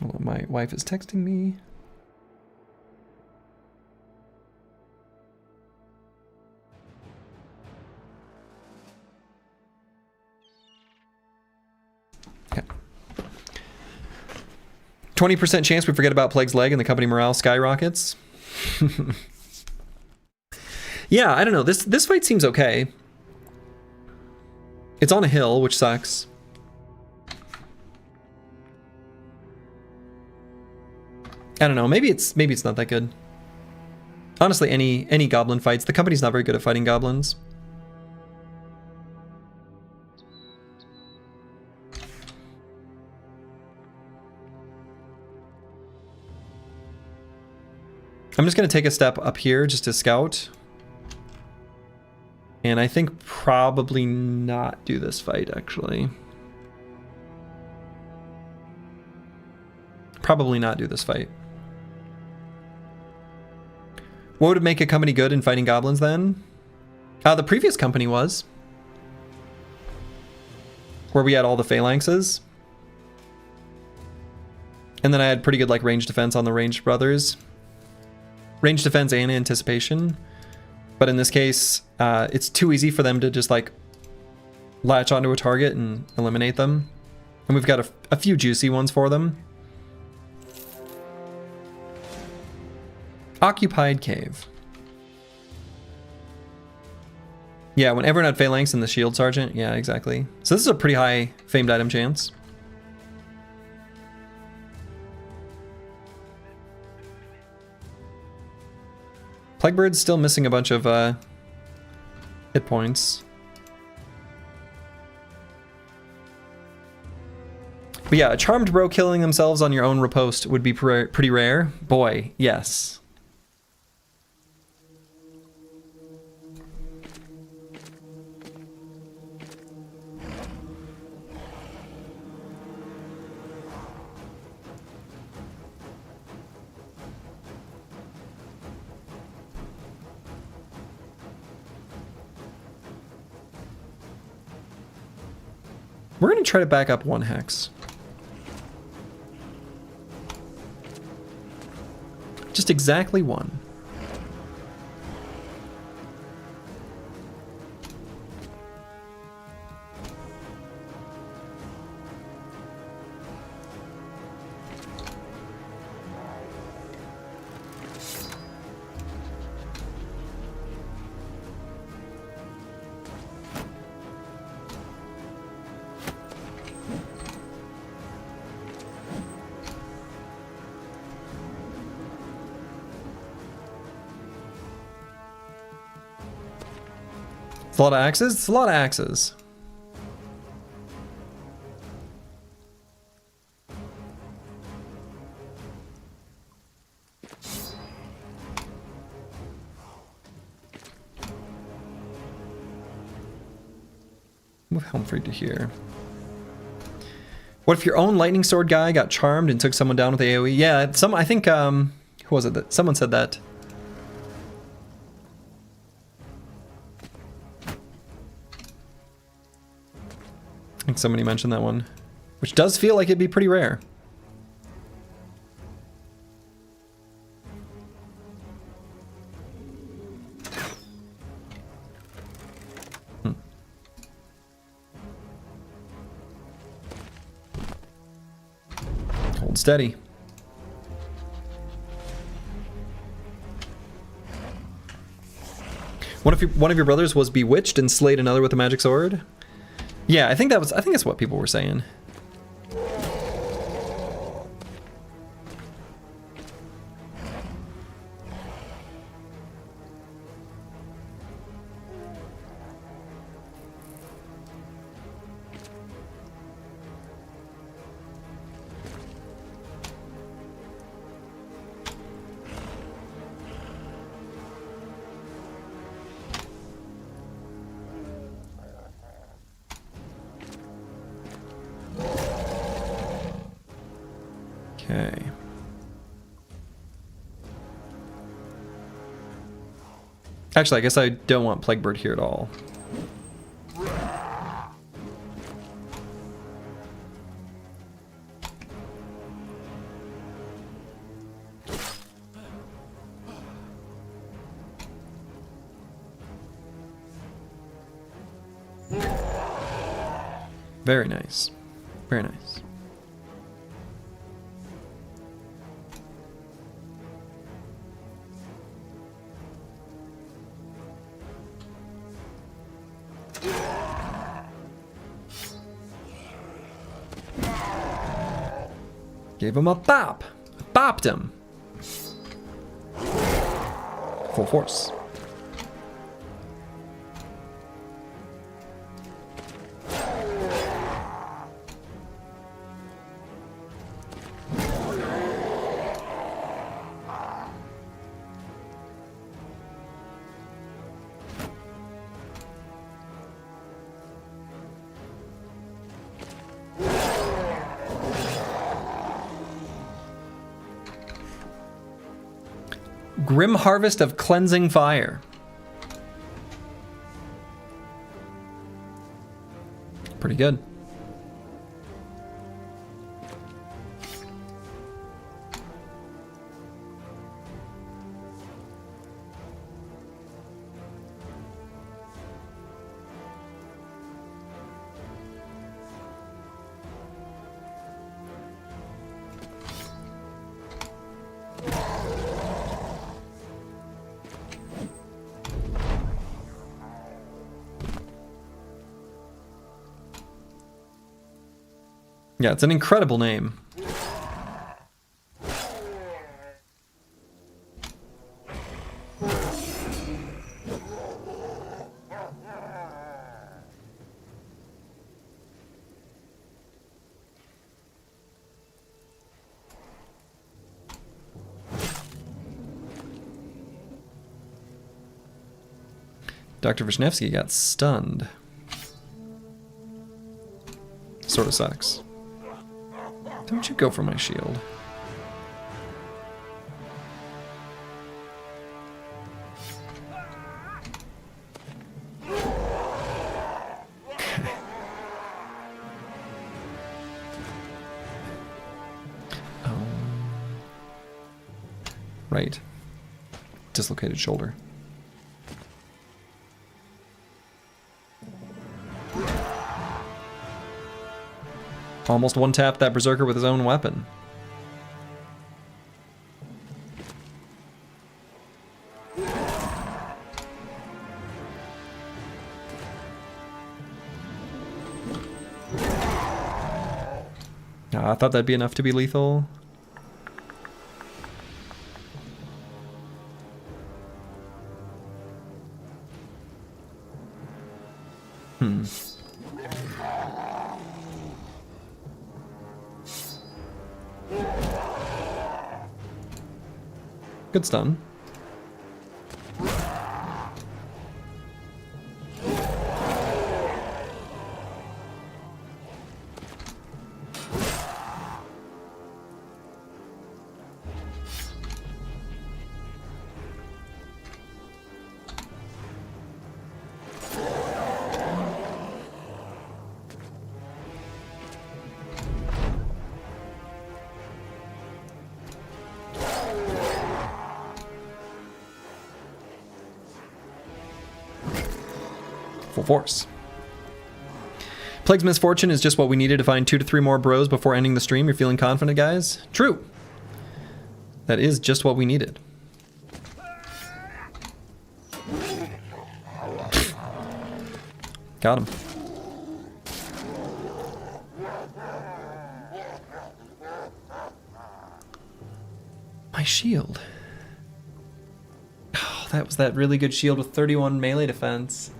Hold on, my wife is texting me. 20% chance we forget about Plague's Leg and the company morale skyrockets. Yeah, I don't know. This fight seems okay. It's on a hill, which sucks. I don't know. Maybe it's not that good. Honestly, any goblin fights, the company's not very good at fighting goblins. I'm just going to take a step up here just to scout. And I think probably not do this fight, actually. Probably not do this fight. What would make a company good in fighting goblins then? The previous company was. Where we had all the phalanxes. And then I had pretty good like range defense on the ranged brothers. Range defense and anticipation. But in this case, it's too easy for them to just like latch onto a target and eliminate them. And we've got a few juicy ones for them. Occupied cave. Yeah, when everyone had phalanx and the shield sergeant. Yeah, exactly. So this is a pretty high famed item chance. Plaguebird's still missing a bunch of hit points. But yeah, a charmed bro killing themselves on your own riposte would be pretty rare. Boy, yes. We're going to try to back up one hex. Just exactly one. It's a lot of axes? It's a lot of axes. Move Helmfried to here. What if your own lightning sword guy got charmed and took someone down with AoE? Yeah, I think, who was it that someone said that? I think somebody mentioned that one, which does feel like it'd be pretty rare. Hold steady. What if one of your brothers was bewitched and slayed another with a magic sword? Yeah, I think that's what people were saying. Okay. Actually, I guess I don't want Plaguebird here at all. Very nice. Very nice. Gave him a bop. Bopped him. Full force. Grim Harvest of Cleansing Fire. Pretty good. Yeah, it's an incredible name. Dr. Vishnevsky got stunned. Sort of sucks. Don't you go for my shield. Right. Dislocated shoulder. Almost one-tapped that Berserker with his own weapon. I thought that'd be enough to be lethal. Good stun. Full force. Plague's Misfortune is just what we needed to find 2 to 3 more bros before ending the stream. You're feeling confident, guys? True. That is just what we needed. Got him. My shield. Oh, that was that really good shield with 31 melee defense.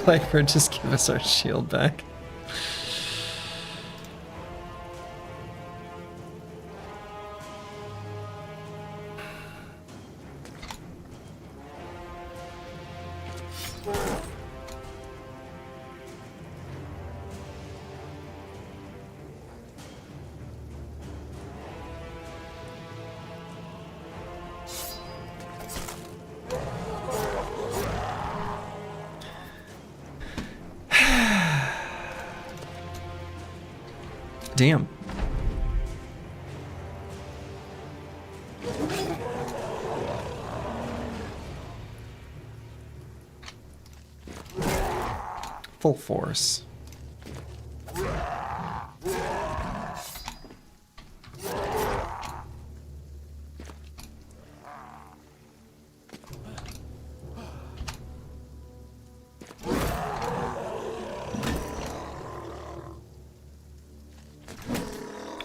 Blackbird, just give us our shield back. Damn. Full force.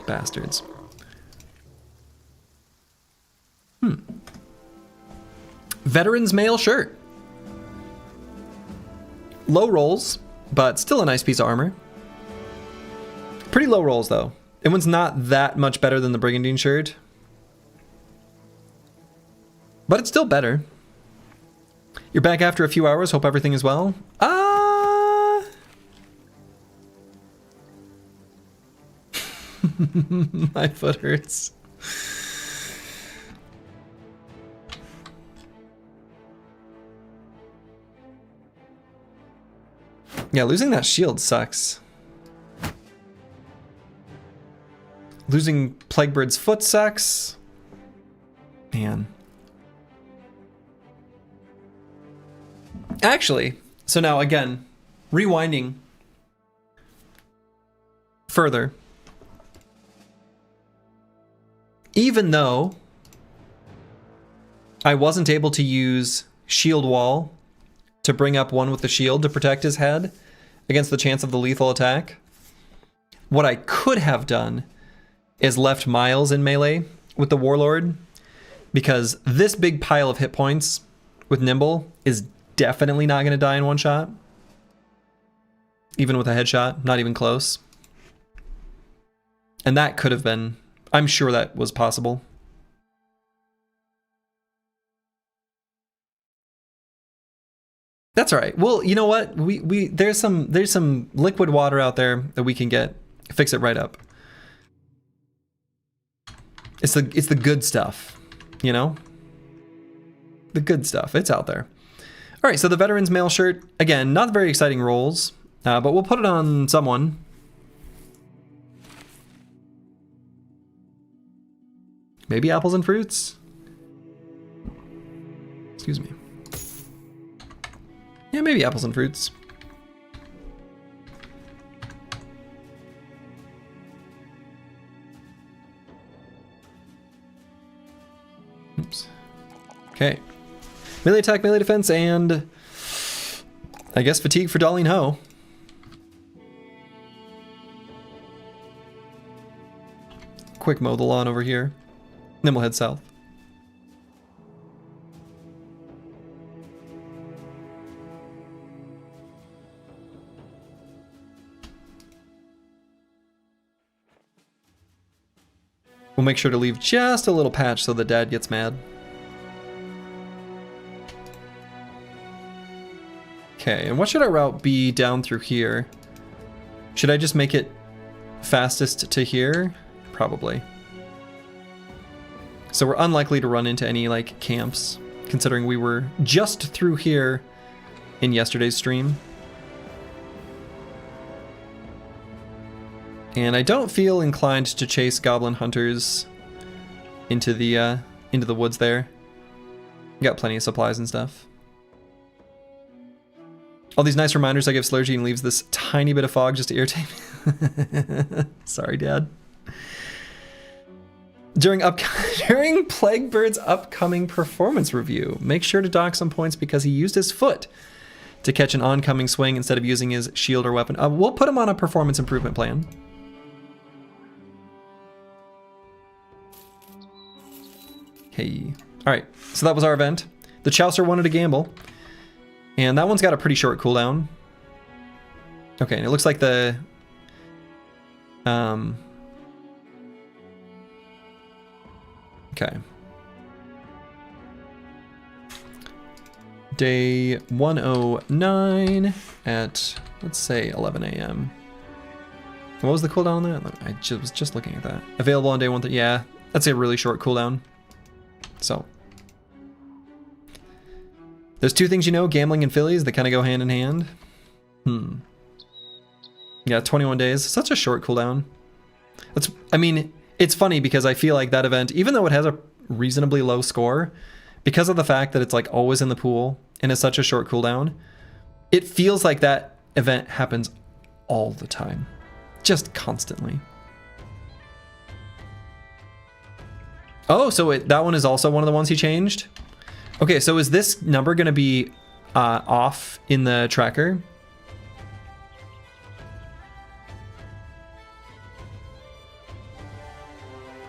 Bastards. Veteran's mail shirt. Low rolls, but still a nice piece of armor. Pretty low rolls, though. It one's not that much better than the Brigandine shirt. But it's still better. You're back after a few hours. Hope everything is well. My foot hurts. Yeah, losing that shield sucks. Losing Plaguebird's foot sucks. Man. Actually, so now again, rewinding further. Even though I wasn't able to use Shield Wall to bring up one with the shield to protect his head against the chance of the lethal attack, what I could have done is left Miles in melee with the Warlord, because this big pile of hit points with Nimble is definitely not going to die in one shot. Even with a headshot, not even close. And that could have been, I'm sure that was possible. That's all right. Well, you know what? There's some liquid water out there that we can get, fix it right up. It's the good stuff, you know? The good stuff. It's out there. All right, so the Veteran's Mail shirt, again, not very exciting rolls, but we'll put it on someone. Maybe apples and fruits? Excuse me. Yeah, maybe apples and fruits. Oops. Okay. Melee attack, melee defense, and I guess fatigue for Darlene Ho. Quick mow the lawn over here. Then we'll head south. We'll make sure to leave just a little patch so the dad gets mad. Okay, and what should our route be down through here? Should I just make it fastest to here? Probably. So we're unlikely to run into any like camps, considering we were just through here in yesterday's stream. And I don't feel inclined to chase goblin hunters into the woods there. Got plenty of supplies and stuff. All these nice reminders I give Slurgy and leaves this tiny bit of fog just to irritate me. Sorry, Dad. During Plaguebird's upcoming performance review, make sure to dock some points because he used his foot to catch an oncoming swing instead of using his shield or weapon. We'll put him on a performance improvement plan. Hey. Alright, so that was our event. The Chaucer wanted to gamble. And that one's got a pretty short cooldown. Okay, and it looks like the... Okay. day 109 at, let's say, 11 a.m. What was the cooldown on that? I was just looking at that. Available on day 1. Yeah, that's a really short cooldown. So. There's two things you know, gambling and Phillies, that kind of go hand in hand. Yeah, 21 days. Such a short cooldown. I mean, it's funny because I feel like that event, even though it has a reasonably low score, because of the fact that it's like always in the pool and it's such a short cooldown, it feels like that event happens all the time. Just constantly. Oh, so that one is also one of the ones he changed? Okay, so is this number going to be off in the tracker?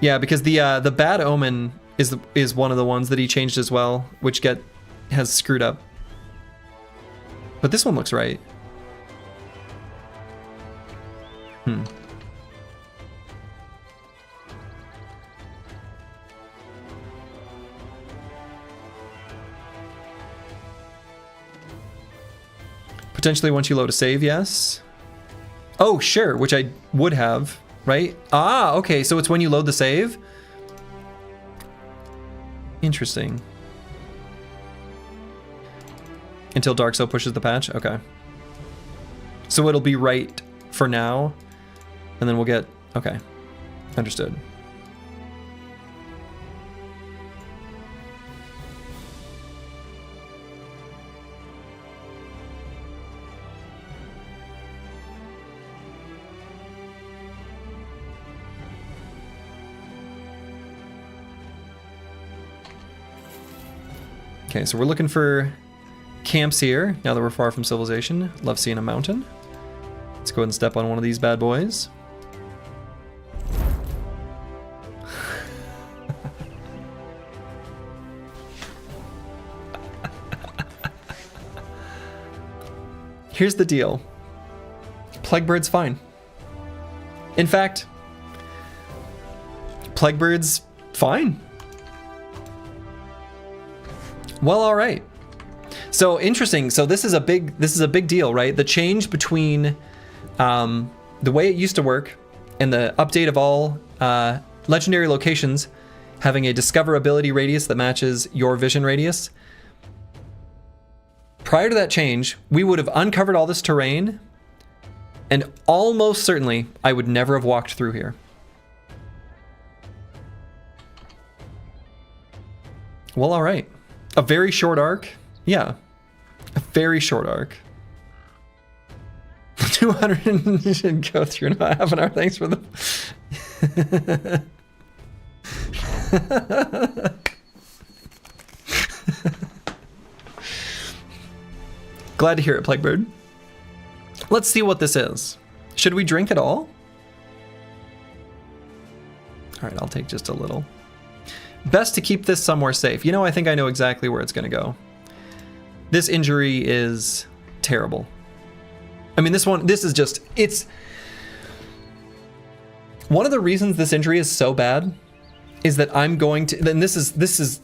Yeah, because the bad omen is one of the ones that he changed as well, which has screwed up. But this one looks right. Potentially once you load a save, yes. Oh, sure, which I would have, right? Ah, okay, so it's when you load the save? Interesting. Until Dark Soul pushes the patch? Okay. So it'll be right for now, and then we'll get... Okay, understood. Okay, so we're looking for camps here, now that we're far from civilization. Love seeing a mountain. Let's go ahead and step on one of these bad boys. Here's the deal. Plaguebird's fine. In fact, Plaguebird's fine. Well, all right. So interesting. So this is a big deal, right? The change between the way it used to work and the update of all legendary locations having a discoverability radius that matches your vision radius. Prior to that change, we would have uncovered all this terrain, and almost certainly I would never have walked through here. Well, all right. A very short arc? Yeah. A very short arc. 200 should go through in about half an hour. Thanks for the... Glad to hear it, Plaguebird. Let's see what this is. Should we drink at all? All right, I'll take just a little. Best to keep this somewhere safe. You know, I think I know exactly where it's going to go. This injury is terrible. I mean, this is just, it's... One of the reasons this injury is so bad is that I'm going to, and this is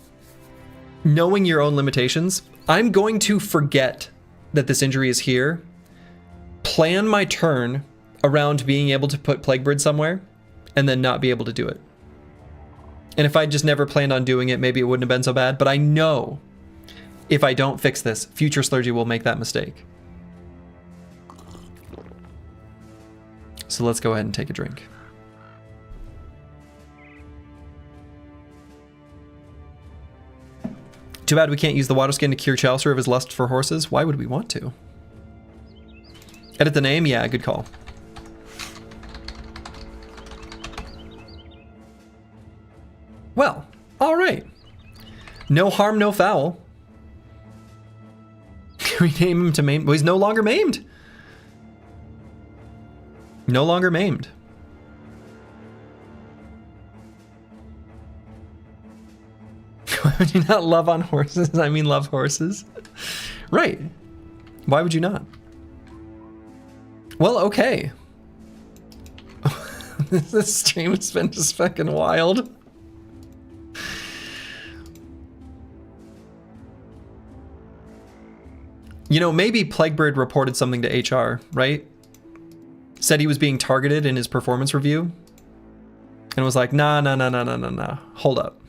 knowing your own limitations. I'm going to forget that this injury is here, plan my turn around being able to put Plaguebird somewhere, and then not be able to do it. And if I just never planned on doing it, maybe it wouldn't have been so bad. But I know if I don't fix this, future Slurgy will make that mistake. So let's go ahead and take a drink. Too bad we can't use the water skin to cure Chalicer of his lust for horses. Why would we want to? Edit the name? Yeah, good call. Well, all right. No harm, no foul. Rename him to maimed. Well, he's no longer maimed. No longer maimed. Why would you not love on horses? I mean, love horses. Right. Why would you not? Well, okay. This stream has been just fucking wild. You know, maybe Plaguebird reported something to HR, right? Said he was being targeted in his performance review. And was like, nah. Hold up.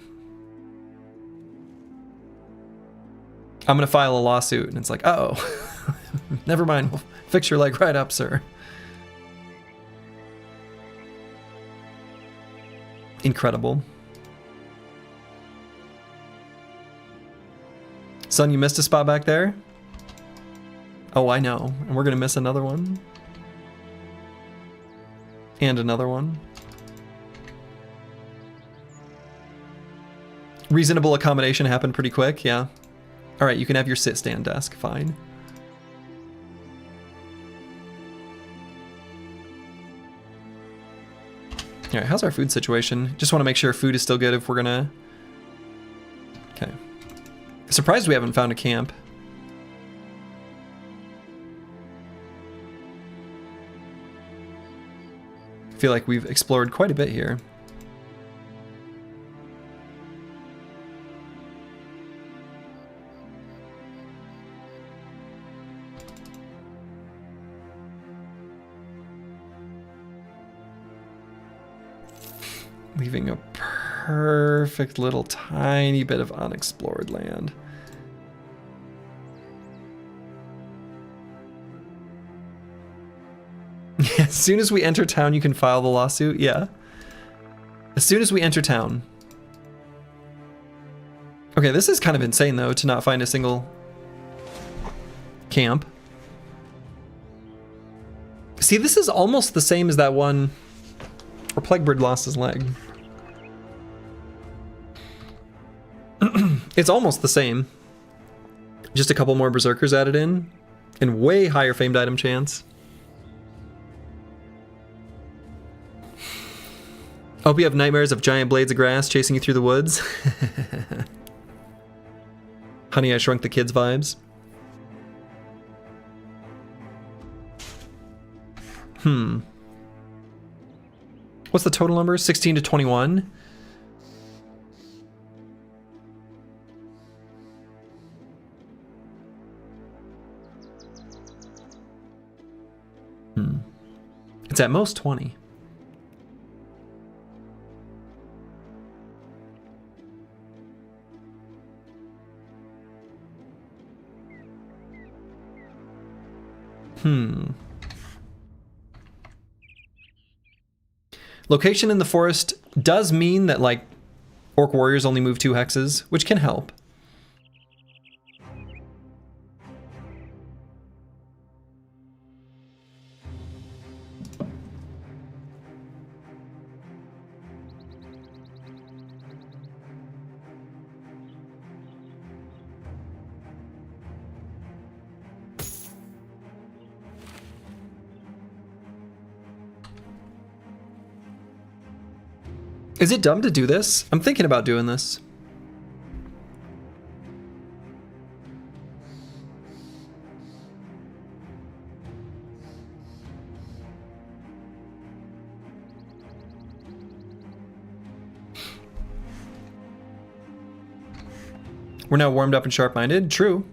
I'm going to file a lawsuit. And it's like, uh oh. Never mind. We'll fix your leg right up, sir. Incredible. Son, you missed a spot back there? Oh, I know. And we're going to miss another one. And another one. Reasonable accommodation happened pretty quick, yeah. All right, you can have your sit-stand desk, fine. All right, how's our food situation? Just want to make sure food is still good if we're gonna... Okay. Surprised we haven't found a camp. I feel like we've explored quite a bit here. Leaving a perfect little tiny bit of unexplored land. As soon as we enter town, you can file the lawsuit. Yeah. As soon as we enter town. Okay, this is kind of insane, though, to not find a single camp. See, this is almost the same as that one where Plaguebird lost his leg. It's almost the same. Just a couple more berserkers added in, and way higher famed item chance. Hope you have nightmares of giant blades of grass chasing you through the woods. Honey, I Shrunk the Kids vibes. What's the total number? 16 to 21? It's at most 20. Location in the forest does mean that, like, orc warriors only move 2 hexes, which can help. Is it dumb to do this? I'm thinking about doing this. We're now warmed up and sharp-minded. True.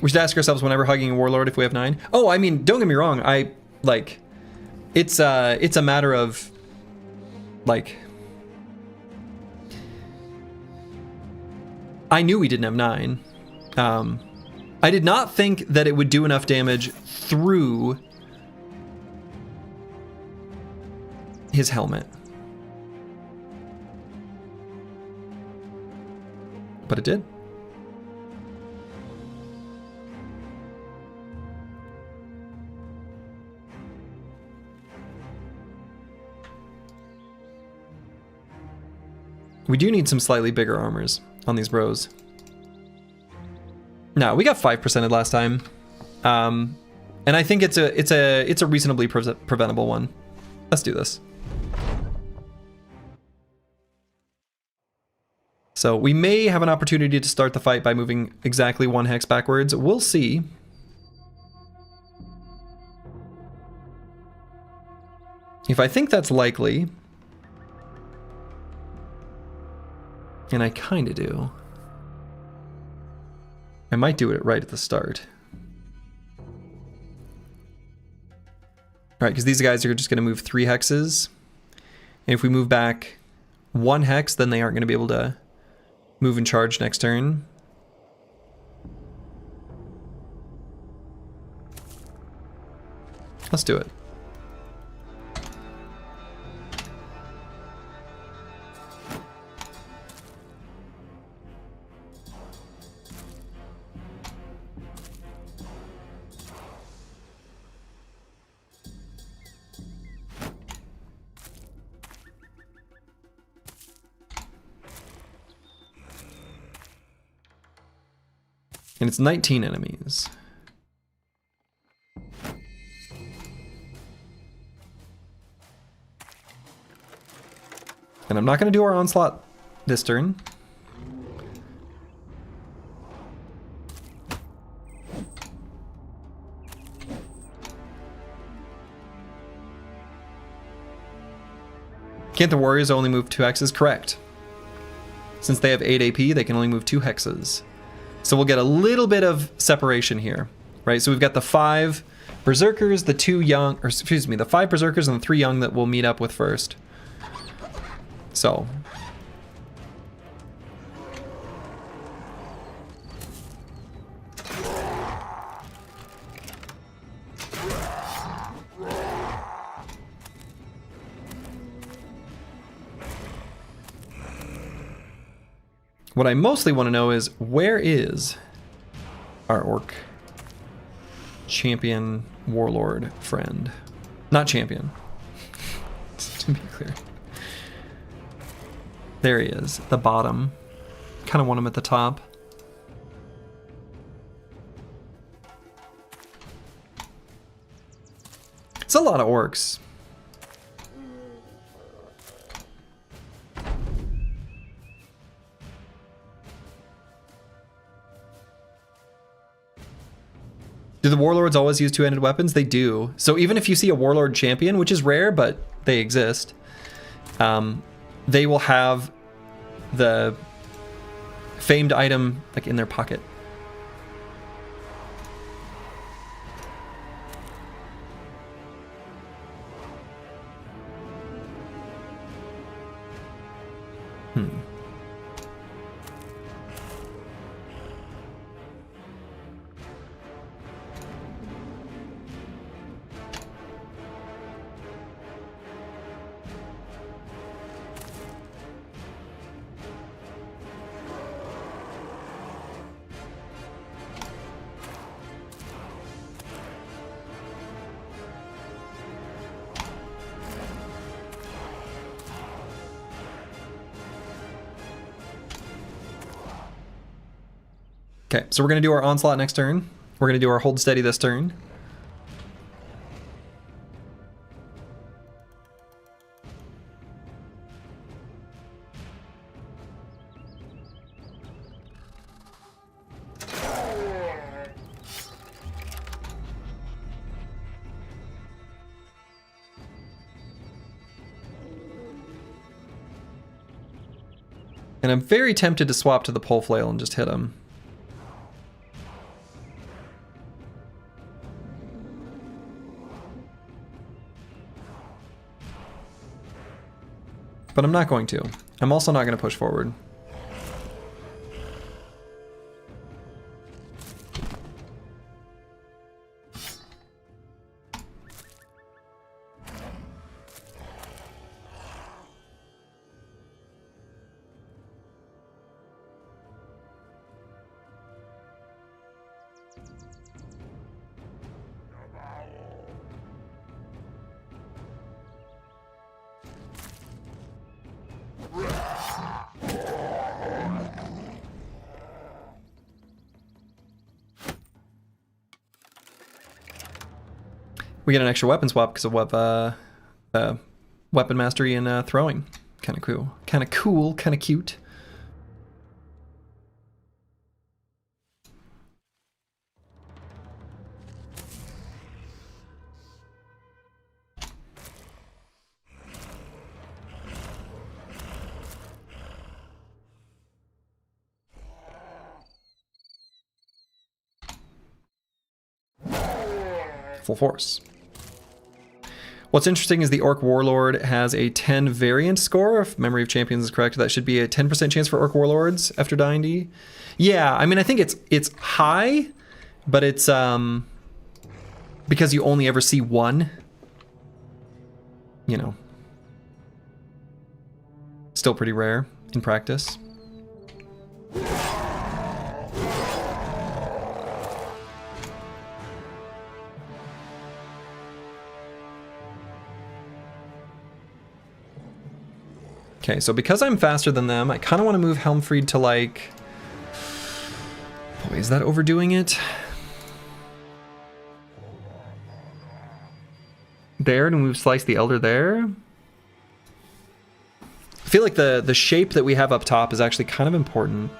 We should ask ourselves whenever hugging a warlord if we have 9. Oh, I mean, don't get me wrong. It's a matter of, like, I knew we didn't have 9. I did not think that it would do enough damage through his helmet. But it did. We do need some slightly bigger armors on these bros. No, we got 5%ed last time. And I think it's a reasonably preventable one. Let's do this. So we may have an opportunity to start the fight by moving exactly 1 hex backwards. We'll see. If I think that's likely, and I kind of do, I might do it right at the start. All right, because these guys are just going to move 3 hexes. And if we move back 1 hex, then they aren't going to be able to move and charge next turn. Let's do it. And it's 19 enemies. And I'm not going to do our onslaught this turn. Can't the warriors only move 2 hexes? Correct. Since they have 8 AP, they can only move 2 hexes. So we'll get a little bit of separation here, right? So we've got the 5 berserkers, the 2 young, or excuse me, the 5 berserkers and the 3 young that we'll meet up with first. So. What I mostly want to know is, where is our orc champion warlord friend? Not champion, to be clear. There he is, at the bottom. Kind of want him at the top. It's a lot of orcs. Do the warlords always use 2-handed weapons? They do. So even if you see a warlord champion, which is rare, but they exist, they will have the famed item like in their pocket. Okay, so we're going to do our onslaught next turn. We're going to do our hold steady this turn. And I'm very tempted to swap to the pole flail and just hit him. But I'm not going to. I'm also not going to push forward. We get an extra weapon swap because of weapon mastery and throwing. Kind of cool. Kind of cool. Kind of cute. Full force. What's interesting is the Orc Warlord has a 10 variant score. If Memory of Champions is correct, that should be a 10% chance for Orc Warlords after dying D. Yeah, I mean, I think it's high, but it's because you only ever see one. You know, still pretty rare in practice. Okay, so because I'm faster than them, I kind of want to move Helmfried to like... Boy, is that overdoing it? There, to move Slice the Elder there? I feel like the shape that we have up top is actually kind of important.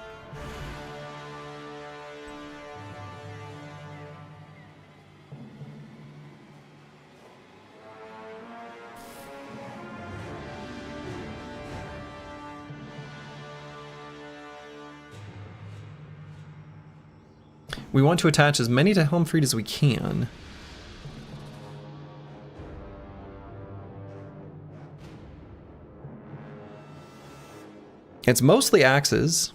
We want to attach as many to Helmfried as we can. It's mostly axes,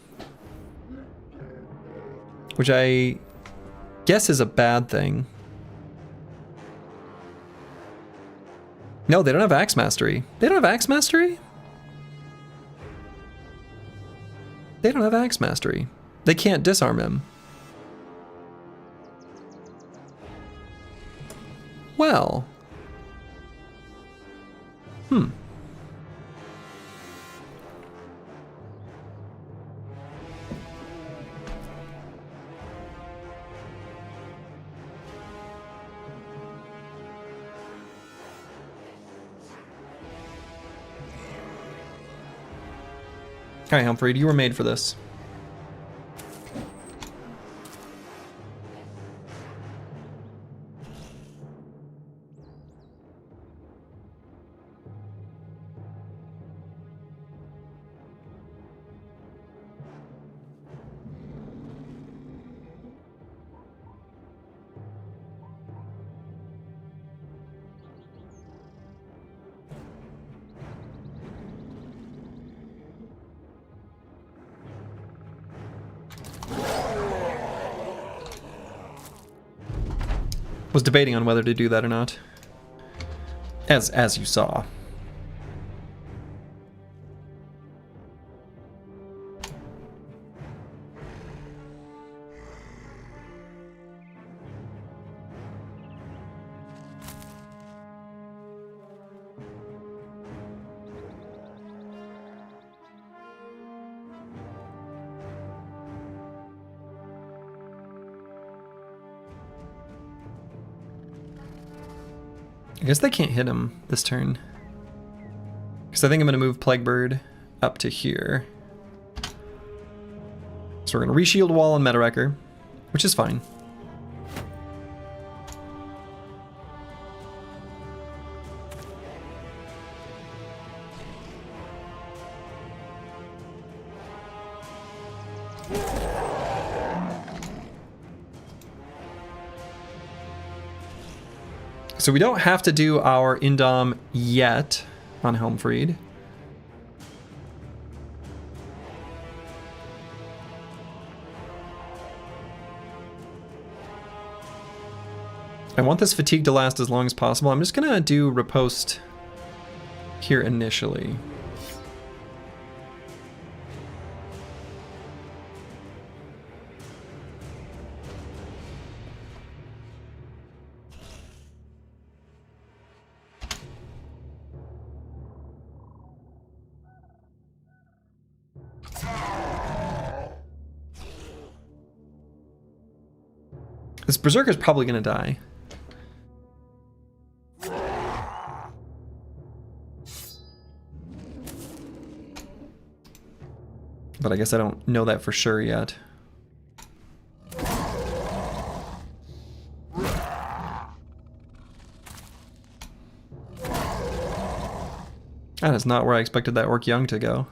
which I guess is a bad thing. No, they don't have axe mastery. They don't have axe mastery? They don't have axe mastery. They can't disarm him. Well. Alright, Helmfried, you were made for this. Was debating on whether to do that or not. As you saw. I guess they can't hit him this turn. Because I think I'm going to move Plaguebird up to here. So we're going to reshield wall on Metawrecker, which is fine. So we don't have to do our Indom yet on Helmfried. I want this fatigue to last as long as possible. I'm just gonna do riposte here initially. This Berserker's probably gonna die. But I guess I don't know that for sure yet. That is not where I expected that Orc Young to go.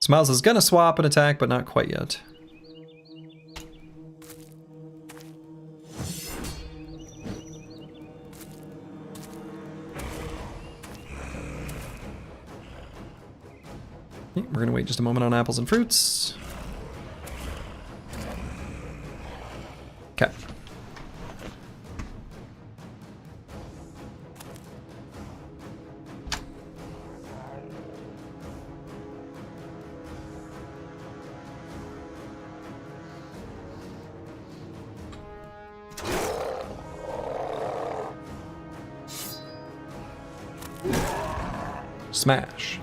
Smiles is gonna swap an attack, but not quite yet. Okay, we're gonna wait just a moment on apples and fruits. Okay. Smash.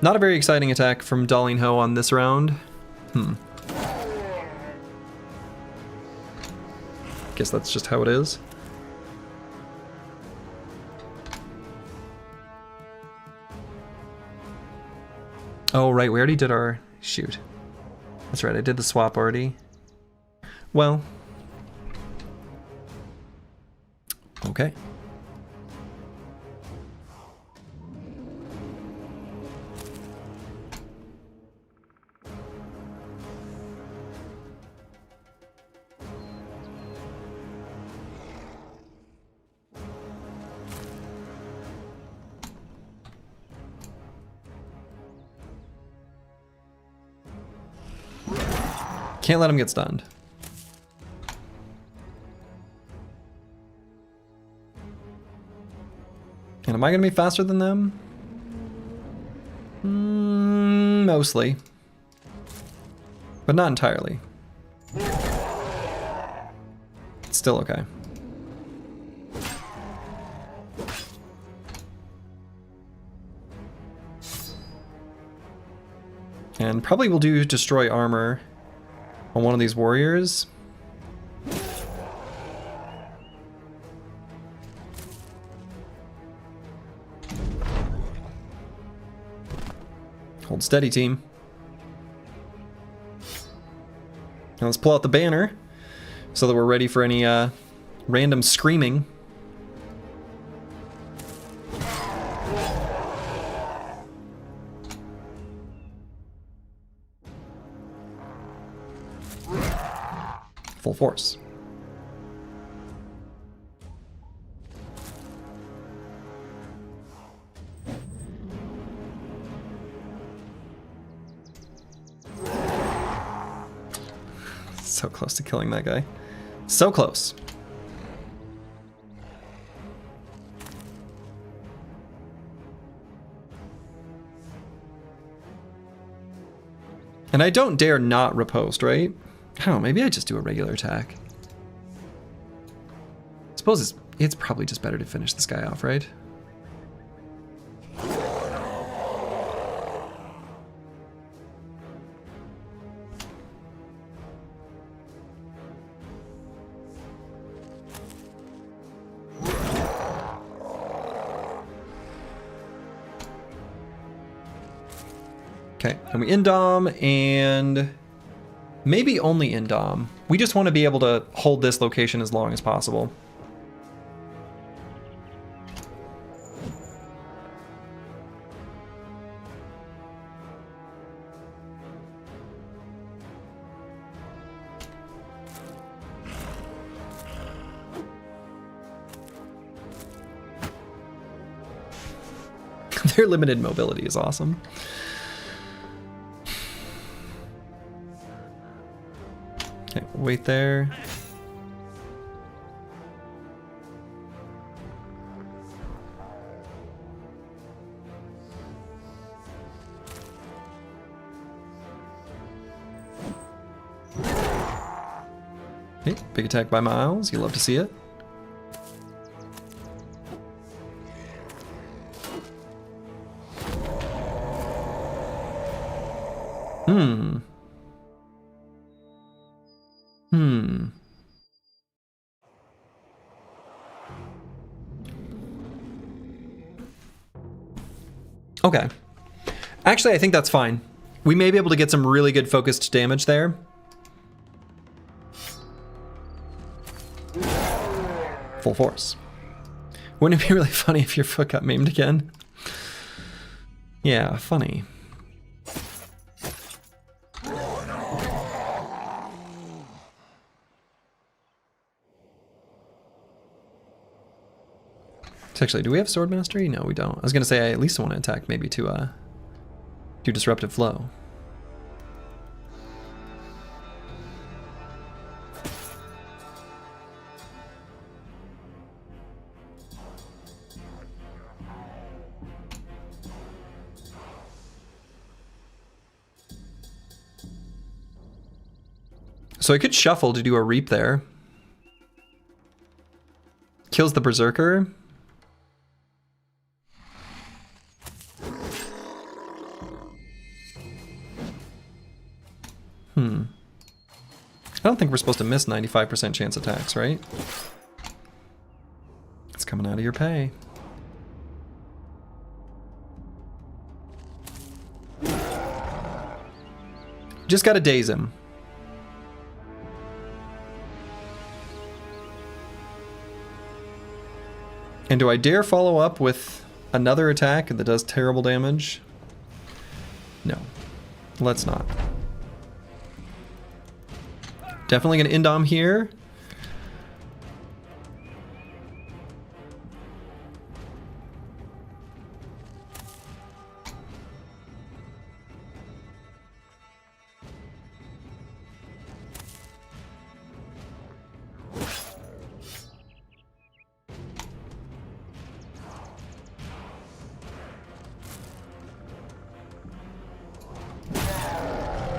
Not a very exciting attack from Darling Ho on this round. Guess that's just how it is. Oh, right, we already did our... Shoot. That's right, I did the swap already. Well... Okay. Can't let him get stunned. And am I going to be faster than them? Mostly. But not entirely. It's still okay. And probably will do destroy armor on one of these warriors. Hold steady, team. Now let's pull out the banner so that we're ready for any random screaming. Full force. So close to killing that guy. So close. And I don't dare not riposte, right? I don't know, maybe I just do a regular attack. I suppose it's probably just better to finish this guy off, right? Okay, and we indom, and maybe only indom. We just want to be able to hold this location as long as possible. Their limited mobility is awesome. Okay, wait there. Okay, big attack by Miles. You love to see it. Hmm. Okay. Actually, I think that's fine. We may be able to get some really good focused damage there. Full force. Wouldn't it be really funny if your foot got maimed again? Yeah, funny. Actually, do we have sword mastery? No, we don't. I was gonna say I at least want to attack maybe to do disruptive flow. So I could shuffle to do a reap there. Kills the berserker. I don't think we're supposed to miss 95% chance attacks, right? It's coming out of your pay. Just gotta daze him. And do I dare follow up with another attack that does terrible damage? No, let's not. Definitely gonna Indom here.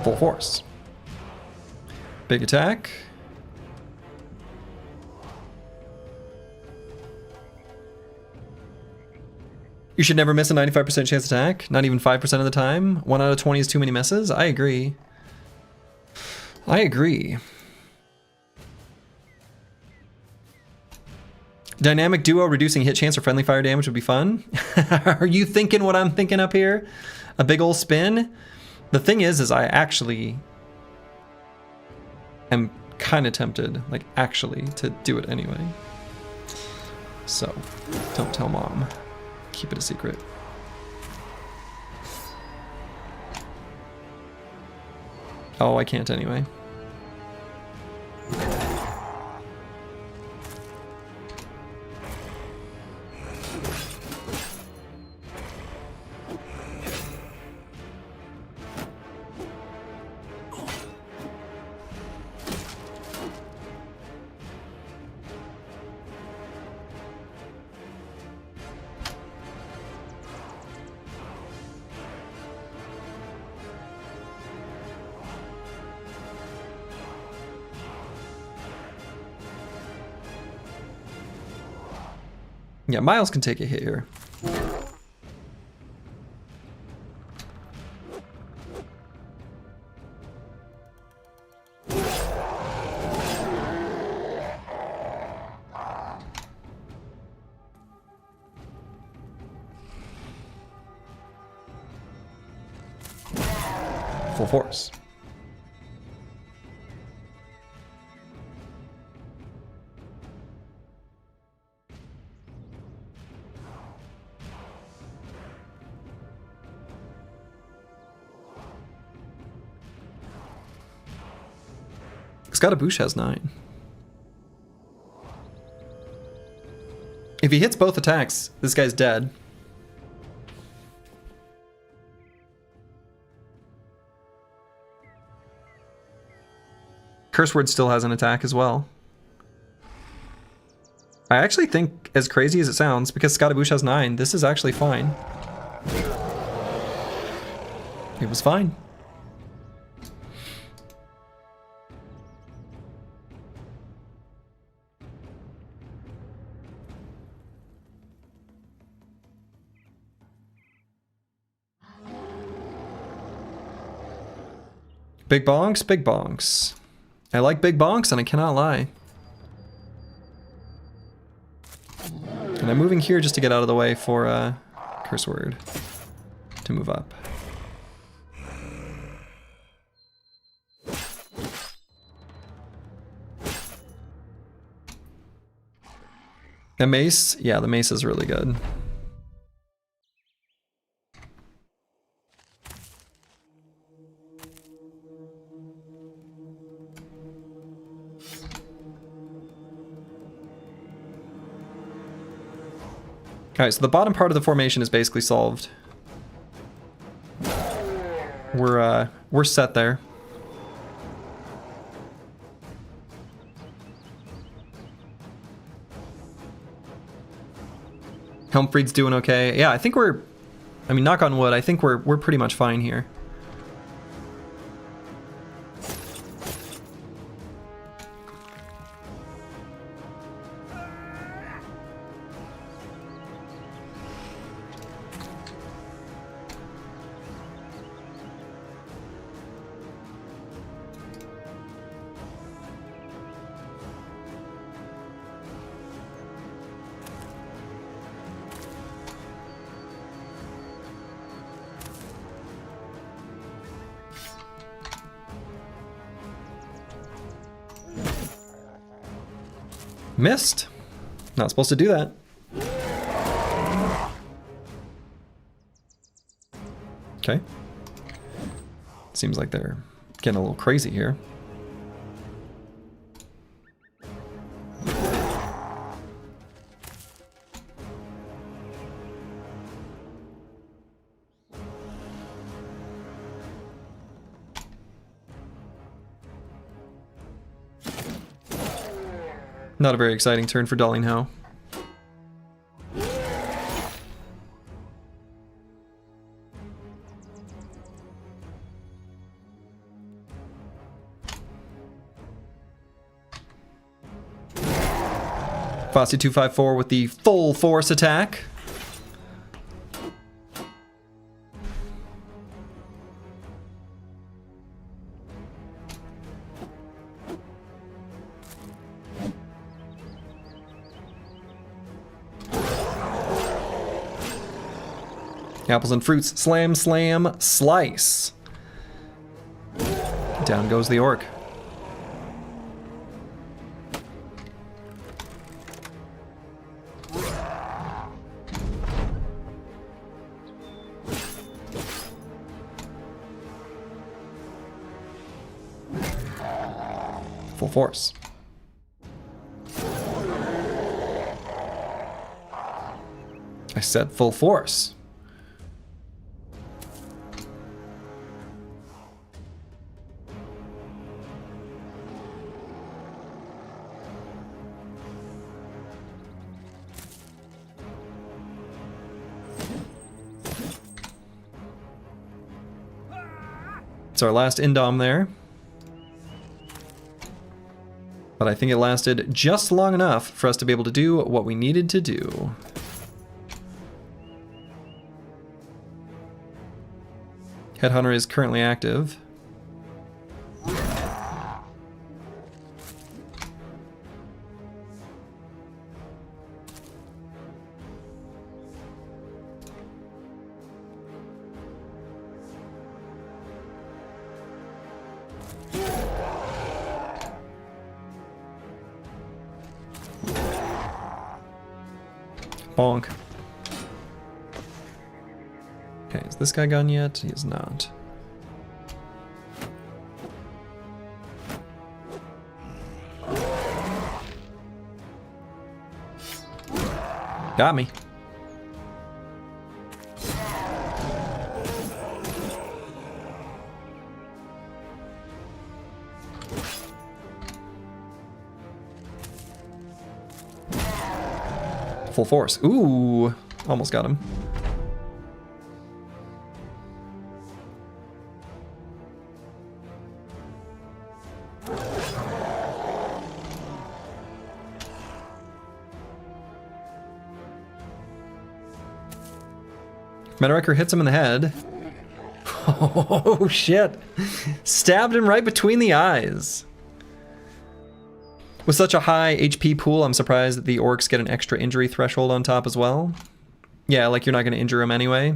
Full force. Big attack. You should never miss a 95% chance attack, not even 5% of the time. 1 out of 20 is too many misses. I agree. I agree. Dynamic duo reducing hit chance or friendly fire damage would be fun. Are you thinking what I'm thinking up here? A big ol' spin? The thing is I actually am kind of tempted, like actually, to do it anyway. So, don't tell mom. Keep it a secret. Oh, I can't anyway. Yeah, Miles can take a hit here. Full force. Scottaboosh has 9. If he hits both attacks, this guy's dead. Curse Word still has an attack as well. I actually think, as crazy as it sounds, because Scottaboosh has 9, this is actually fine. It was fine. Big bonks, big bonks. I like big bonks, and I cannot lie. And I'm moving here just to get out of the way for curse word to move up. The mace, yeah, the mace is really good. Alright, so the bottom part of the formation is basically solved. We're set there. Helmfried's doing okay. Yeah, I think we're, I mean, knock on wood, I think we're pretty much fine here. Missed. Not supposed to do that. Okay. Seems like they're getting a little crazy here. Not a very exciting turn for Dollinghow. Fossey 254 with the full force attack. Apples and fruits, slam, slam, slice. Down goes the orc. Full force. I said full force. It's our last Indom there. But I think it lasted just long enough for us to be able to do what we needed to do. Headhunter is currently active. Bonk. Okay, is this guy gone yet? He is not. Got me. Full force. Ooh, almost got him. Metalwrecker hits him in the head. Oh shit. Stabbed him right between the eyes. With such a high HP pool, I'm surprised that the orcs get an extra injury threshold on top as well. Yeah, like you're not going to injure them anyway.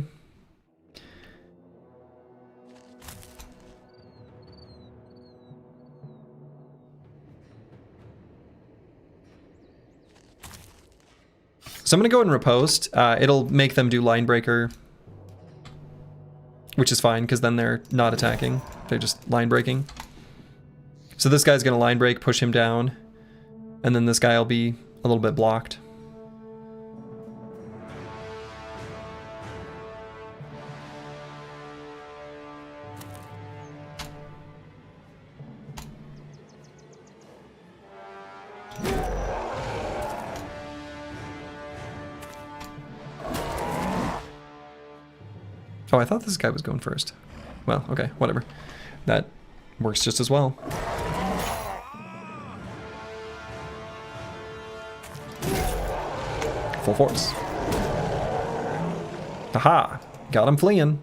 So I'm going to go ahead and riposte. It'll make them do line breaker, which is fine because then they're not attacking. They're just line breaking. So this guy's going to line break, push him down, and then this guy will be a little bit blocked. Oh, I thought this guy was going first. Well, okay, whatever. That works just as well. Full force. Aha! Got him fleeing.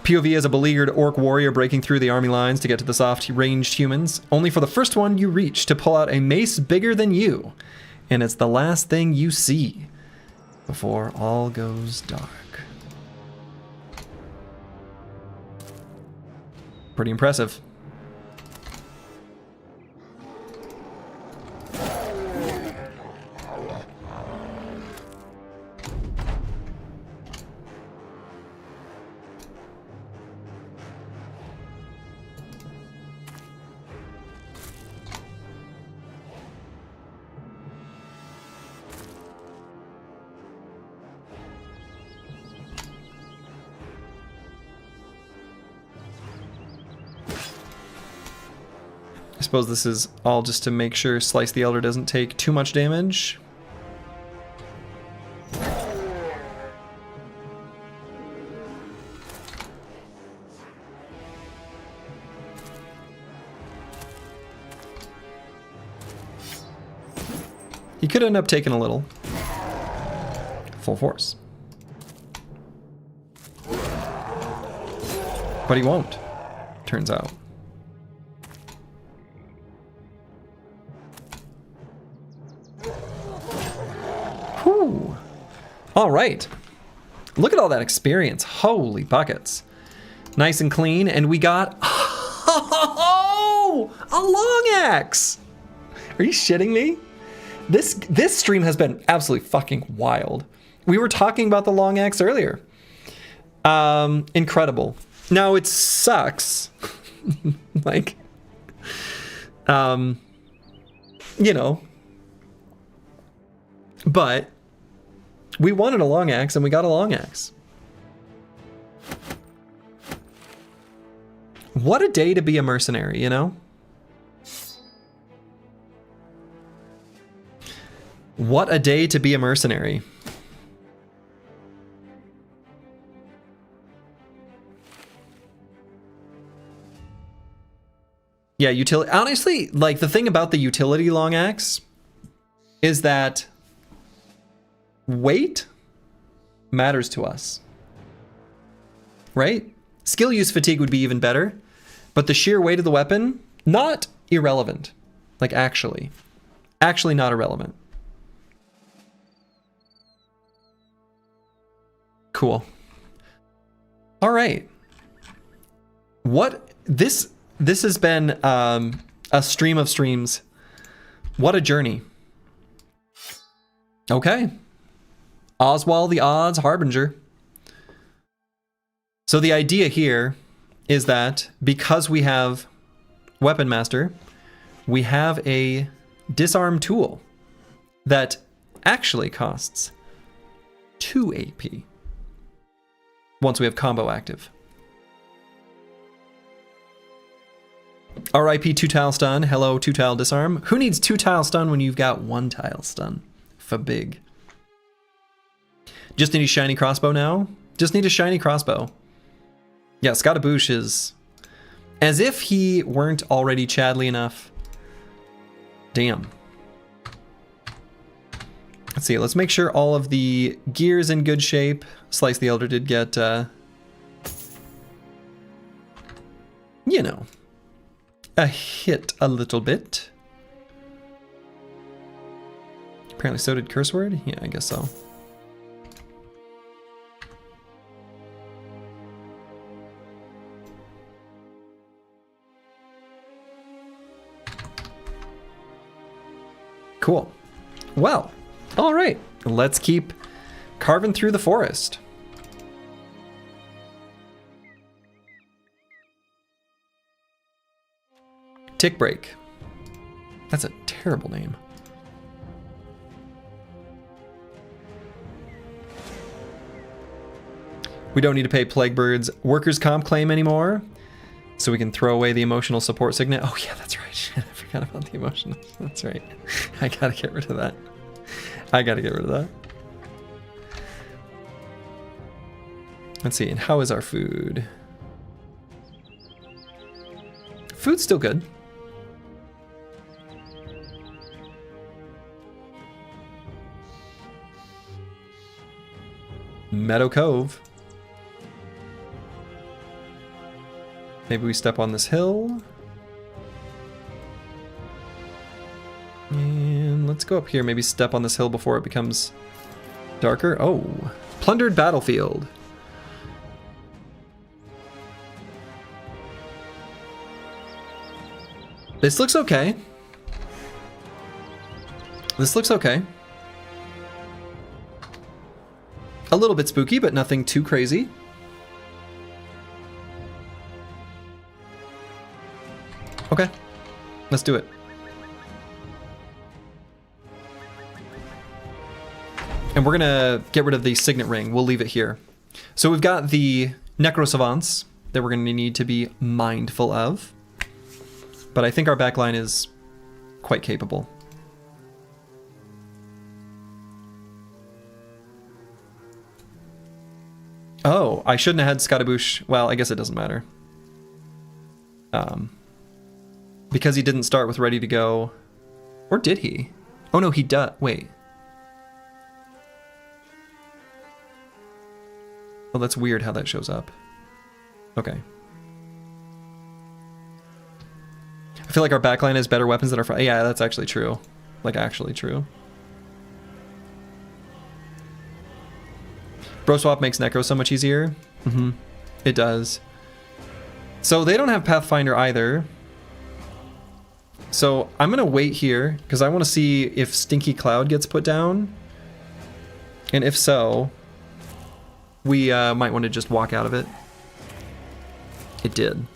POV as a beleaguered orc warrior breaking through the army lines to get to the soft-ranged humans. Only for the first one you reach to pull out a mace bigger than you. And it's the last thing you see before all goes dark. Pretty impressive. I suppose this is all just to make sure Slice the Elder doesn't take too much damage. He could end up taking a little. Full force. But he won't, turns out. Whew. All right. Look at all that experience. Holy buckets. Nice and clean. And we got a long axe. Are you shitting me? This stream has been absolutely fucking wild. We were talking about the long axe earlier. Incredible. Now it sucks. Like, you know, but we wanted a long axe and we got a long axe. What a day to be a mercenary, you know? What a day to be a mercenary. Yeah, utility. Honestly, like the thing about the utility long axe is that weight matters to us, right? Skill use fatigue would be even better, but the sheer weight of the weapon, not irrelevant. Like actually not irrelevant. Cool. All right. This has been a stream of streams. What a journey. Okay. Oswald the Odds Harbinger. So the idea here is that because we have Weapon Master, we have a disarm tool that actually costs 2 AP once we have combo active. RIP 2-tile stun. Hello 2-tile disarm. Who needs 2-tile stun when you've got 1-tile stun? For big. Just need a shiny crossbow now? Just need a shiny crossbow. Yeah, Scottaboosh is... as if he weren't already Chadley enough. Damn. Let's see, let's make sure all of the gear's in good shape. Slice the Elder did get, you know, a hit a little bit. Apparently so did Curse Word? Yeah, I guess so. Cool. Well, all right. Let's keep carving through the forest. Tick Break. That's a terrible name. We don't need to pay Plague Bird's workers' comp claim anymore, so we can throw away the emotional support signet. Oh yeah, that's right. Shit, I forgot about the emotional. That's right. I gotta get rid of that. I gotta get rid of that. Let's see, and how is our food? Food's still good. Meadow Cove. Maybe we step on this hill. And let's go up here, maybe step on this hill before it becomes darker. Oh, plundered battlefield. This looks okay. This looks okay. A little bit spooky, but nothing too crazy. Okay, let's do it. And we're gonna get rid of the signet ring. We'll leave it here. So we've got the Necro Savants that we're gonna need to be mindful of. But I think our backline is quite capable. Oh, I shouldn't have had Scottaboosh. Well, I guess it doesn't matter. Because he didn't start with ready to go. Or did he? Oh no, he does. Wait. Well, that's weird how that shows up. Okay. I feel like our backline has better weapons than our front. Yeah, that's actually true. Like, actually true. Bro Swap makes Necro so much easier. Mm-hmm. It does. So they don't have Pathfinder either. So I'm going to wait here because I want to see if Stinky Cloud gets put down. And if so, we might want to just walk out of it. It did.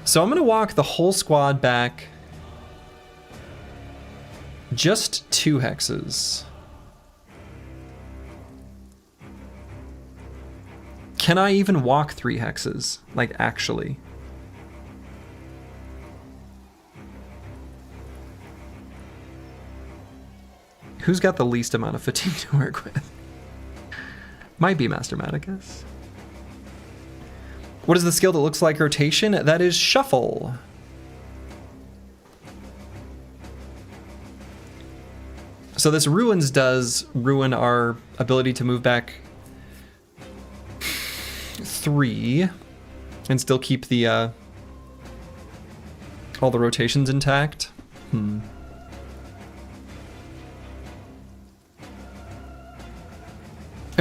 So I'm going to walk the whole squad back just 2 hexes. Can I even walk 3 hexes? Like, actually? Who's got the least amount of fatigue to work with? Might be Master Maticus. What is the skill that looks like rotation? That is Shuffle. So this Ruins does ruin our ability to move back 3 and still keep the all the rotations intact. I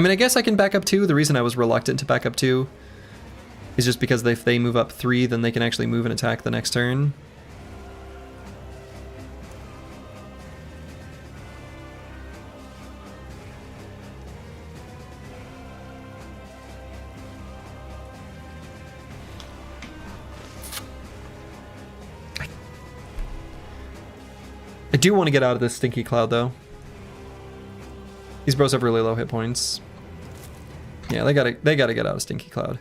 mean, I guess I can back up 2. The reason I was reluctant to back up 2 is just because if they move up 3, then they can actually move and attack the next turn. I do want to get out of this Stinky Cloud, though. These bros have really low hit points. Yeah, they gotta get out of Stinky Cloud.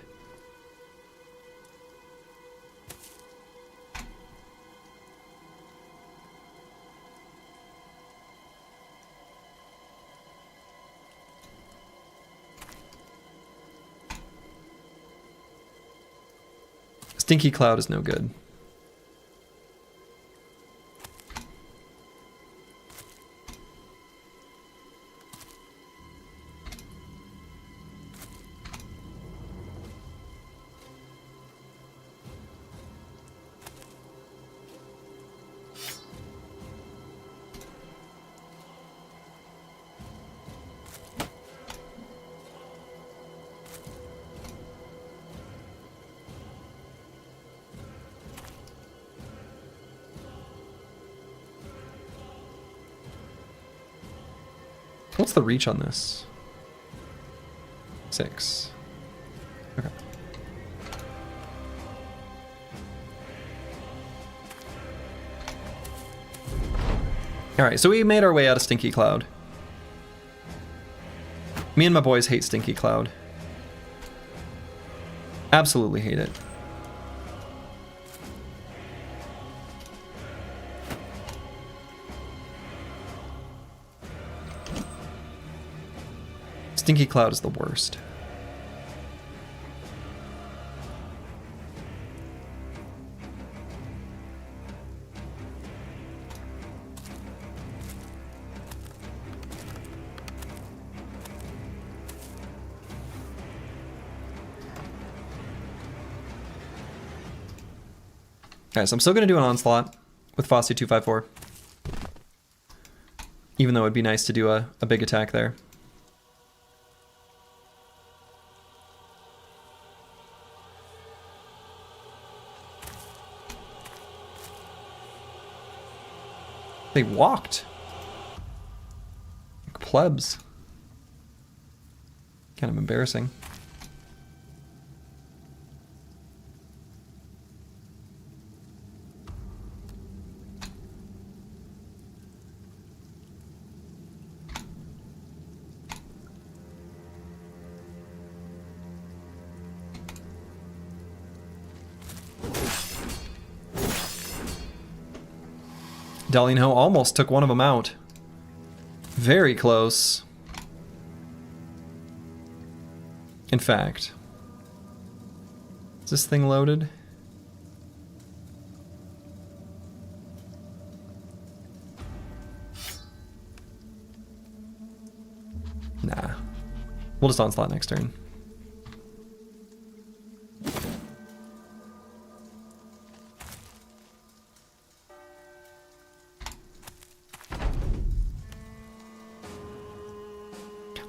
Stinky Cloud is no good. What's the reach on this? 6. Okay. Alright, so we made our way out of Stinky Cloud. Me and my boys hate Stinky Cloud. Absolutely hate it. Stinky Cloud is the worst. Okay, so I'm still going to do an Onslaught with Fosse 254. Even though it'd be nice to do a big attack there. They walked. Like plebs. Kind of embarrassing. Darlene Ho almost took one of them out. Very close. In fact, is this thing loaded? Nah. We'll just Onslaught next turn.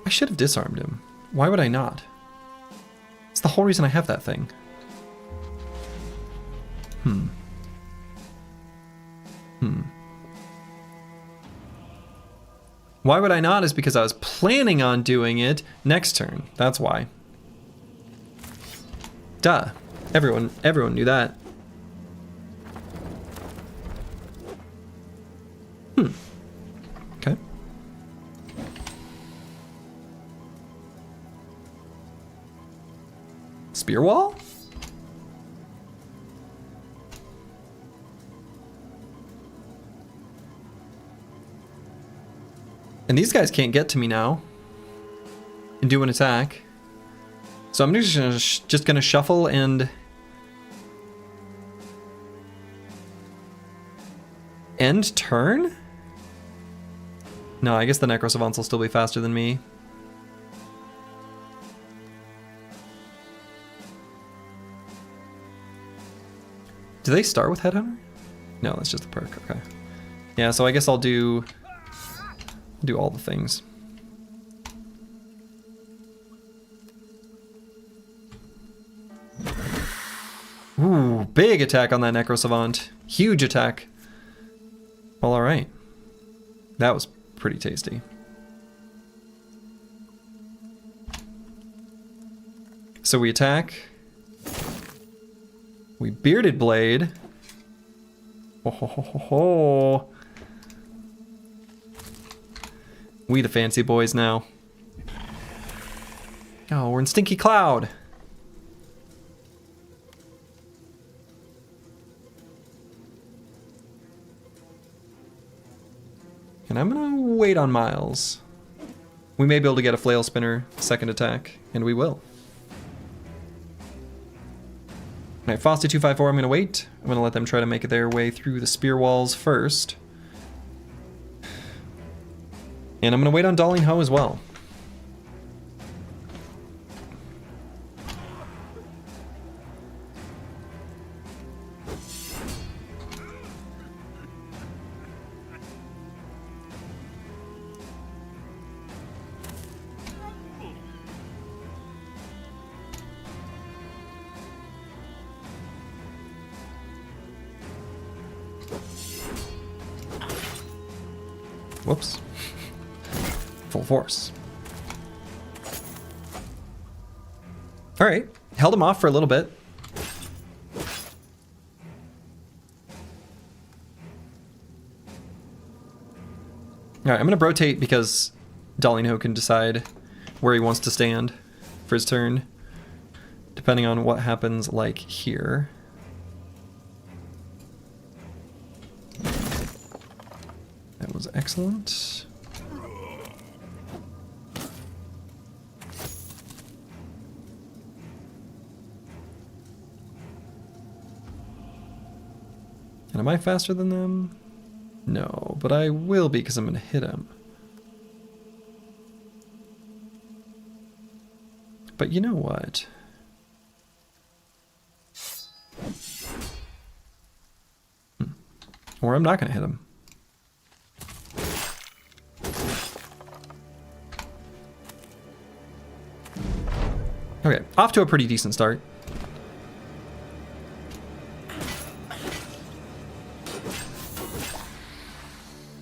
I should have disarmed him. Why would I not? It's the whole reason I have that thing. Why would I not is because I was planning on doing it next turn. That's why. Duh. Everyone knew that. Okay. Spear wall? And these guys can't get to me now and do an attack. So I'm just gonna shuffle and end turn? No, I guess the Necrosavants will still be faster than me. Do they start with Headhunter? No, that's just the perk. Okay. Yeah, so I guess I'll do all the things. Ooh, big attack on that Necrosavant. Huge attack. Well, all right. That was pretty tasty. So we attack. We Bearded Blade. Oh, ho, ho, ho, ho. We the fancy boys now. Oh, we're in Stinky Cloud. And I'm gonna wait on Miles. We may be able to get a Flail Spinner second attack, and we will. Alright, Fosse 254, I'm gonna wait. I'm gonna let them try to make their way through the spear walls first. And I'm gonna wait on Darlene Ho as well. Whoops. force. All right, held him off for a little bit. All right, I'm gonna rotate because Dolino can decide where he wants to stand for his turn, depending on what happens like here. That was excellent. And am I faster than them? No, but I will be because I'm going to hit him. But you know what? Or I'm not going to hit him. Okay, off to a pretty decent start.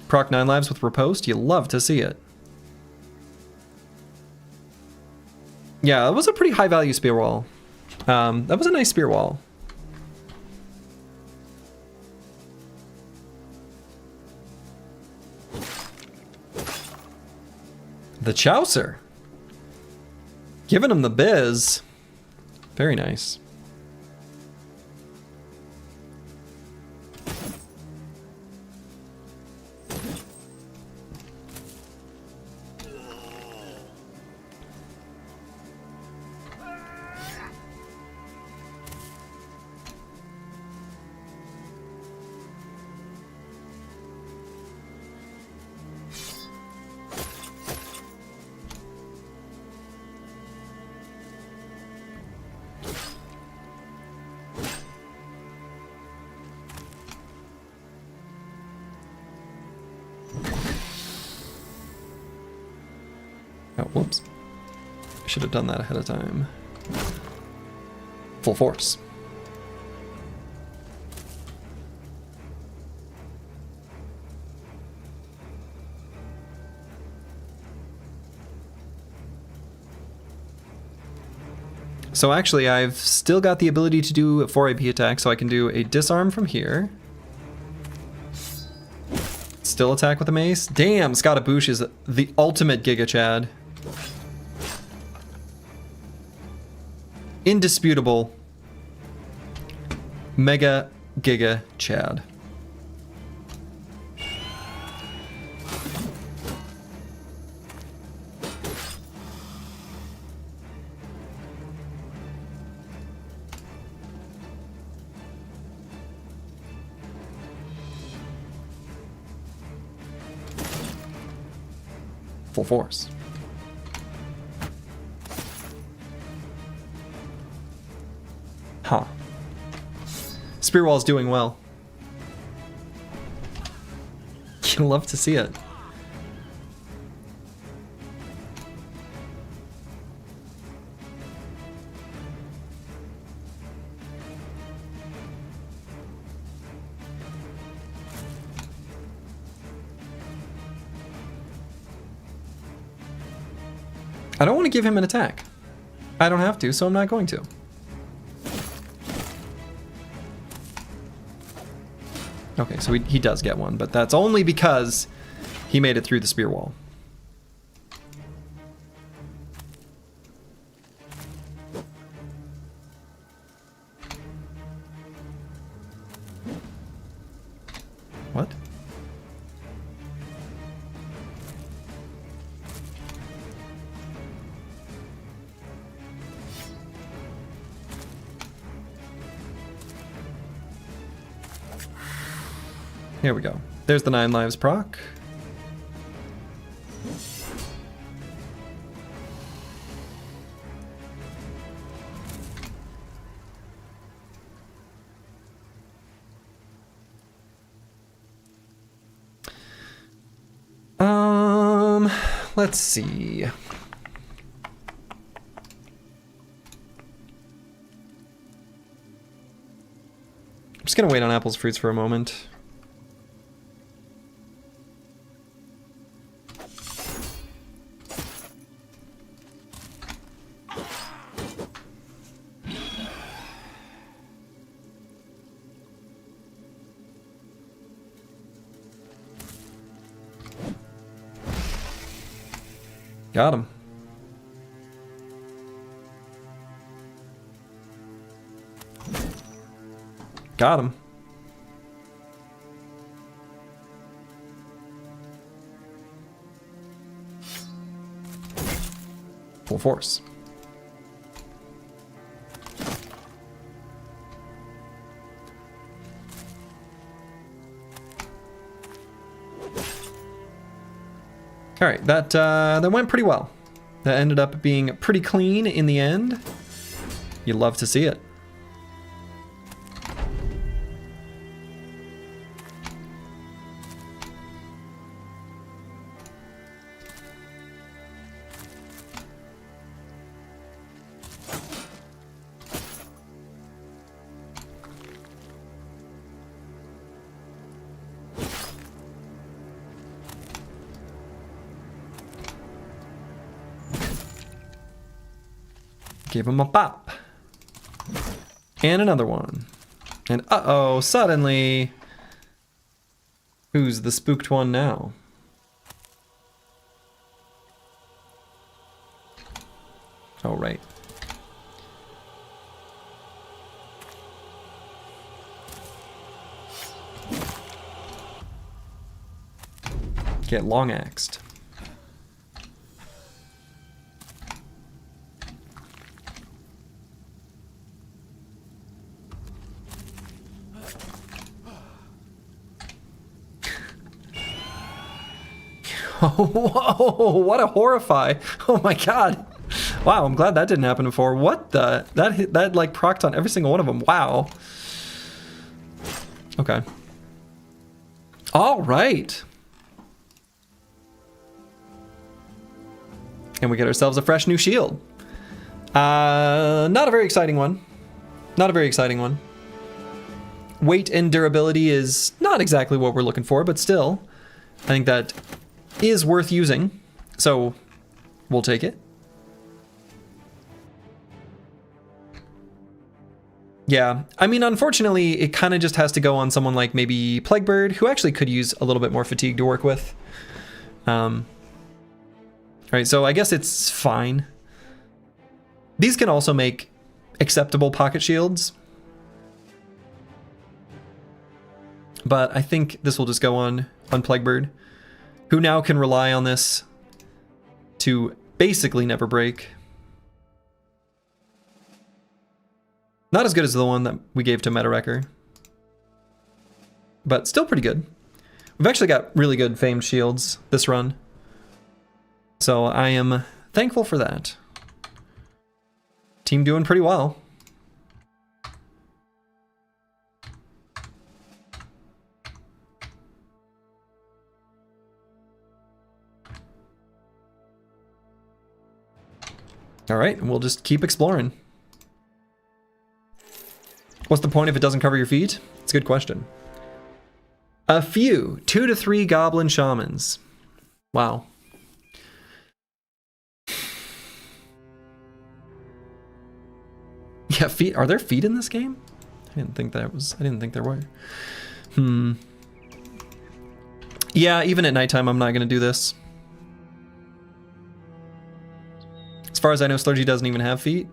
Proc 9 lives with Riposte, you love to see it. Yeah, it was a pretty high value spear wall. That was a nice spear wall. The Chaucer. Giving him the biz. Very nice. Oh, whoops. I should have done that ahead of time. Full force. So actually, I've still got the ability to do a 4 AP attack, so I can do a disarm from here. Still attack with a mace. Damn, Scottaboosh is the ultimate Giga Chad. Indisputable. Mega Giga Chad. Full force. Huh. Spear Wall's doing well. You love to see it. I don't want to give him an attack. I don't have to, so I'm not going to. Okay, so he does get one, but that's only because he made it through the spear wall. What? Here we go. There's the 9 lives proc. Let's see. I'm just gonna wait on apples fruits for a moment. Got him. Got him. Full force. All right, that went pretty well. That ended up being pretty clean in the end. You love to see it. Give him a pop. And another one. And uh-oh, suddenly... Who's the spooked one now? Oh, right. Get long axed. Whoa, what a horrify. Oh my god. Wow, I'm glad that didn't happen before. What the? That like procced on every single one of them. Wow. Okay. All right. And we get ourselves a fresh new shield. Not a very exciting one. Not a very exciting one. Weight and durability is not exactly what we're looking for, but still, I think that is worth using, so we'll take it. Yeah, I mean, unfortunately, it kind of just has to go on someone like maybe Plaguebird, who actually could use a little bit more fatigue to work with. All right, so I guess it's fine. These can also make acceptable pocket shields. But I think this will just go on Plaguebird, who now can rely on this to basically never break. Not as good as the one that we gave to Meta Wrecker, but still pretty good. We've actually got really good famed shields this run, so I am thankful for that. Team doing pretty well. All right, we'll just keep exploring. What's the point if it doesn't cover your feet? It's a good question. A few, 2 to 3 goblin shamans. Wow. Yeah, feet. Are there feet in this game? I didn't think there were. Yeah, even at nighttime, I'm not gonna do this. As far as I know, Slurgy doesn't even have feet.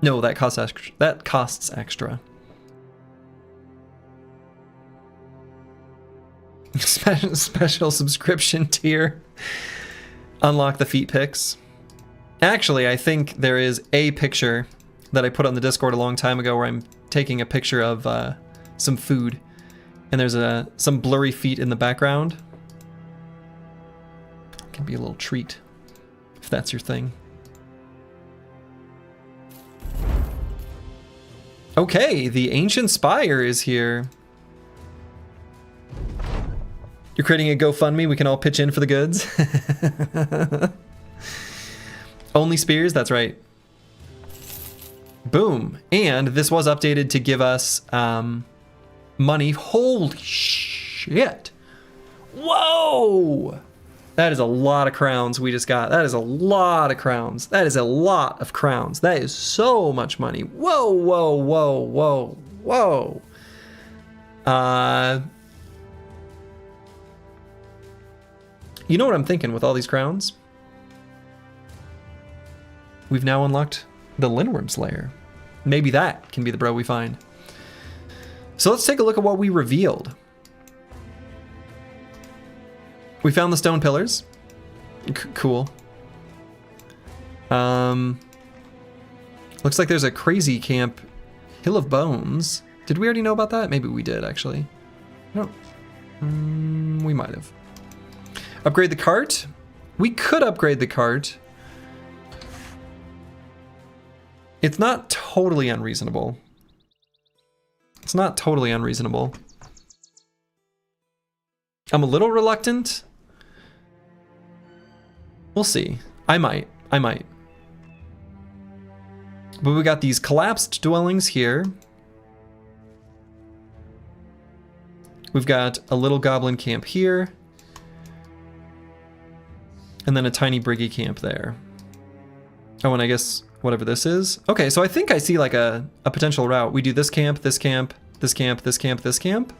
No, that costs extra. That costs extra. Special subscription tier. Unlock the feet pics. Actually, I think there is a picture that I put on the Discord a long time ago where I'm taking a picture of some food, and there's some blurry feet in the background. It can be a little treat if that's your thing. Okay, the Ancient Spire is here. You're creating a GoFundMe, we can all pitch in for the goods. Only spears, that's right. Boom. And this was updated to give us money. Holy shit. Whoa! That is a lot of crowns we just got. That is a lot of crowns. That is a lot of crowns. That is so much money. Whoa, whoa, whoa, whoa, whoa. You know what I'm thinking with all these crowns? we've now unlocked the Lindworm's lair. Maybe that can be the bro we find. So let's take a look at what we revealed. We found the stone pillars. Cool. Looks like there's a crazy camp, Hill of Bones. Did we already know about that? Maybe we did, actually. No. We might have. Upgrade the cart. We could upgrade the cart. It's not totally unreasonable. It's not totally unreasonable. I'm a little reluctant. We'll see. I might. But we got these collapsed dwellings here. We've got a little goblin camp here. And then a tiny briggy camp there. Oh, and I guess whatever this is. Okay, so I think I see like a potential route. We do this camp, this camp, this camp, this camp, this camp.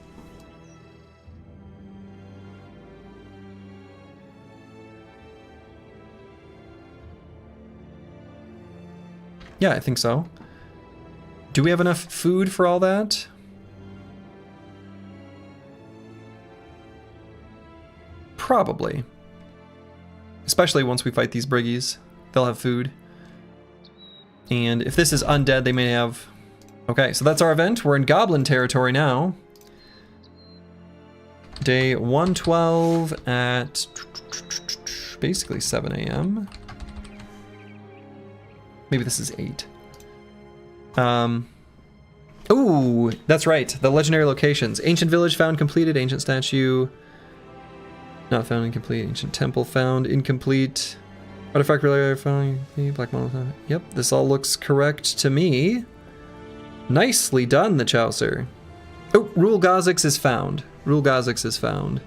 Yeah, I think so. Do we have enough food for all that? Probably. Especially once we fight these briggies. They'll have food. And if this is undead, they may have... Okay, so that's our event. We're in goblin territory now. Day 112 at basically 7 a.m. Maybe this is 8. Ooh, that's right. The legendary locations. Ancient village found completed. Ancient statue not found incomplete. Ancient temple found incomplete. Artifact relay found. Black model. Yep, this all looks correct to me. Nicely done, the Chaucer. Oh, Rule Gozix is found. Rule Gozix is found.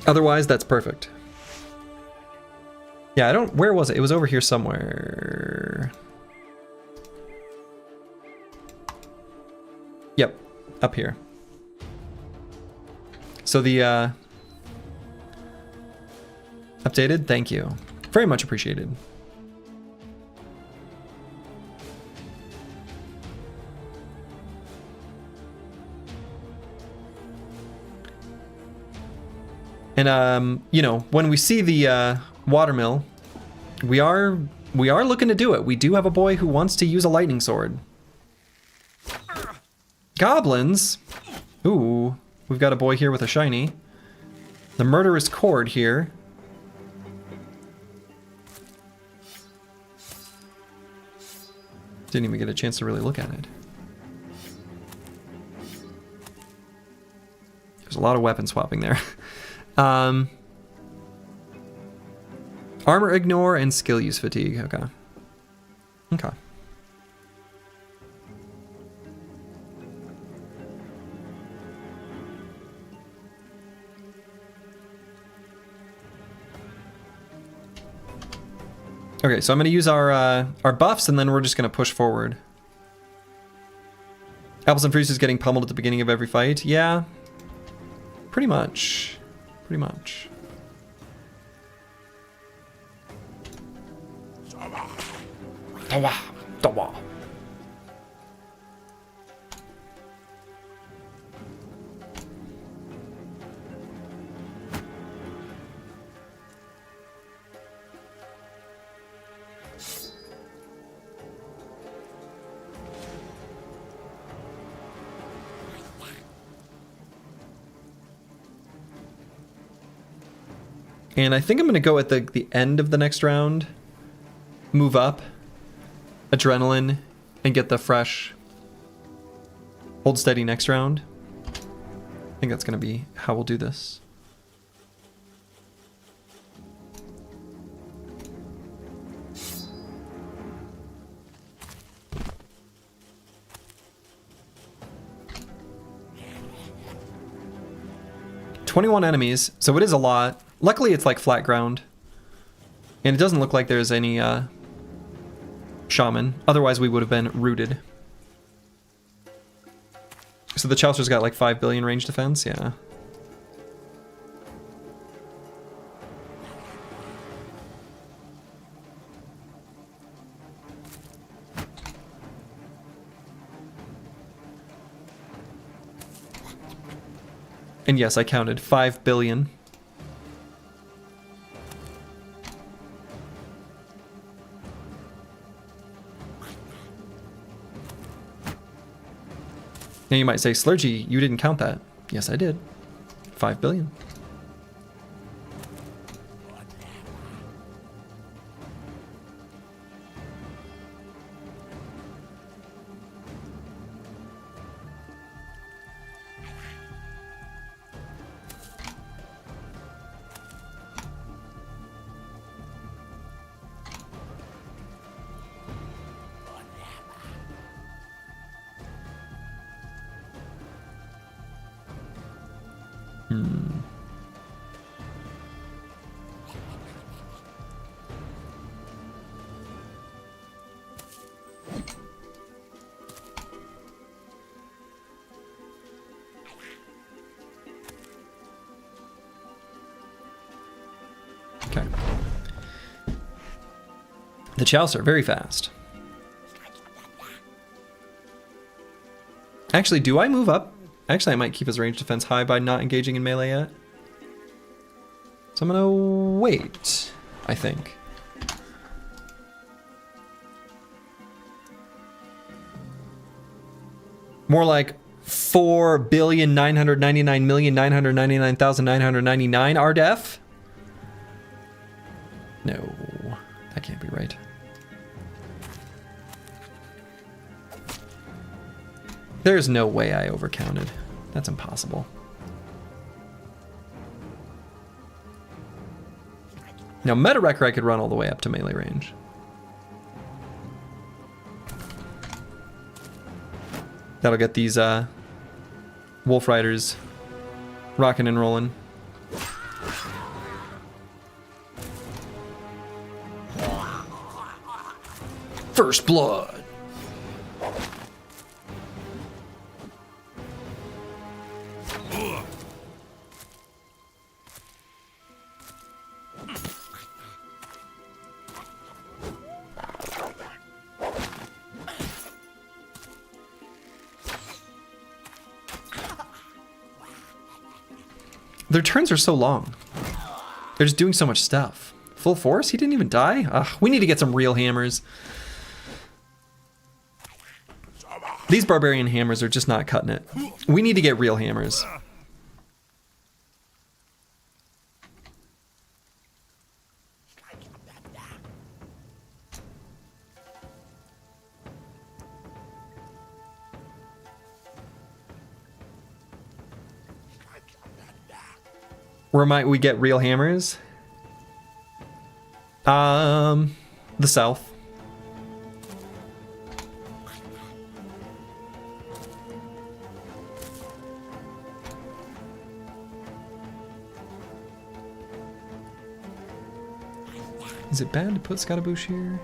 Otherwise, that's perfect. Yeah, I don't... Where was it? It was over here somewhere. Yep, up here. So the, updated? Thank you. Very much appreciated. And, you know, when we see the, watermill, we are looking to do it. We do have a boy who wants to use a lightning sword. Goblins? Ooh, we've got a boy here with a shiny. The murderous cord here. Didn't even get a chance to really look at it. There's a lot of weapon swapping there. Armor ignore and skill use fatigue. Okay. Okay. Okay, so I'm gonna use our buffs and then we're just gonna push forward. Apples and Fruits is getting pummeled at the beginning of every fight. Yeah. Pretty much. Pretty much. And I think I'm going to go at the end of the next round, move up, adrenaline, and get the fresh hold steady next round. I think that's going to be how we'll do this. "21 enemies, so it is a lot. Luckily, it's like flat ground. And it doesn't look like there's any shaman. Otherwise, we would have been rooted. So the Chaucer's got like 5 billion range defense, yeah. And yes, I counted 5 billion. Now you might say, Slurgy, you didn't count that. Yes, I did. 5 billion. Okay. The Chows are very fast. Actually, do I move up? Actually, I might keep his range defense high by not engaging in melee yet. So I'm gonna wait, I think. More like 4,999,999,999 RDEF? No, that can't be right. There's no way I overcounted. That's impossible. Now, Meta Wrecker I could run all the way up to melee range. That'll get these Wolf Riders rocking and rolling. First blood. Their turns are so long. They're just doing so much stuff. Full force? He didn't even die? Ugh, we need to get some real hammers. These barbarian hammers are just not cutting it. We need to get real hammers. Where might we get real hammers? The south. Is it bad to put Scottaboosh here?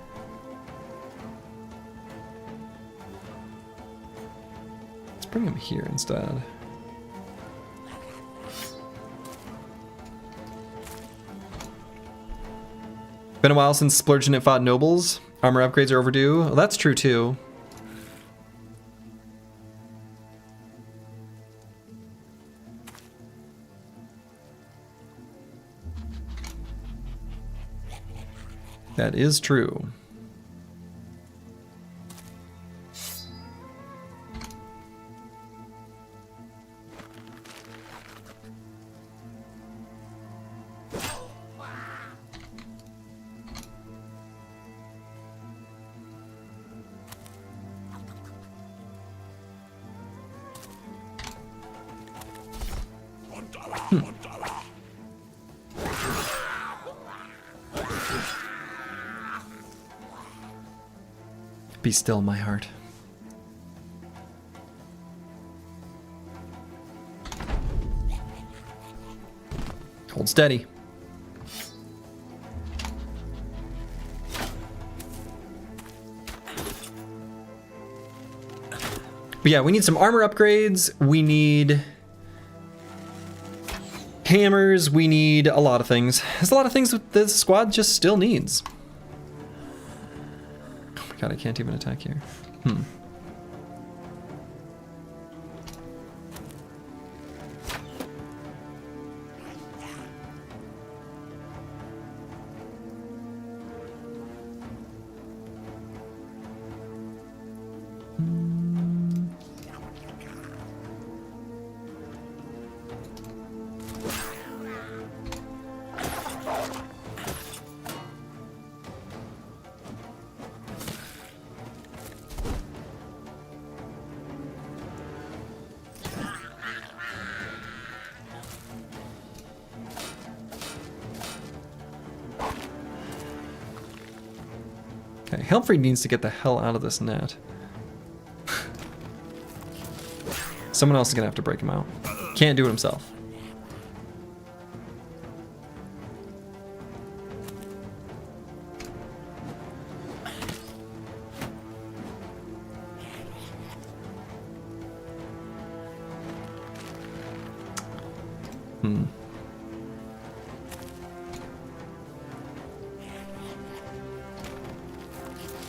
Let's bring him here instead. Been a while since Splurgeon had fought nobles. Armor upgrades are overdue. Well, that's true too. That is true. Be still, my heart. Hold steady. But yeah, we need some armor upgrades. We need hammers. We need a lot of things. There's a lot of things that this squad just still needs. God, I can't even attack here. Okay, Helmfried needs to get the hell out of this net. Someone else is gonna have to break him out. Can't do it himself.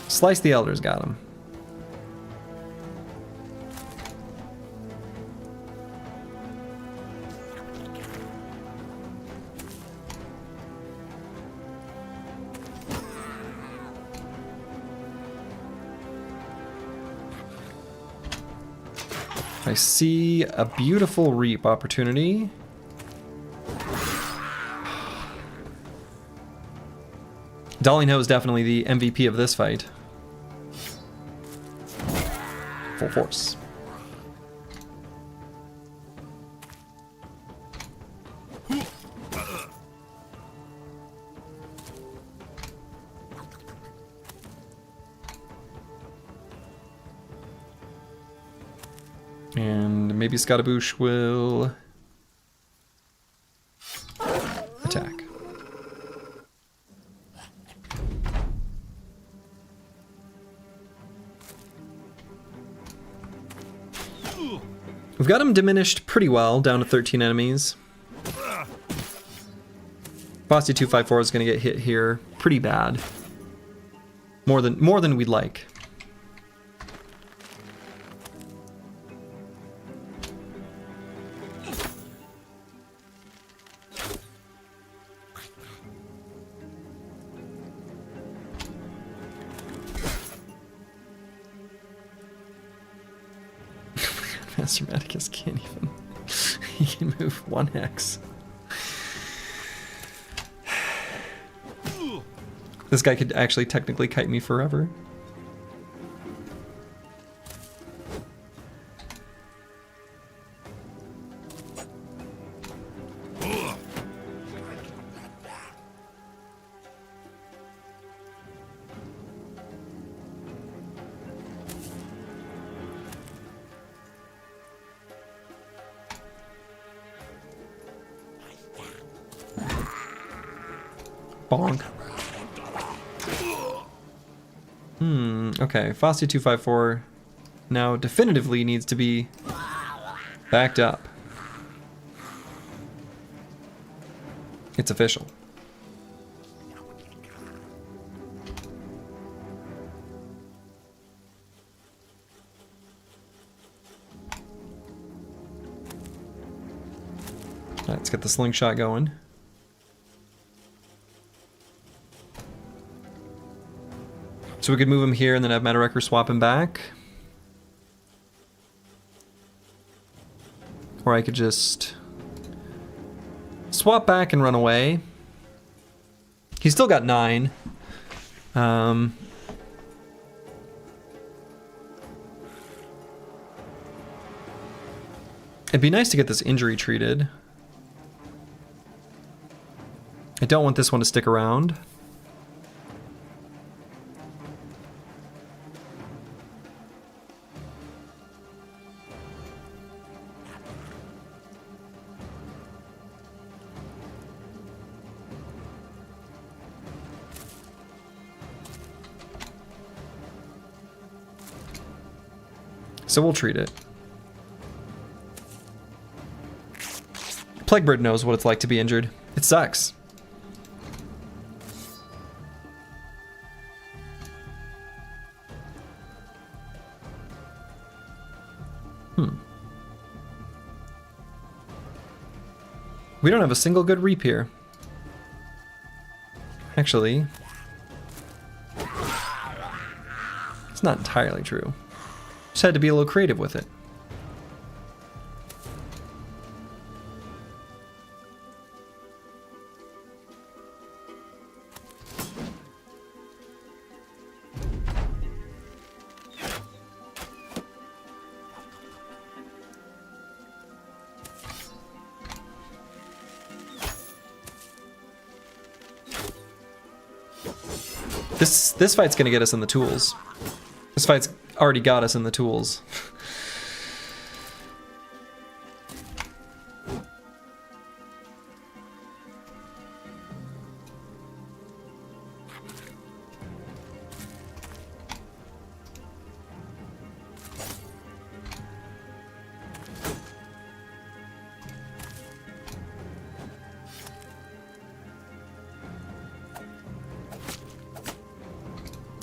Slice the Elders got him. I see a beautiful reap opportunity. Dolly is definitely the MVP of this fight. Full force. And maybe Scottaboosh will attack. We've got him diminished pretty well, down to 13 enemies. Bossy 254 is going to get hit here pretty bad. More than we'd like. Master Medicus can't even. He can move 1x. This guy could actually technically kite me forever. Bonk. Okay, Fossy 254 now definitively needs to be backed up. It's official. Let's get the slingshot going. So we could move him here and then have Meta-Wrecker swap him back. Or I could just swap back and run away. He's still got 9. It'd be nice to get this injury treated. I don't want this one to stick around. So we'll treat it. Plaguebird knows what it's like to be injured. It sucks. We don't have a single good reap here. Actually, it's not entirely true. Just had to be a little creative with it. This fight's gonna get us in the tools. This fight's already got us in the tools.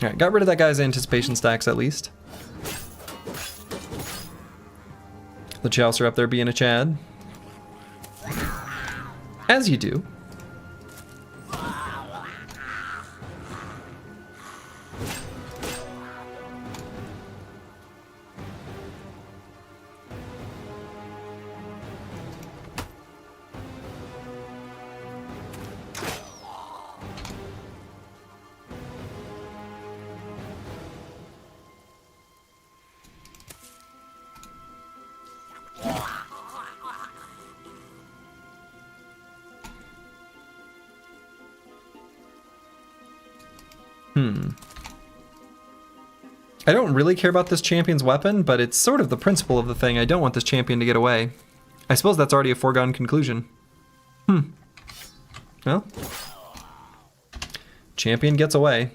Alright, got rid of that guy's anticipation stacks at least. The Chaucer up there being a Chad. As you do. I don't really care about this champion's weapon, but it's sort of the principle of the thing. I don't want this champion to get away. I suppose that's already a foregone conclusion. Well. Champion gets away.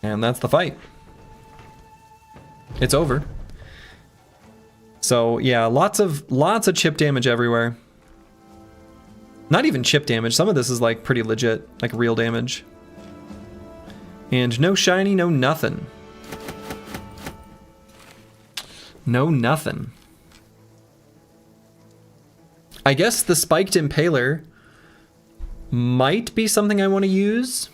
And that's the fight. It's over. So yeah, lots of chip damage everywhere. Not even chip damage. Some of this is like pretty legit, like real damage. And no shiny, no nothing. No nothing. I guess the spiked impaler might be something I want to use.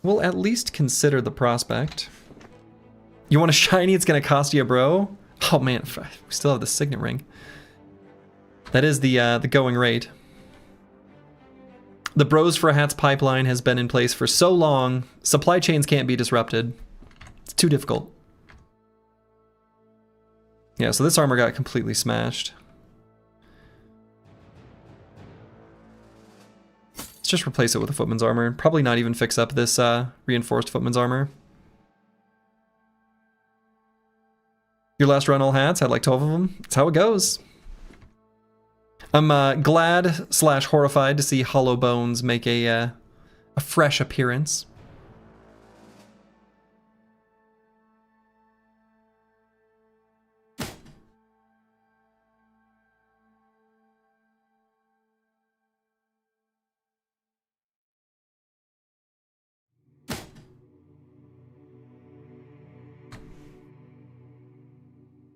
We'll at least consider the prospect. You want a shiny? It's gonna cost you a bro? Oh man, we still have the signet ring. That is the going rate. The Bros for Hats pipeline has been in place for so long, supply chains can't be disrupted. It's too difficult. Yeah, so this armor got completely smashed. Let's just replace it with a footman's armor. Probably not even fix up this reinforced footman's armor. Your last run all hats, had like 12 of them. That's how it goes. I'm glad / horrified to see Hollow Bones make a fresh appearance.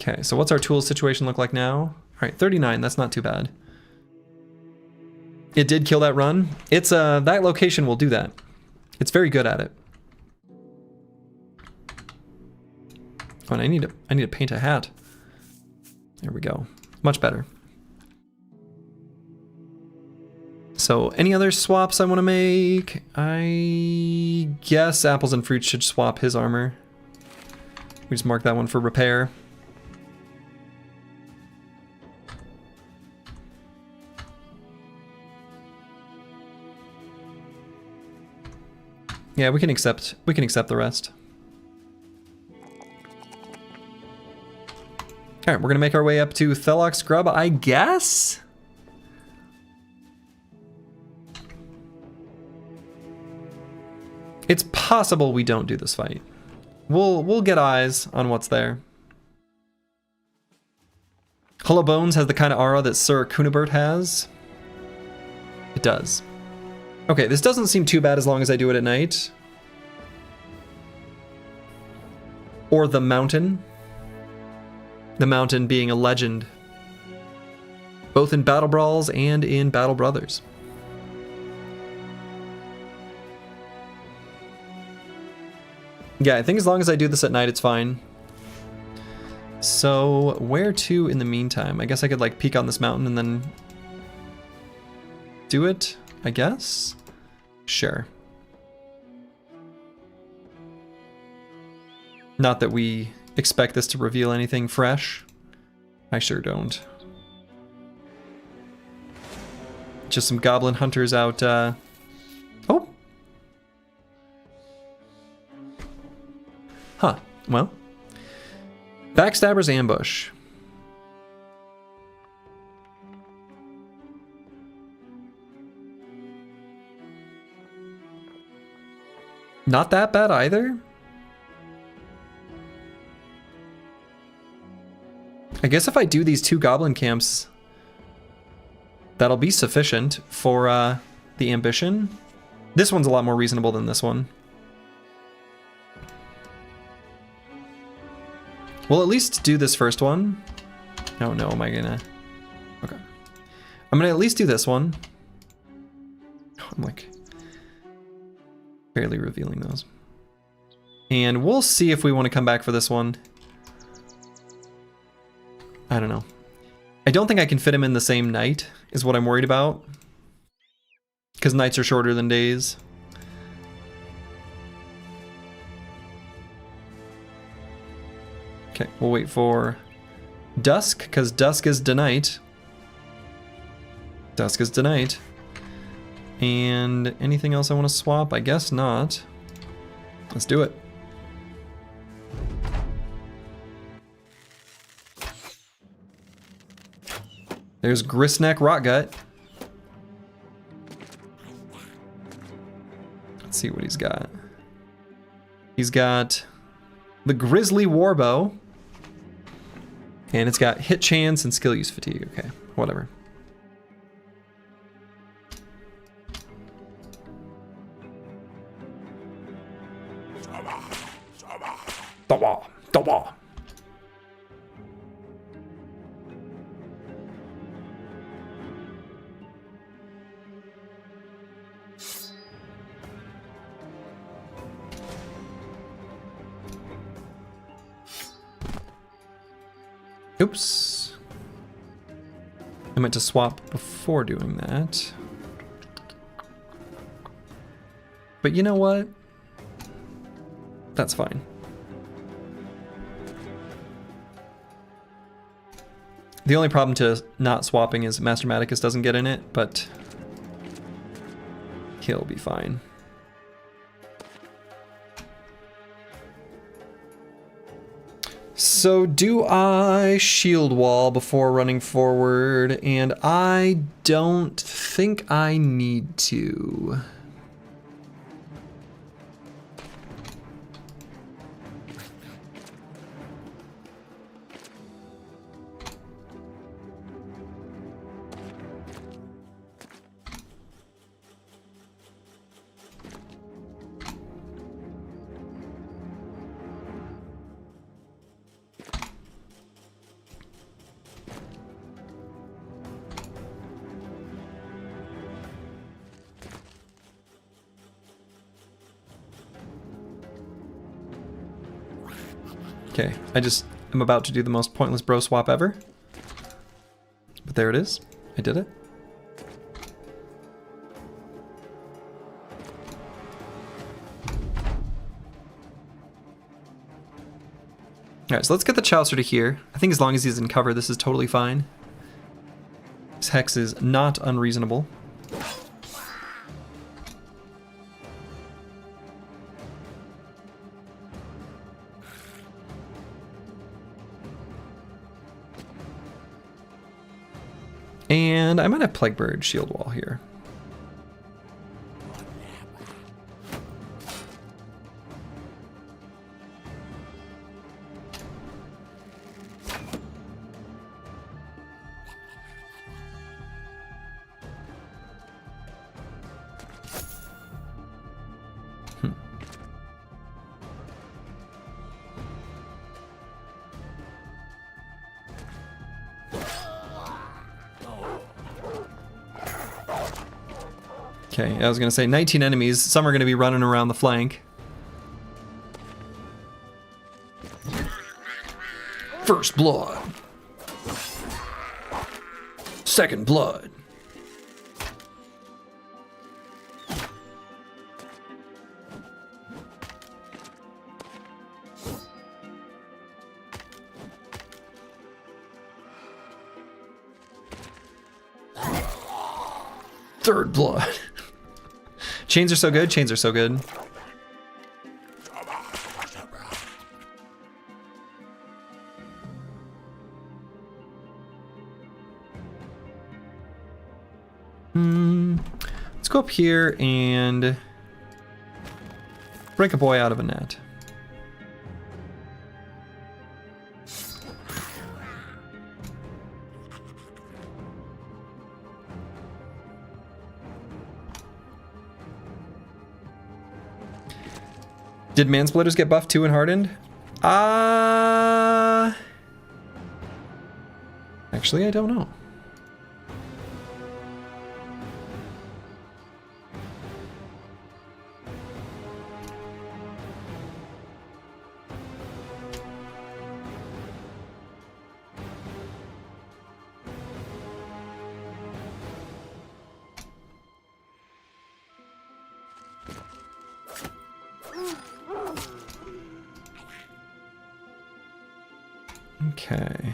Okay, so what's our tools situation look like now? All right, 39, that's not too bad. It did kill that run. It's that location will do that. It's very good at it. Oh, and I need to paint a hat. There we go. Much better. So, any other swaps I want to make? I guess Apples and Fruits should swap his armor. We just mark that one for repair. Yeah, we can accept the rest. All right, we're gonna make our way up to Thelok's Grub, I guess. It's possible we don't do this fight. We'll get eyes on what's there. Hollow Bones has the kind of aura that Sir Kunibert has. It does. Okay, this doesn't seem too bad as long as I do it at night. Or the Mountain. The Mountain being a legend. Both in Battle Brawls and in Battle Brothers. Yeah, I think as long as I do this at night, it's fine. So, where to in the meantime? I guess I could like peek on this mountain and then do it, I guess? Sure. Not that we expect this to reveal anything fresh. I sure don't. Just some goblin hunters out, Oh! Huh, well. Backstabber's ambush. Not that bad either. I guess if I do these 2 goblin camps, that'll be sufficient for the ambition. This one's a lot more reasonable than this one. We'll at least do this first one. Oh no, am I gonna... Okay. I'm gonna at least do this one. I'm like... barely revealing those. And we'll see if we want to come back for this one. I don't know. I don't think I can fit him in the same night, is what I'm worried about. Because nights are shorter than days. Okay, we'll wait for dusk, because dusk is denight. Dusk is denight. And anything else I want to swap? I guess not. Let's do it. There's Gristneck Rotgut. Let's see what he's got. He's got the Grizzly Warbow. And it's got hit chance and skill use fatigue. Okay, whatever. Dawa, dawa. Oops. I meant to swap before doing that. But you know what? That's fine. The only problem to not swapping is Master Maticus doesn't get in it, but he'll be fine. So do I shield wall before running forward? And I don't think I need to. Okay, I'm about to do the most pointless bro swap ever. But there it is. I did it. Alright, so let's get the Chaucer to here. I think as long as he's in cover, this is totally fine. This Hex is not unreasonable. And I might have Plaguebird shield wall here. Okay, I was gonna say 19 enemies. Some are gonna be running around the flank. First blood. Second blood. Third blood. Chains are so good. Chains are so good. Let's go up here and break a boy out of a net. Did Mansplitters get buffed too in Hardened? Actually, I don't know. Okay.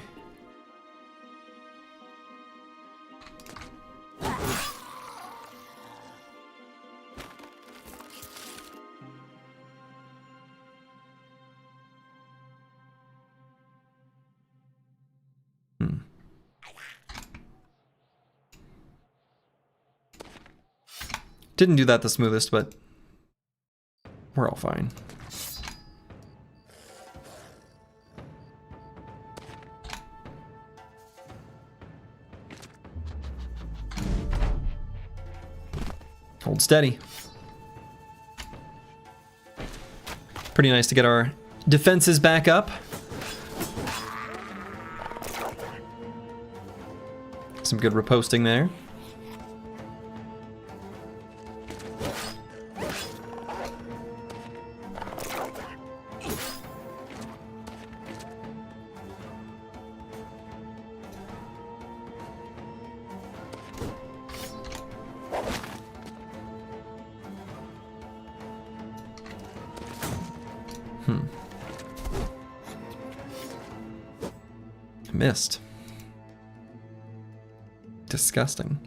Didn't do that the smoothest, but we're all fine. Hold steady. Pretty nice to get our defenses back up. Some good riposting there. Missed. Disgusting.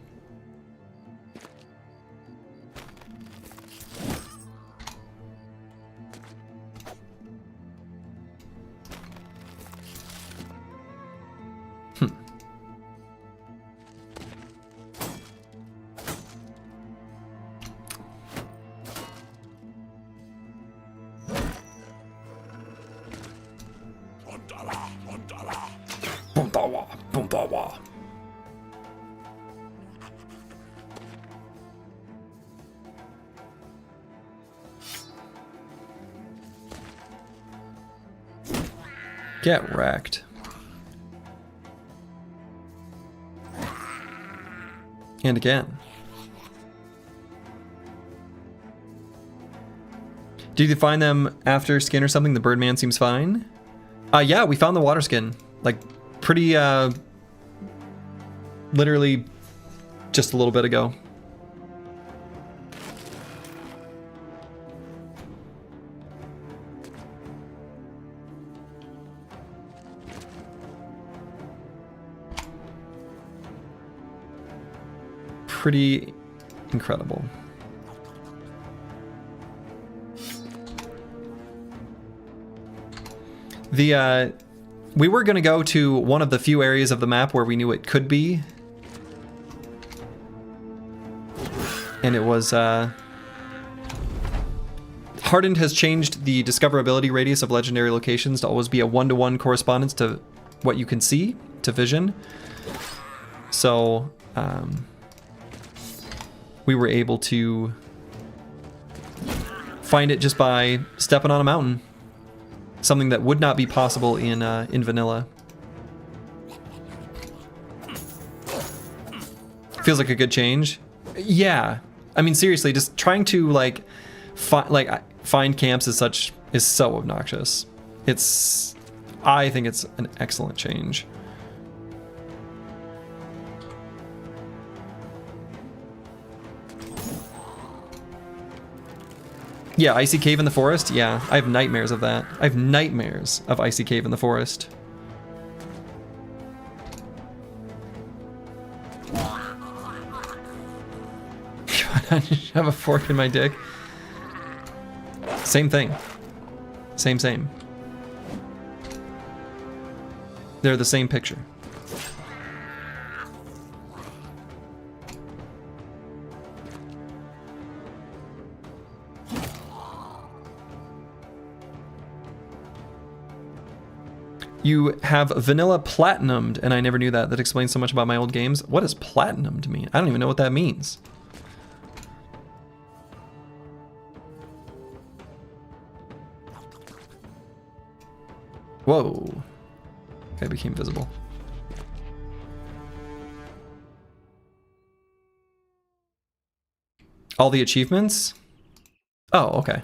Get wrecked. And again. Did you find them after skin or something? The Birdman seems fine. Yeah, we found the water skin. Like, pretty, literally just a little bit ago. Pretty incredible. We were going to go to one of the few areas of the map where we knew it could be. And it was, Hardened has changed the discoverability radius of legendary locations to always be a 1-to-1 correspondence to what you can see, to vision. So, we were able to find it just by stepping on a mountain. Something that would not be possible in vanilla. Feels like a good change. Yeah, I mean seriously, just trying to like find camps is so obnoxious. It's I think it's an excellent change. Yeah, Icy Cave in the Forest. Yeah, I have nightmares of that. I have nightmares of Icy Cave in the Forest. I just have a fork in my dick. Same thing. Same. They're the same picture. You have vanilla platinumed, and I never knew that. That explains so much about my old games. What does platinumed mean? I don't even know what that means. Whoa. Okay, became visible. All the achievements? Oh, okay.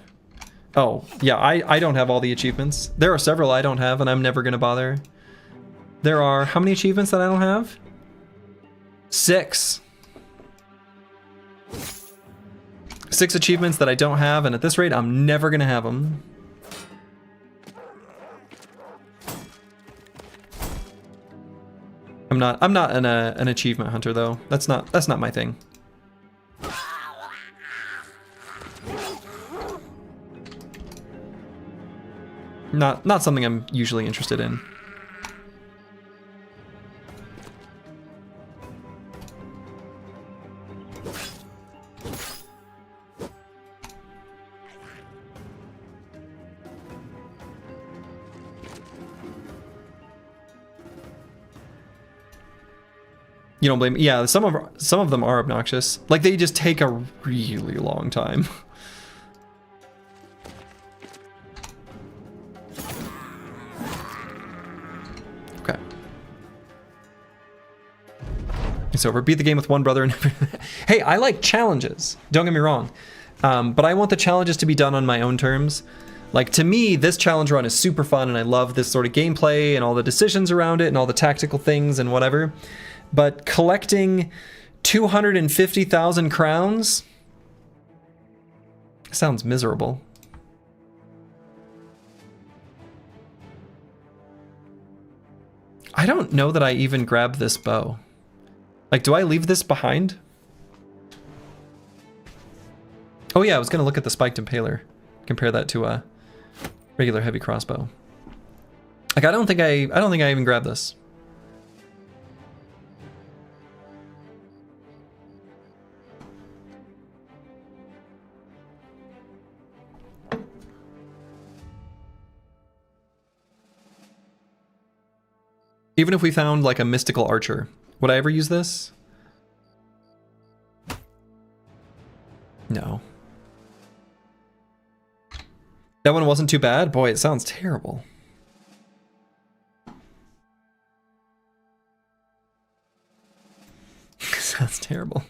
Oh, yeah, I don't have all the achievements. There are several I don't have, and I'm never gonna bother. There are, how many achievements that I don't have? 6. 6 achievements that I don't have, and at this rate, I'm never gonna have them. I'm not an achievement hunter though. That's not my thing. Not something I'm usually interested in. You don't blame me. Yeah, some of them are obnoxious. Like, they just take a really long time. Okay. It's over. Beat the game with one brother and hey, I like challenges. Don't get me wrong. But I want the challenges to be done on my own terms. Like, to me, this challenge run is super fun, and I love this sort of gameplay and all the decisions around it and all the tactical things and whatever. But collecting 250,000 crowns sounds miserable. I don't know that I even grabbed this bow. Like, do I leave this behind? Oh yeah, I was gonna look at the spiked impaler. Compare that to a regular heavy crossbow. Like, I don't think I even grabbed this. Even if we found like a mystical archer, would I ever use this? No. That one wasn't too bad? Boy, it sounds terrible. Sounds terrible.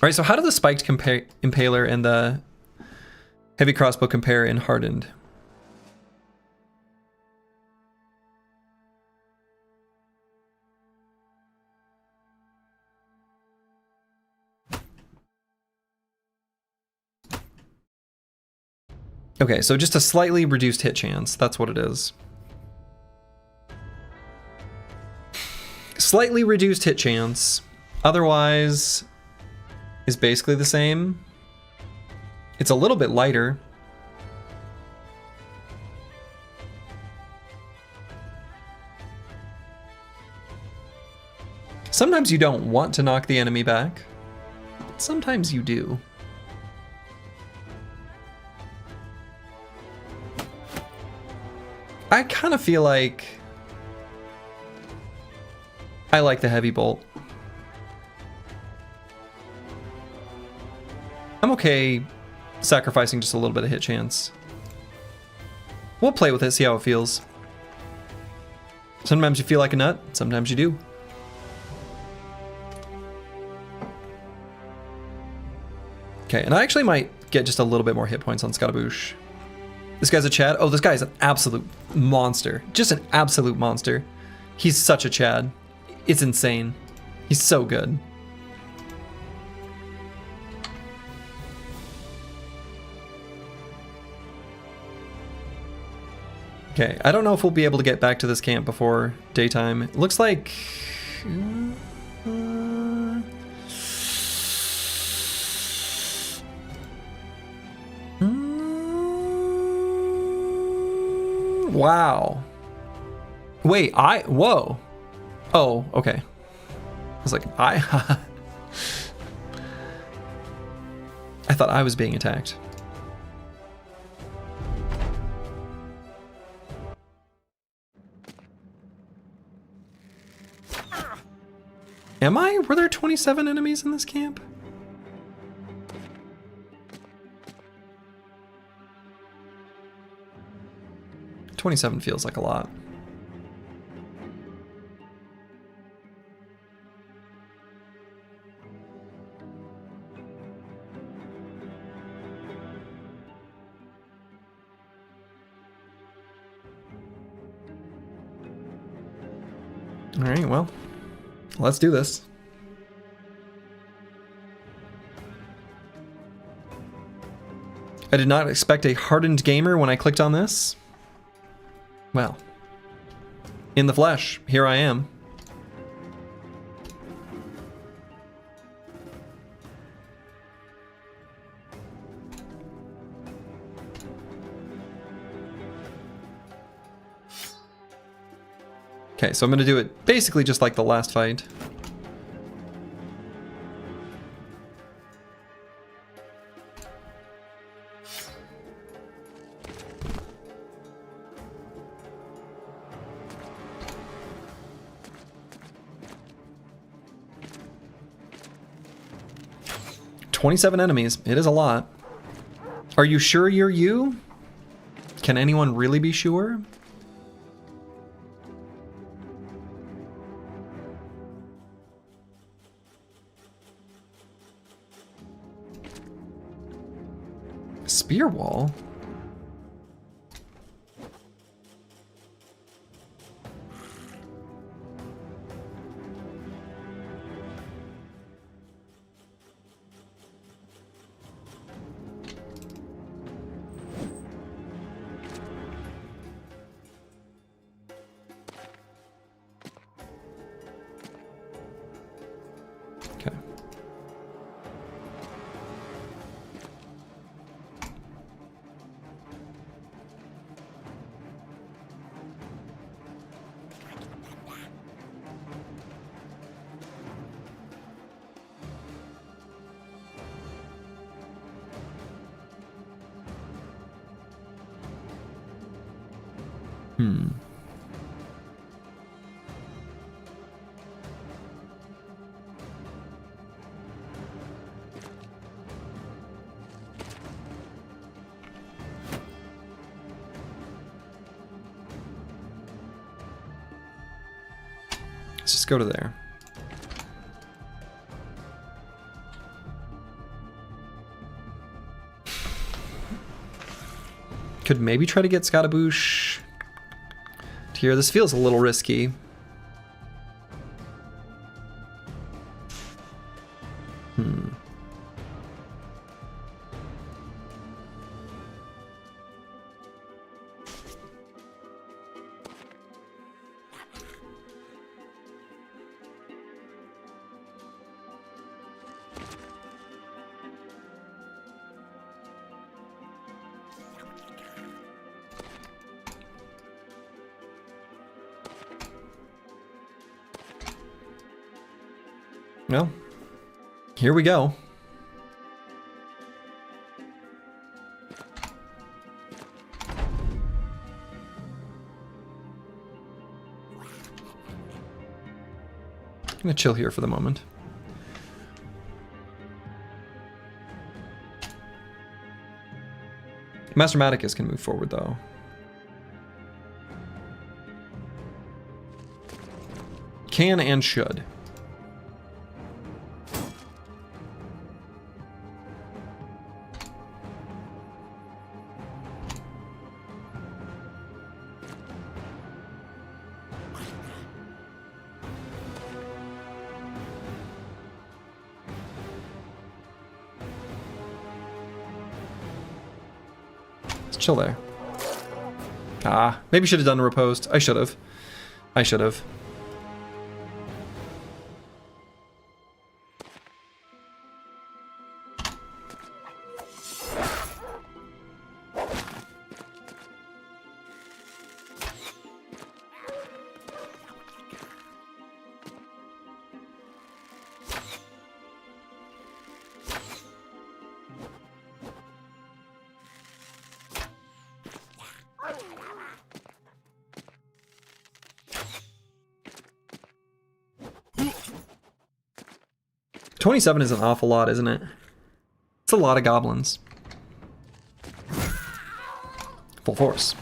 Alright, so how do the spiked impaler and the heavy crossbow compare in Hardened? Okay, so just a slightly reduced hit chance. That's what it is. Slightly reduced hit chance. Otherwise, is basically the same. It's a little bit lighter. Sometimes you don't want to knock the enemy back. Sometimes you do. I kind of feel like I like the heavy bolt. I'm okay sacrificing just a little bit of hit chance. We'll play with it, see how it feels. Sometimes you feel like a nut, sometimes you do. Okay, and I actually might get just a little bit more hit points on Scaramouche. This guy's a Chad. Oh, this guy's an absolute monster. Just an absolute monster. He's such a Chad. It's insane. He's so good. Okay, I don't know if we'll be able to get back to this camp before daytime. It looks like... Wow. Wait, whoa. Oh, okay. I was like, I thought I was being attacked. Am I? Were there 27 enemies in this camp? $27 feels like a lot. All right, well, let's do this. I did not expect a hardened gamer when I clicked on this. Well, in the flesh, here I am. Okay, so I'm gonna do it basically just like the last fight. $27 enemies. It is a lot. Are you sure you're you? Can anyone really be sure? Spear wall? Okay. Let's just go to there. Could maybe try to get Scatabouche to here. This feels a little risky. Well, here we go. I'm gonna chill here for the moment. Master Maticus can move forward though. Can and should. Just chill there. Ah, maybe should have done a riposte. I should have. I should have. $27 is an awful lot, isn't it? It's a lot of goblins. Full force.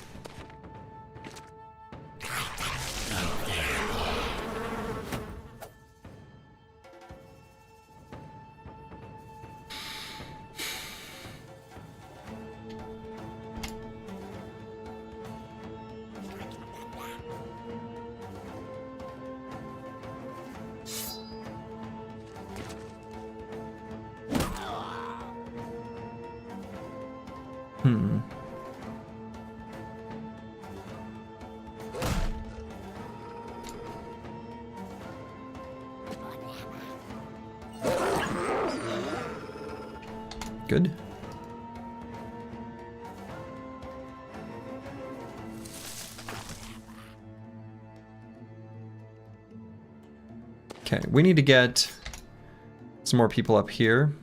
Good. Okay, we need to get some more people up here.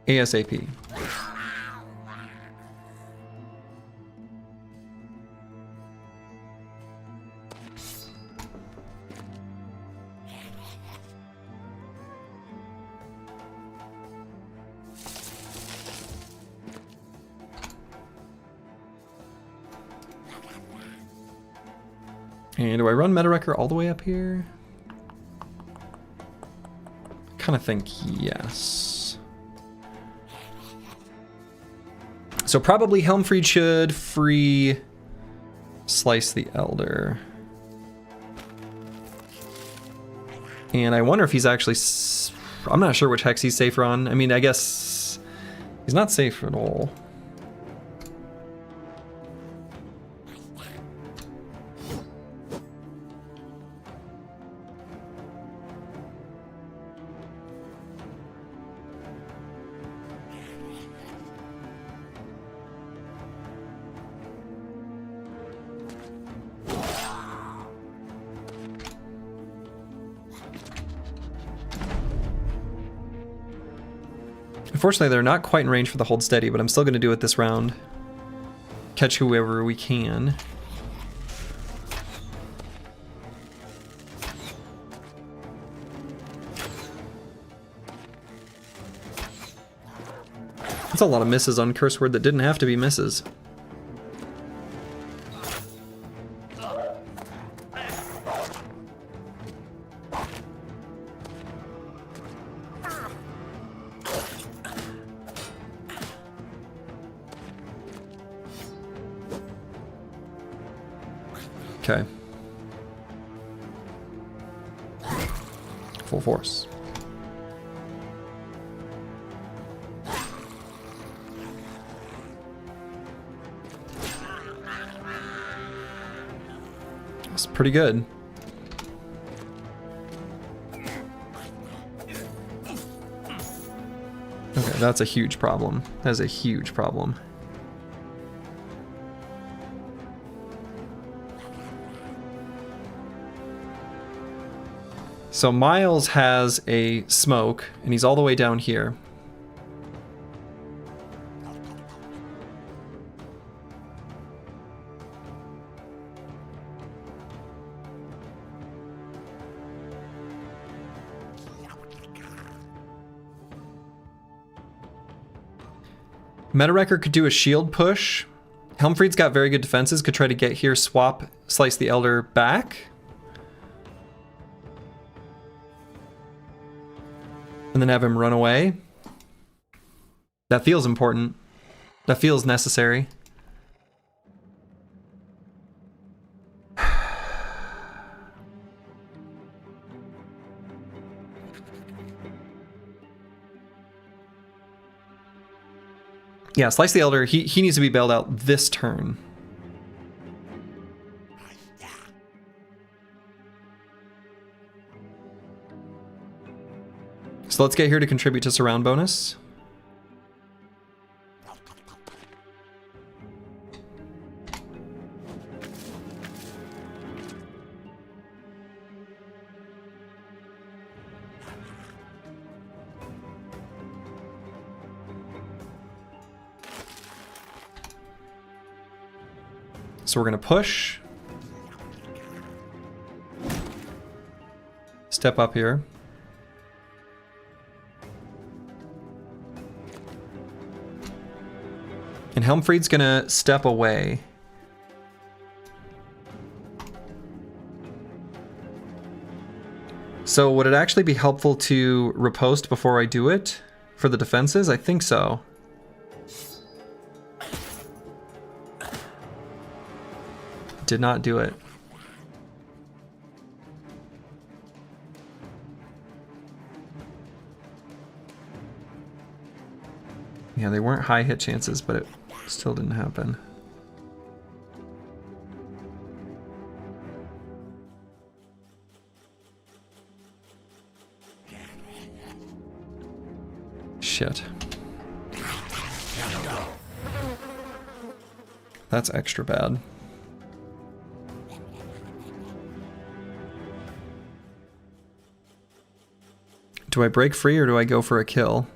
ASAP. And do I run Meta Wrecker all the way up here? Kind of think yes. So probably Helmfried should free Slice the Elder. And I wonder if he's actually... I'm not sure which hex he's safer on. I mean, I guess he's not safe at all. Unfortunately, they're not quite in range for the hold steady, but I'm still going to do it this round. Catch whoever we can. That's a lot of misses on Curse Word that didn't have to be misses. Okay. Full force. That's pretty good. Okay, that's a huge problem. That's a huge problem. So Miles has a smoke, and he's all the way down here. Meta Wrecker could do a shield push. Helmfried's got very good defenses, could try to get here, swap, Slice the Elder back. And then have him run away. That feels important. That feels necessary. Yeah, Slice the Elder, he needs to be bailed out this turn. So let's get here to contribute to surround bonus. So we're going to push. Step up here. And Helmfried's going to step away. So would it actually be helpful to riposte before I do it for the defenses? I think so. Did not do it. Yeah, they weren't high hit chances, but it still didn't happen. Shit. That's extra bad. Do I break free or do I go for a kill?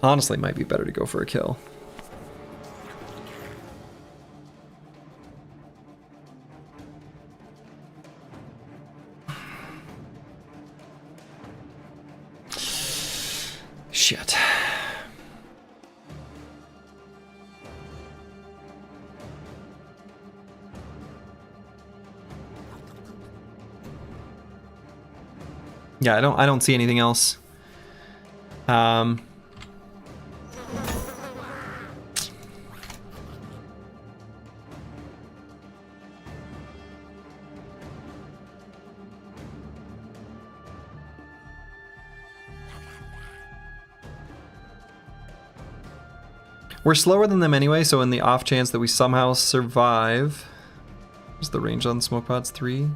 Honestly, it might be better to go for a kill. Shit. Yeah, I don't see anything else. We're slower than them anyway, so in the off chance that we somehow survive... What's the range on the smoke pods? 3?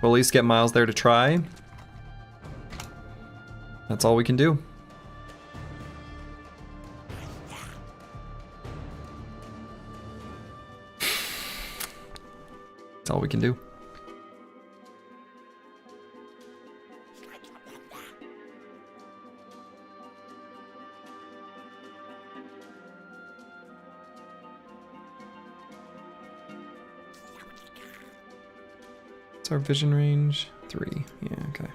We'll at least get Miles there to try. That's all we can do. That's all we can do. What's our vision range? 3. Yeah, okay.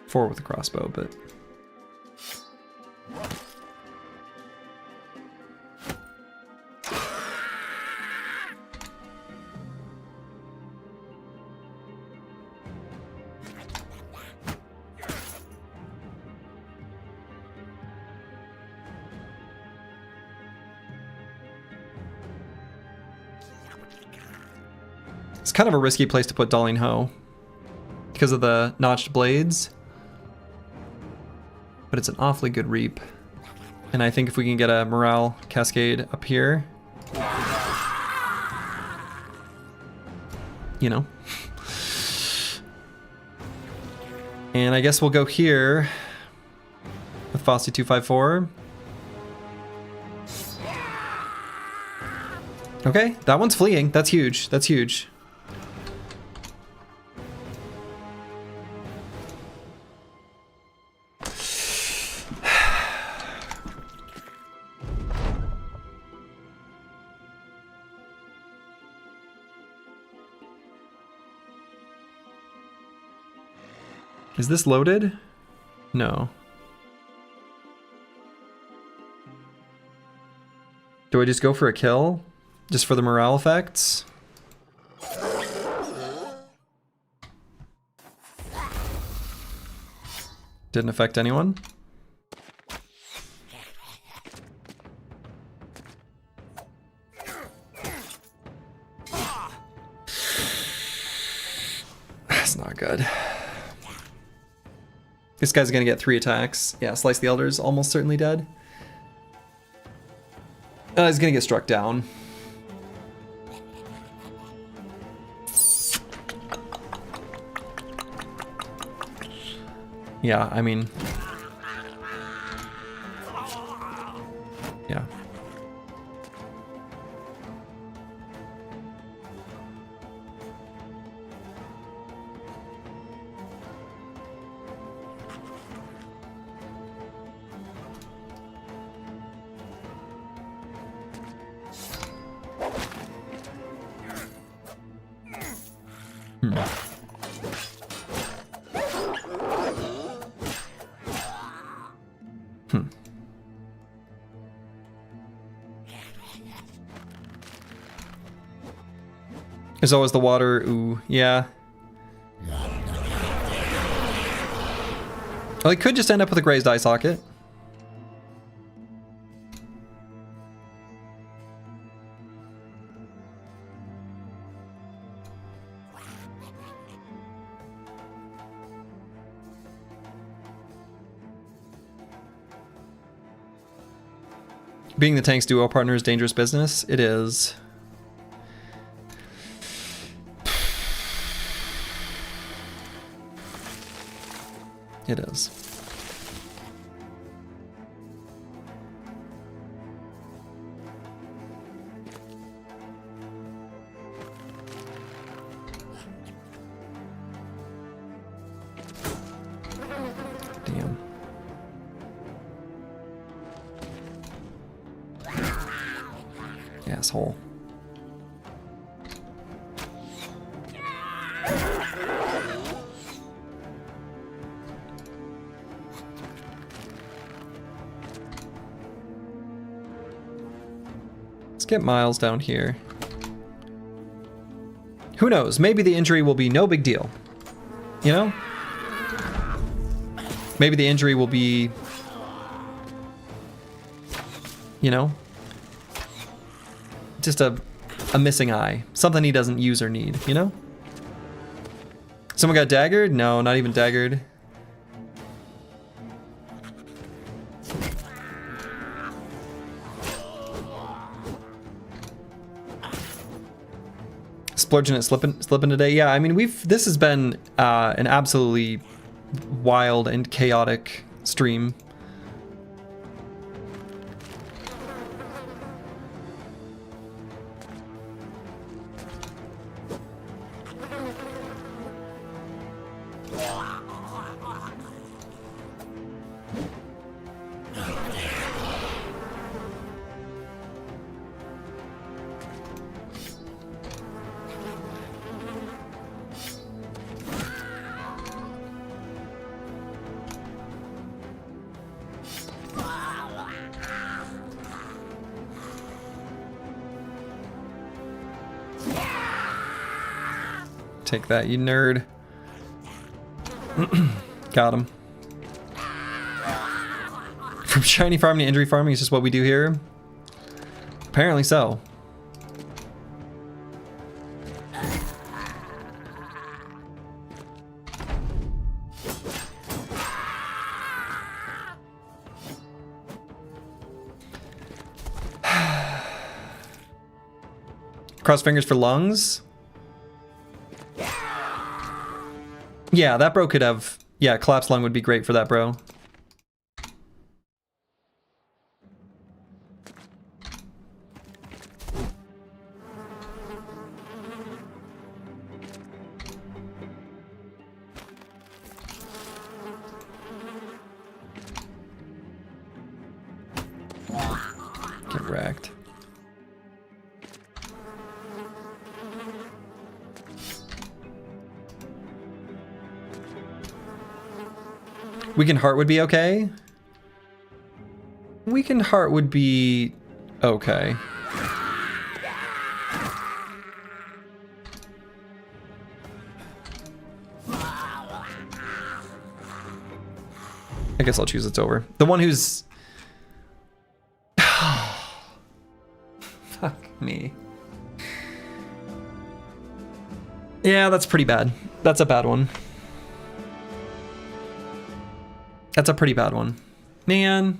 4 with the crossbow, but... It's kind of a risky place to put Darling Ho because of the notched blades, but it's an awfully good reap. And I think if we can get a morale cascade up here, you know. And I guess we'll go here with Fossey 254. Okay, that one's fleeing. That's huge. That's huge. Is this loaded? No. Do I just go for a kill? Just for the morale effects? Didn't affect anyone? That's not good. This guy's gonna get 3 attacks. Yeah, Slice the Elder's almost certainly dead. He's gonna get struck down. Yeah, I mean... Yeah. There's always the water. Ooh, yeah. Well, he could just end up with a grazed eye socket. Being the tank's duo partner is dangerous business. It is. It is. Damn. Asshole. Get Miles down here. Who knows? Maybe the injury will be no big deal. You know? Maybe the injury will be... You know? Just a missing eye. Something he doesn't use or need, you know? Someone got daggered? No, not even daggered. Splurging at slipping today. Yeah, I mean, this has been an absolutely wild and chaotic stream. Take that, you nerd. Got him. From shiny farming to injury farming is just what we do here? Apparently so. Cross fingers for lungs. Yeah, that bro could have... Yeah, collapsed lung would be great for that bro. Get wrecked. Weakened heart would be okay. Weakened heart would be okay. I guess I'll choose it's over. The one who's... Fuck me. Yeah, that's pretty bad. That's a bad one. That's a pretty bad one. Man.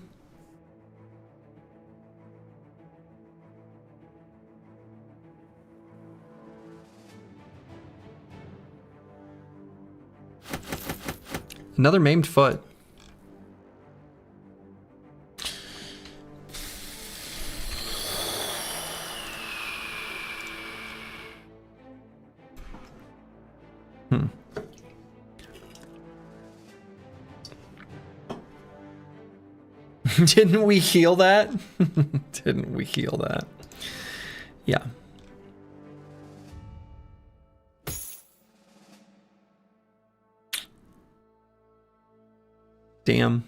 Another maimed foot. Didn't we heal that? Didn't we heal that? Yeah. Damn.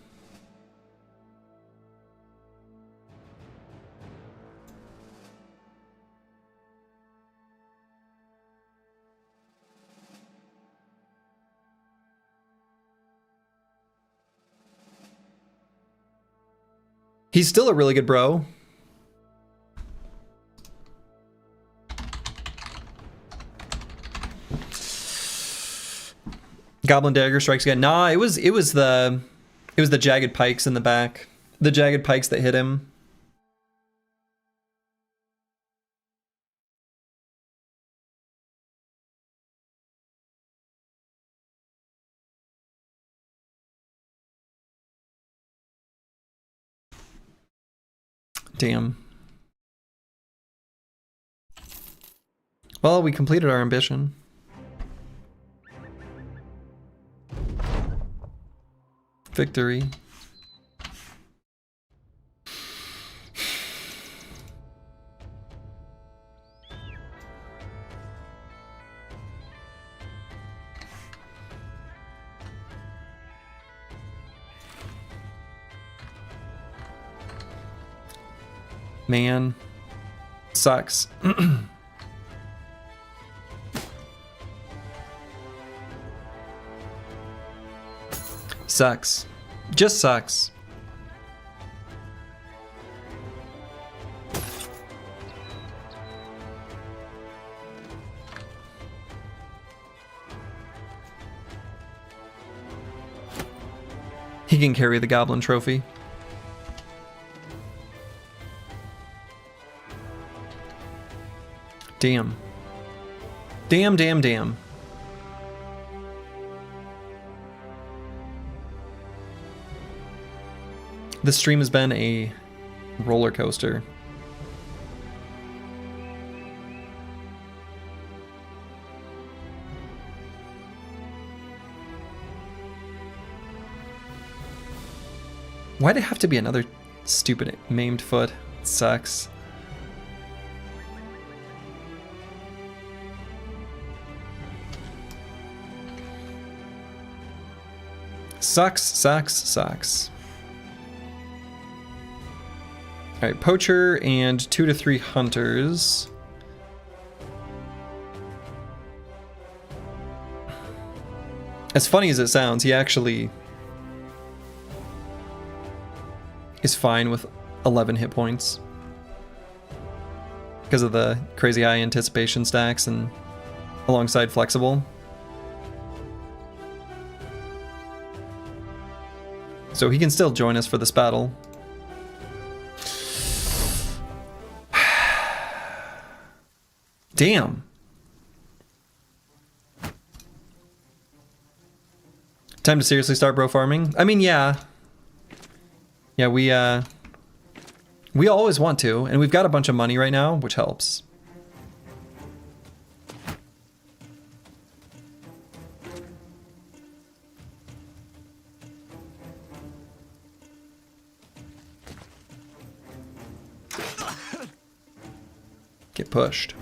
He's still a really good bro. Goblin dagger strikes again. Nah, it was the jagged pikes in the back. The jagged pikes that hit him. Damn. Well, we completed our ambition. Victory. Man. Sucks. Sucks. Just sucks. He can carry the goblin trophy. Damn. Damn, damn, damn. This stream has been a roller coaster. Why'd it have to be another stupid maimed foot? It sucks. Sucks, sucks, sucks. Alright, poacher and 2 to 3 hunters. As funny as it sounds, he actually is fine with 11 hit points. Because of the crazy high anticipation stacks and alongside flexible. So he can still join us for this battle. Damn. Time to seriously start bro farming? I mean, yeah. Yeah, we always want to, and we've got a bunch of money right now, which helps. Get pushed.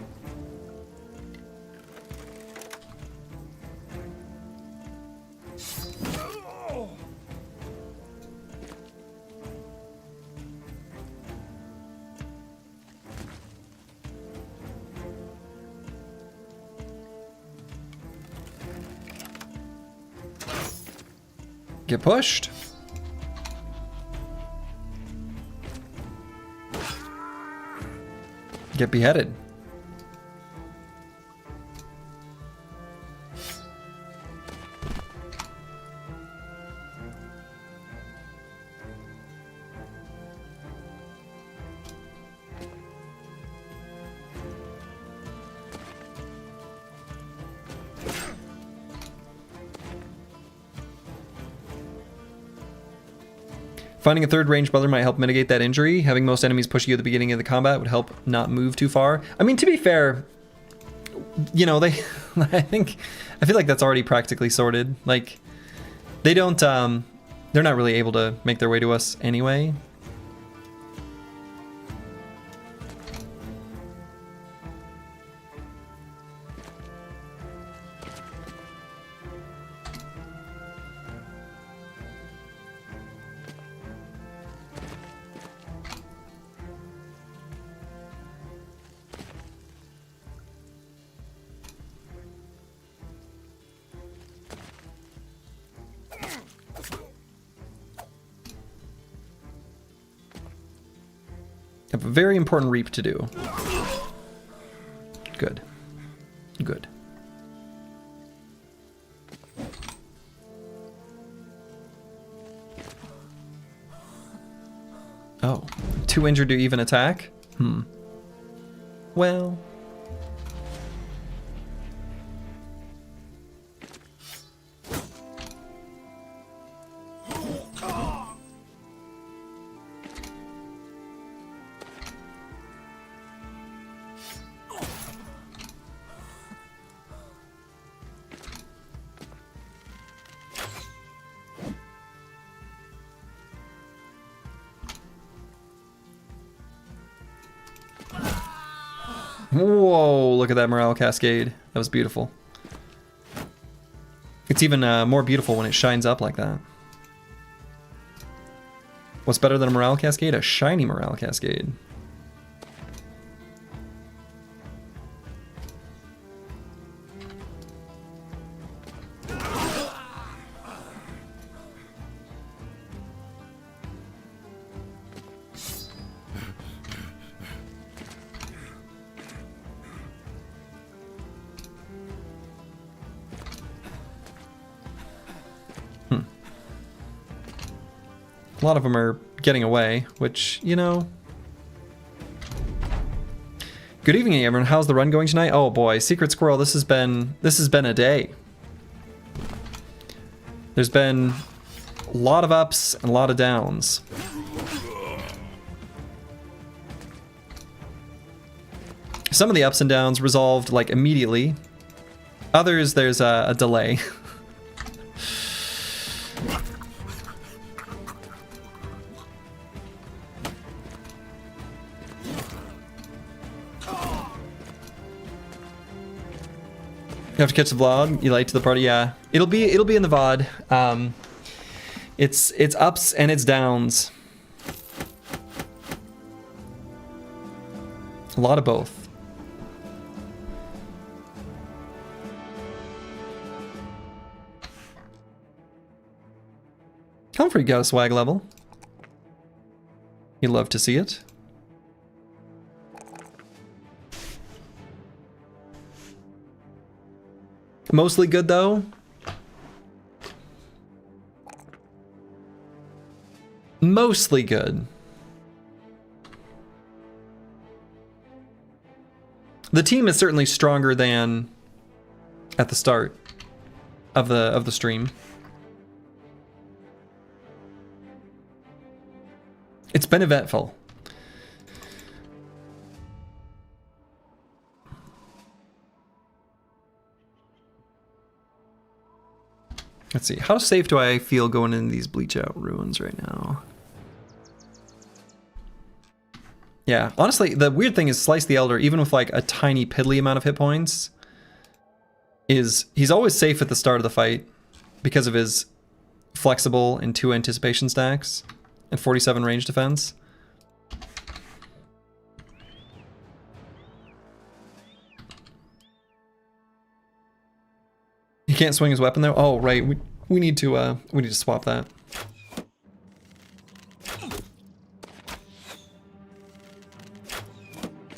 Get pushed. Get beheaded. Finding a third ranged brother might help mitigate that injury. Having most enemies push you at the beginning of the combat would help not move too far. I mean, to be fair, you know, they, I feel like that's already practically sorted. Like, they don't, they're not really able to make their way to us anyway. Have a very important reap to do. Good. Good. Oh, too injured to even attack? Well... Whoa, look at that morale cascade. That was beautiful. It's even more beautiful when it shines up like that. What's better than a morale cascade? A shiny morale cascade. A lot of them are getting away, which, you know... Good evening, everyone. How's the run going tonight? Oh boy, Secret Squirrel, this has been a day. There's been a lot of ups and a lot of downs. Some of the ups and downs resolved, like, immediately. Others, there's a delay. You have to catch the vlog. You late to the party, yeah. It'll be in the VOD. It's ups and it's downs. A lot of both. Humphrey got a swag level. You'd love to see it. Mostly good, though. Mostly good. The team is certainly stronger than at the start of the stream. It's been eventful. Let's see, how safe do I feel going into these bleach out ruins right now? Yeah, honestly, the weird thing is Slice the Elder, even with like a tiny piddly amount of hit points, he's always safe at the start of the fight because of his flexible and 2 anticipation stacks and 47 range defense. He can't swing his weapon though? Oh, right. We need to swap that.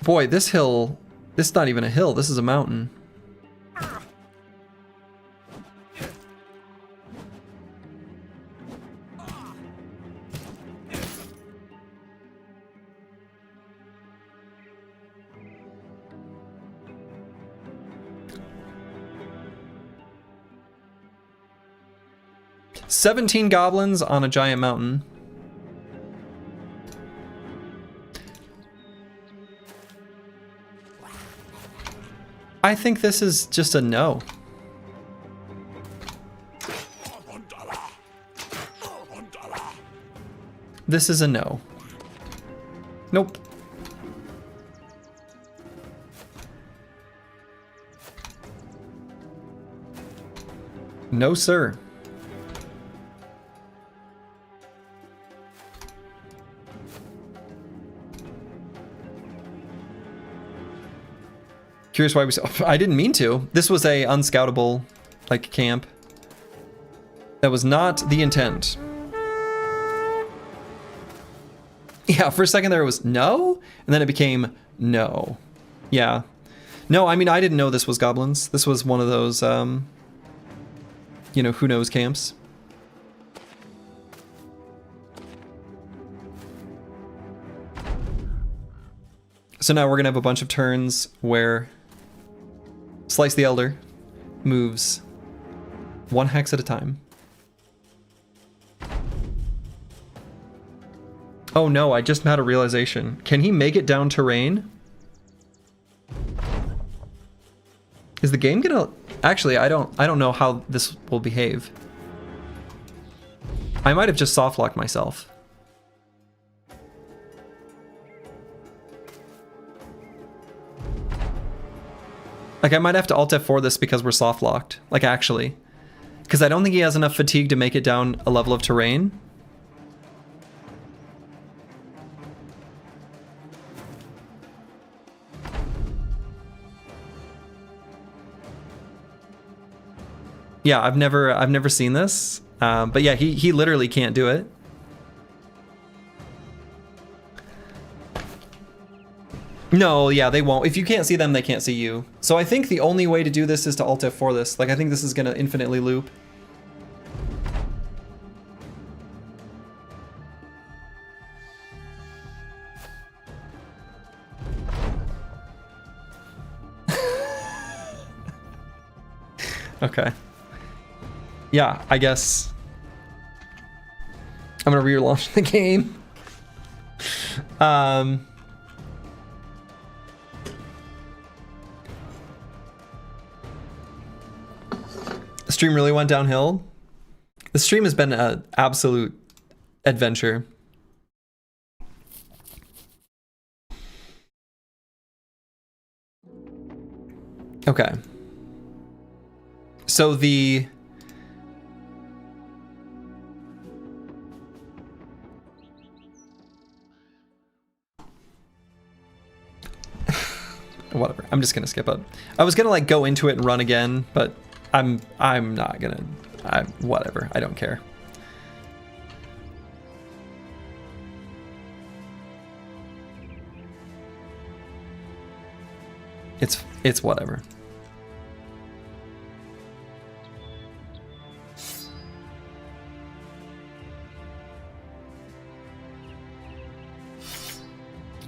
Boy, this hill, this is not even a hill, this is a mountain. "17 goblins on a giant mountain." I think this is just a no. This is a no. Nope. No, sir. Curious why we... I didn't mean to. This was a unscoutable, like, camp. That was not the intent. Yeah, for a second there it was no, and then it became no. Yeah. No, I mean, I didn't know this was goblins. This was one of those, you know, who knows camps. So now we're gonna have a bunch of turns where Slice the Elder moves 1 hex at a time. Oh no, I just had a realization. Can he make it down terrain? Is the game gonna... Actually, I don't know how this will behave. I might have just softlocked myself. Like, I might have to Alt F4 this because we're softlocked. Like, actually. Because I don't think he has enough fatigue to make it down a level of terrain. Yeah, I've never seen this. But yeah, he literally can't do it. No, yeah, they won't. If you can't see them, they can't see you. So I think the only way to do this is to Alt F4 this. Like, I think this is gonna infinitely loop. Okay. Yeah, I guess I'm gonna relaunch the game. The stream really went downhill. The stream has been an absolute adventure. Okay. So the... Whatever. I'm just gonna skip it. I was gonna like go into it and run again, but I'm not gonna. Whatever. I don't care. It's whatever.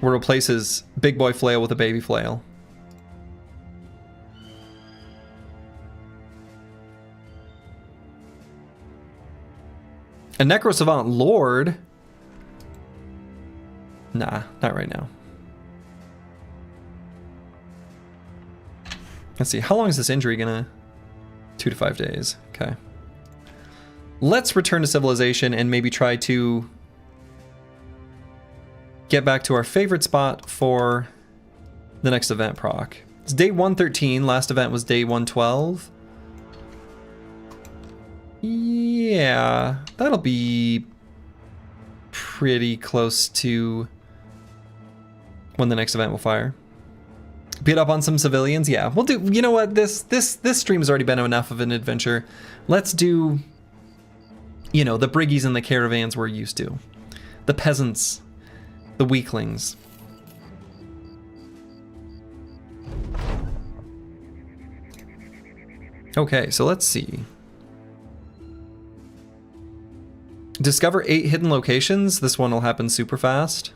We'll replace his big boy flail with a baby flail. A Necro Savant Lord? Nah, not right now. Let's see, how long is this injury gonna... 2 to 5 days, okay. Let's return to civilization and maybe try to get back to our favorite spot for the next event proc. It's day 113, last event was day 112. Yeah, that'll be pretty close to when the next event will fire. Beat up on some civilians, yeah. We'll do, you know what, this stream has already been enough of an adventure. Let's do, you know, the briggies and the caravans we're used to. The peasants, the weaklings. Okay, so let's see. Discover 8 hidden locations. This one will happen super fast.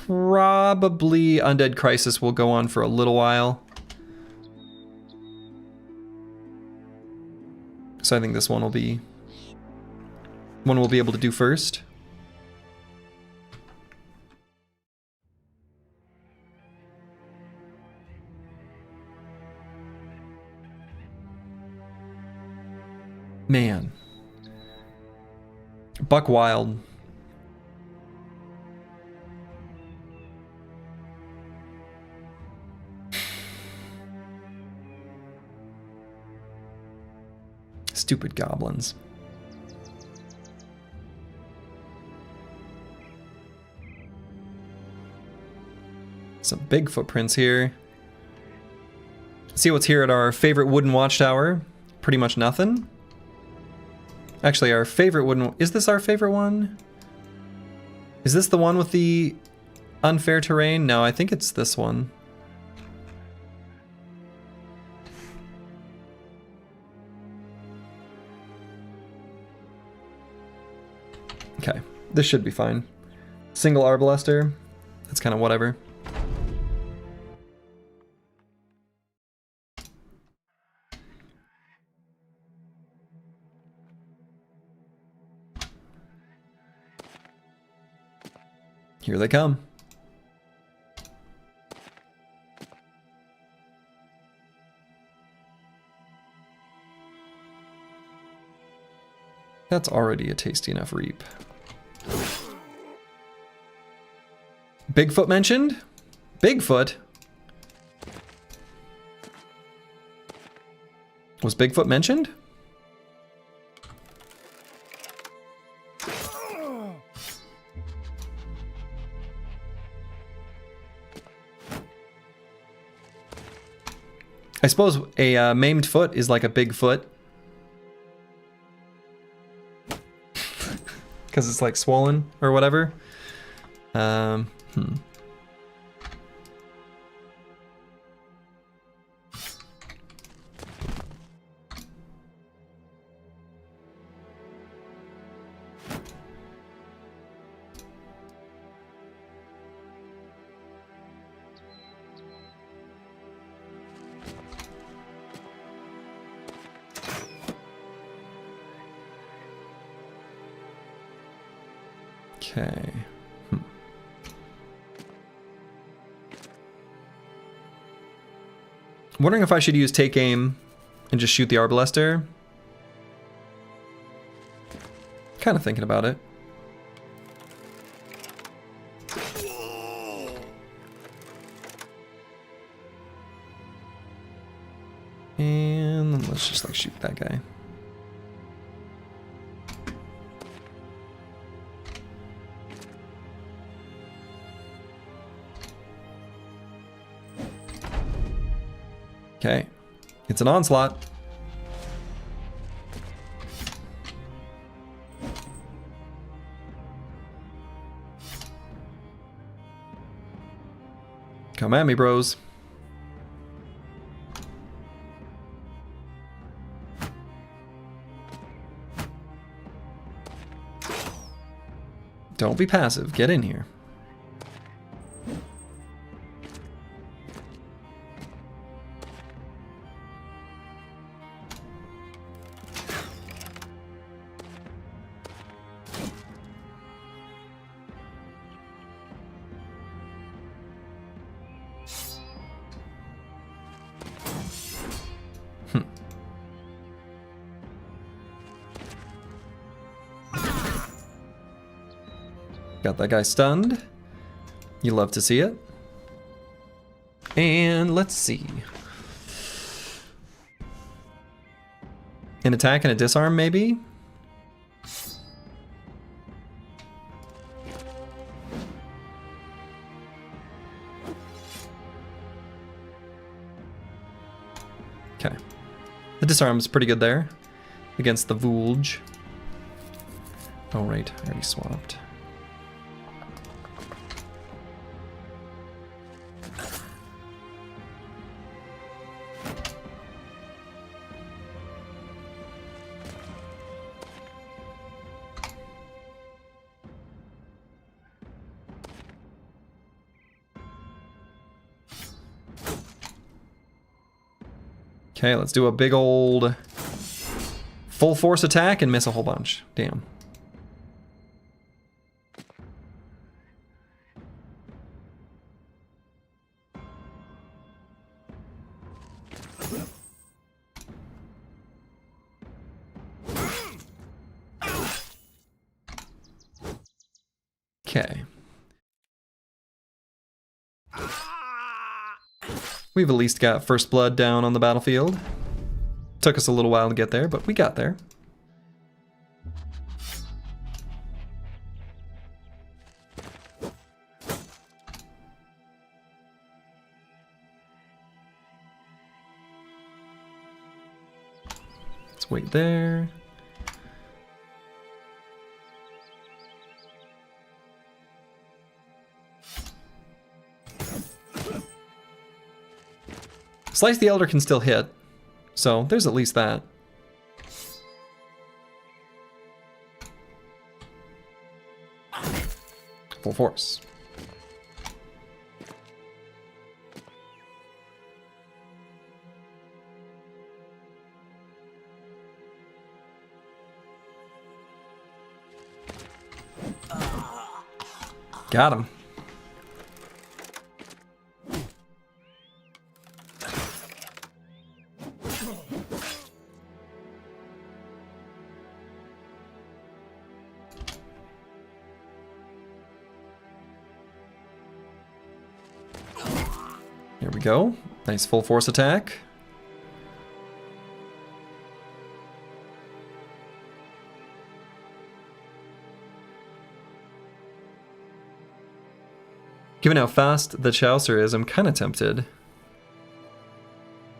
Probably Undead Crisis will go on for a little while. So I think this one will be one we'll be able to do first. Man. Buck Wild. Stupid goblins. Some big footprints here. See what's here at our favorite wooden watchtower. Pretty much nothing. Actually, our favorite wooden... Is this our favorite one? Is this the one with the unfair terrain? No, I think it's this one. Okay, this should be fine. Single Arbalaster. That's kind of whatever. Here they come. That's already a tasty enough reap. Bigfoot mentioned? Bigfoot? Was Bigfoot mentioned? I suppose a maimed foot is like a big foot. Because it's like swollen or whatever. Okay. I'm wondering if I should use take aim and just shoot the Arbalaster. Kind of thinking about it. And then let's just like shoot that guy. Okay, it's an onslaught. Come at me, bros. Don't be passive, get in here. Got that guy stunned. You love to see it. And let's see. An attack and a disarm, maybe? Okay. The disarm's pretty good there. Against the Vulge. Oh, right. I already swapped. Okay, let's do a big old full force attack and miss a whole bunch. Damn. Okay. We've at least got first blood down on the battlefield. Took us a little while to get there, but we got there. Let's wait there. Slice the Elder can still hit, so there's at least that. Full force. Got him. Here we go. Nice full force attack. Given how fast the Chaucer is, I'm kind of tempted.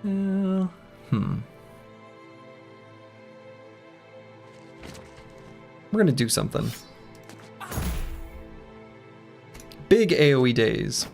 We're gonna do something. Big AoE days.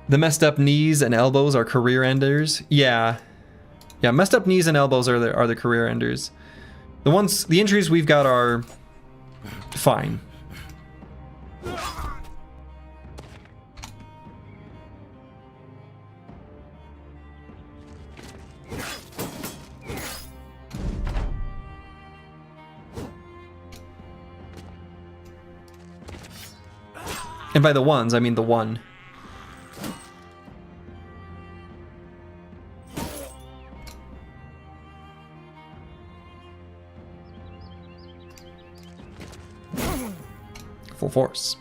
The messed up knees and elbows are career enders. Yeah, messed up knees and elbows are the career enders. The injuries we've got are fine. And by the ones, I mean the one. Full force.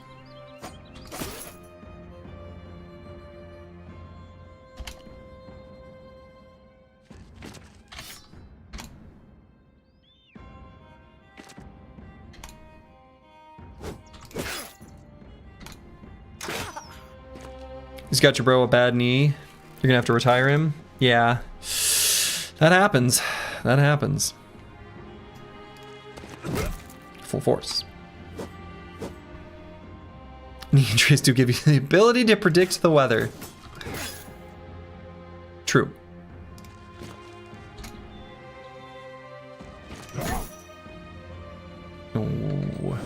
He's got your bro a bad knee. You're gonna have to retire him? Yeah. That happens. That happens. Full force. Knee injuries do give you the ability to predict the weather. True. Oh,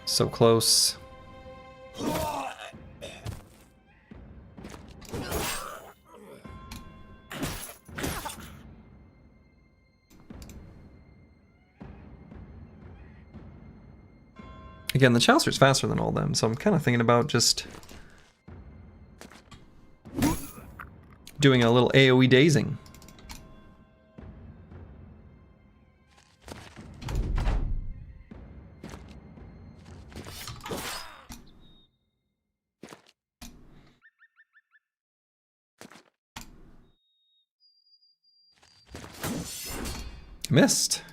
so close. Again, the Chaucer's faster than all of them, so I'm kind of thinking about just doing a little AoE dazing. Missed.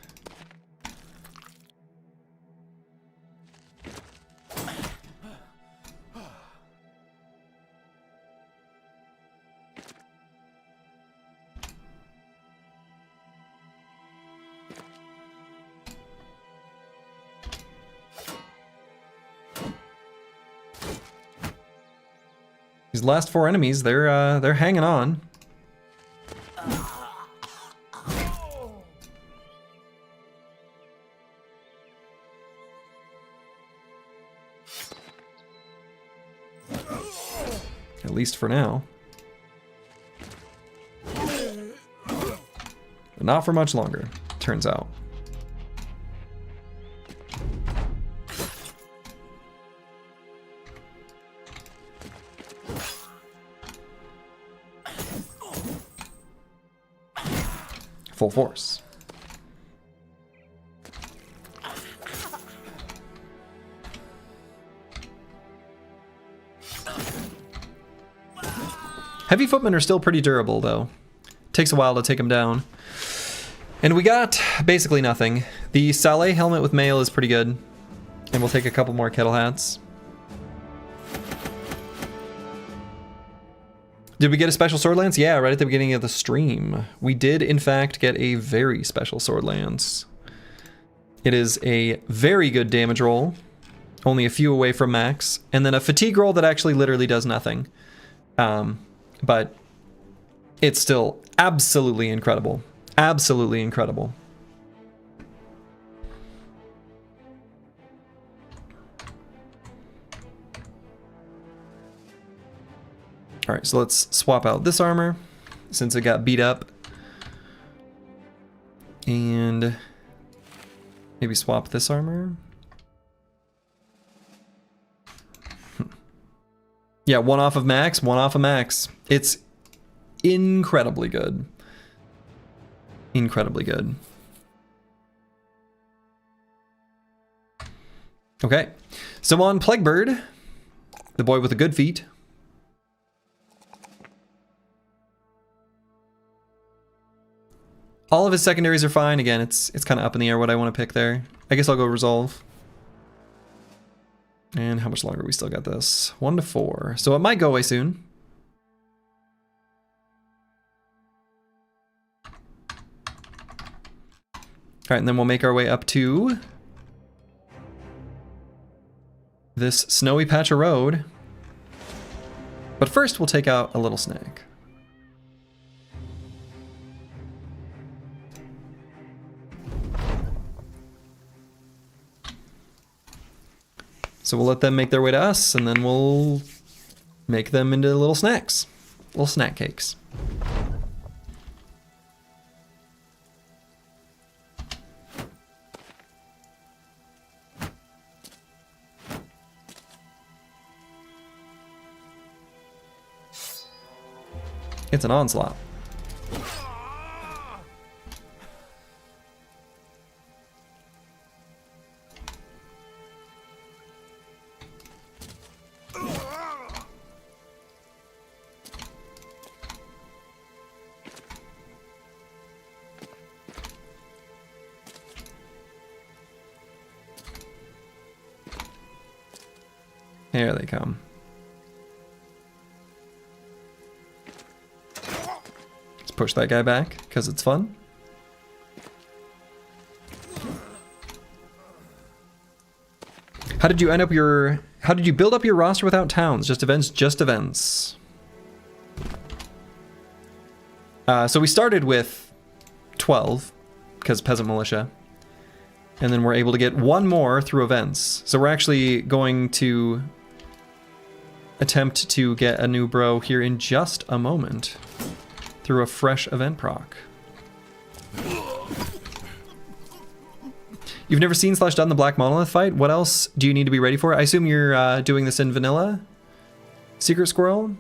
These last four enemies, they're hanging on. At least for now. not for much longer, turns out. Full force. Heavy footmen are still pretty durable, though. Takes a while to take them down. And we got basically nothing. The Saleh helmet with mail is pretty good. And we'll take a couple more kettle hats. Did we get a special sword lance? Yeah, right at the beginning of the stream. We did, in fact, get a very special sword lance. It is a very good damage roll. Only a few away from max. And then a fatigue roll that actually literally does nothing. But it's still absolutely incredible. Absolutely incredible. All right, so let's swap out this armor since it got beat up. And maybe swap this armor. Yeah, one off of max, one off of max. It's incredibly good. Incredibly good. Okay, so on Plaguebird, the boy with the good feet. All of his secondaries are fine. Again, it's kind of up in the air what I want to pick there. I guess I'll go Resolve. And how much longer we still got this? 1 to 4. So it might go away soon. All right, and then we'll make our way up to this snowy patch of road. But first, we'll take out a little snack. So we'll let them make their way to us, and then we'll make them into little snacks. Little snack cakes. It's an onslaught. Here they come. Let's push that guy back, because it's fun. How did you build up your roster without towns? Just events, just events. So we started with 12, because Peasant Militia. And then we're able to get one more through events. So we're actually going to attempt to get a new bro here in just a moment through a fresh event proc. You've never seen / done the Black Monolith fight? What else do you need to be ready for? I assume you're doing this in vanilla? Secret Squirrel?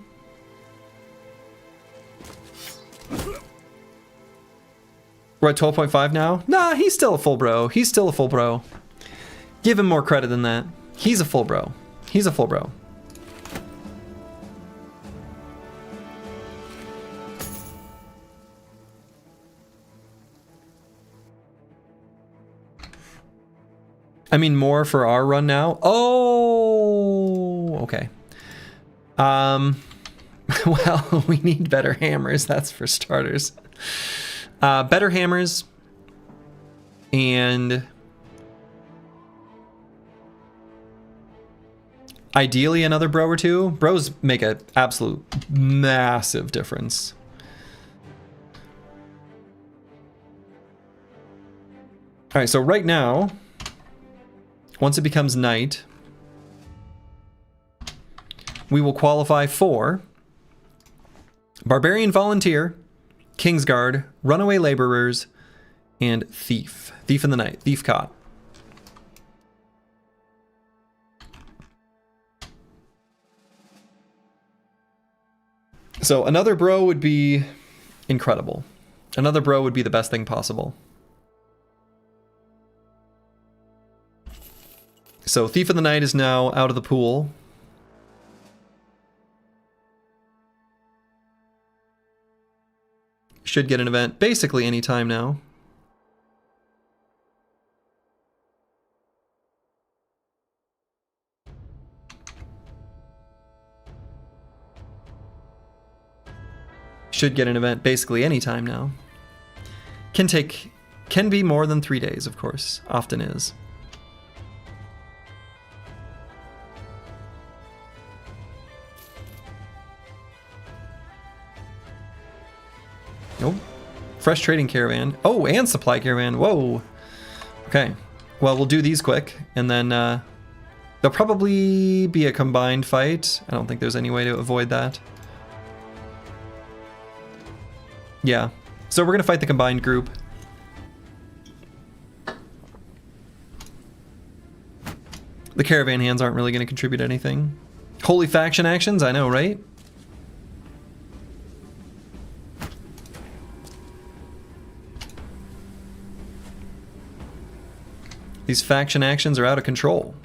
We're at 12.5 now? Nah, he's still a full bro. He's still a full bro. Give him more credit than that. He's a full bro. He's a full bro. I mean, more for our run now. Oh, okay. Well, we need better hammers, that's for starters. Better hammers and ideally another bro or two. Bros make an absolute massive difference. All right, so right now, once it becomes night, we will qualify for Barbarian Volunteer, Kingsguard, Runaway Laborers, And thief. Thief in the night. Thief caught. So another bro would be incredible. Another bro would be the best thing possible. So Thief in the Night is now out of the pool. Should get an event basically any time now. Should get an event basically any time now. Can be more than 3 days, of course. Often is. Nope. Fresh trading caravan. Oh, and supply caravan. Whoa. Okay. Well, we'll do these quick, and then there'll probably be a combined fight. I don't think there's any way to avoid that. Yeah. So we're going to fight the combined group. The caravan hands aren't really going to contribute anything. Holy faction actions? I know, right? These faction actions are out of control.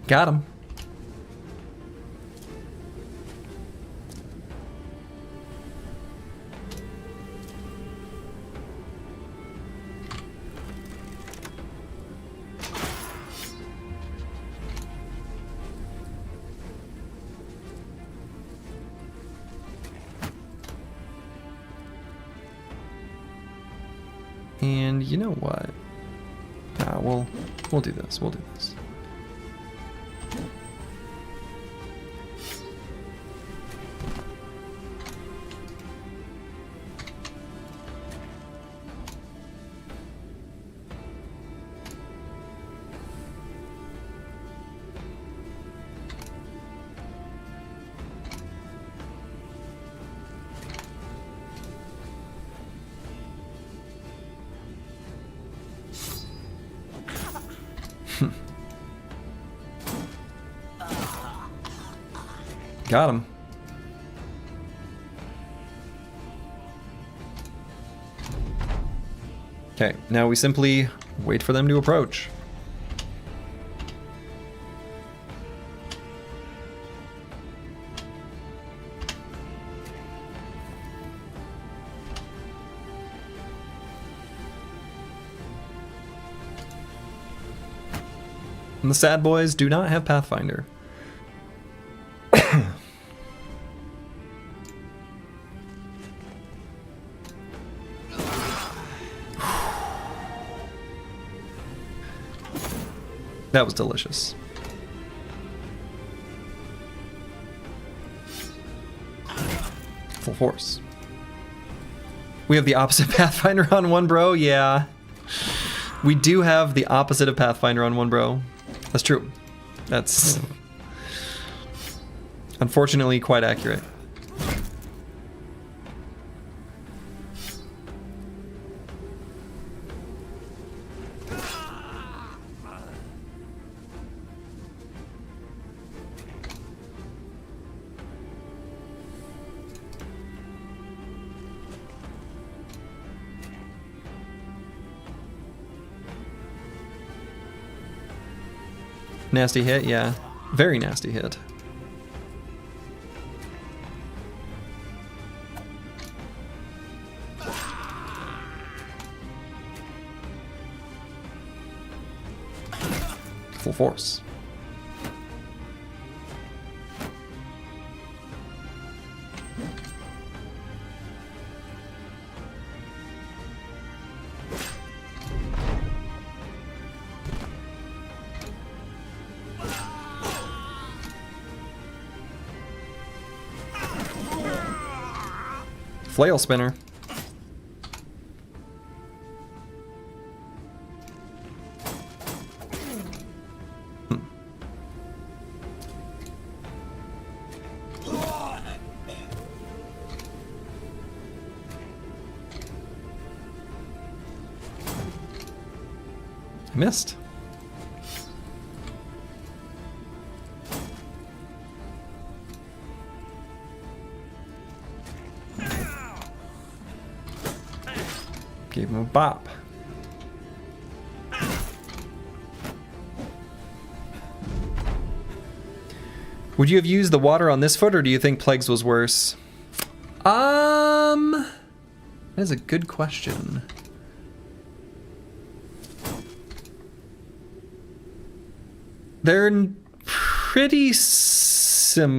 Got him. And you know what? Nah, we'll do this. We'll do this. Got him. Okay, now we simply wait for them to approach. And the sad boys do not have Pathfinder. That was delicious. Full force. We have the opposite Pathfinder on one bro? Yeah. We do have the opposite of Pathfinder on one bro. That's true. That's unfortunately quite accurate. Nasty hit, yeah. Very nasty hit. Full force. Flail spinner. Missed. Gave him a bop. Would you have used the water on this foot, or do you think Plagues was worse? That is a good question. They're pretty similar.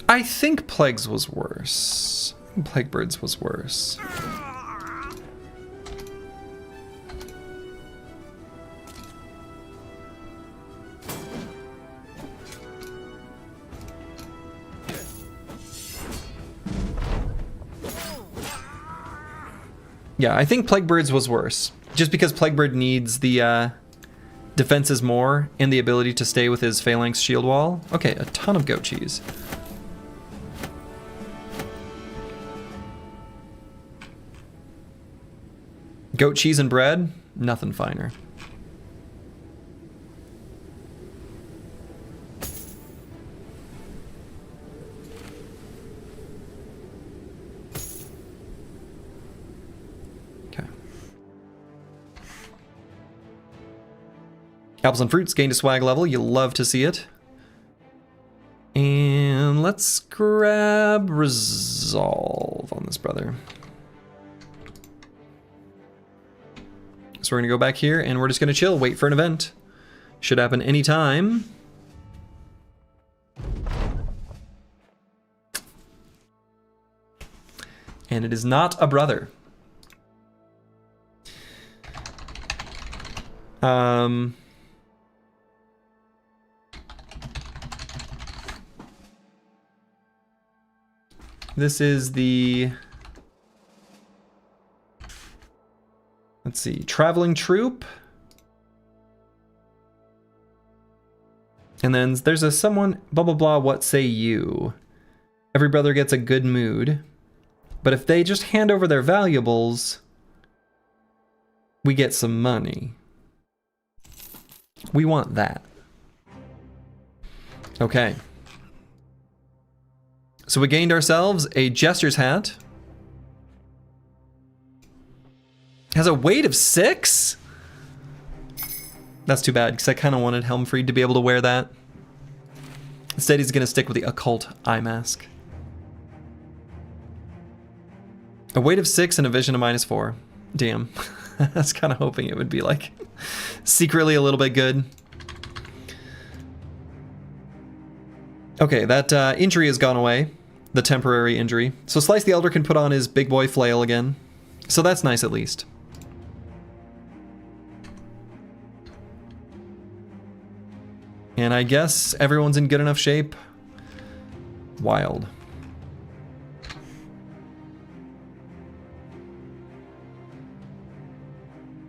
I think Plagues was worse. I think Plague Birds was worse. Yeah, I think Plague Birds was worse. Just because Plague Bird needs the defenses more and the ability to stay with his Phalanx shield wall. Okay, a ton of goat cheese. Goat cheese and bread, nothing finer. Okay. Apples and fruits gained a swag level. You'll love to see it. And let's grab resolve on this brother. So we're gonna go back here and we're just gonna chill, wait for an event. Should happen anytime. And it is not a brother. This is the... Let's see, traveling troop. And then there's a someone, blah, blah, blah, what say you? Every brother gets a good mood. But if they just hand over their valuables, we get some money. We want that. Okay. So we gained ourselves a Jester's hat. Has a weight of 6? That's too bad, because I kind of wanted Helmfried to be able to wear that. Instead, he's going to stick with the occult eye mask. A weight of 6 and a vision of -4. Damn. I was kind of hoping it would be like secretly a little bit good. Okay, that injury has gone away. The temporary injury. So Slice the Elder can put on his big boy flail again. So that's nice at least. And I guess everyone's in good enough shape. Wild.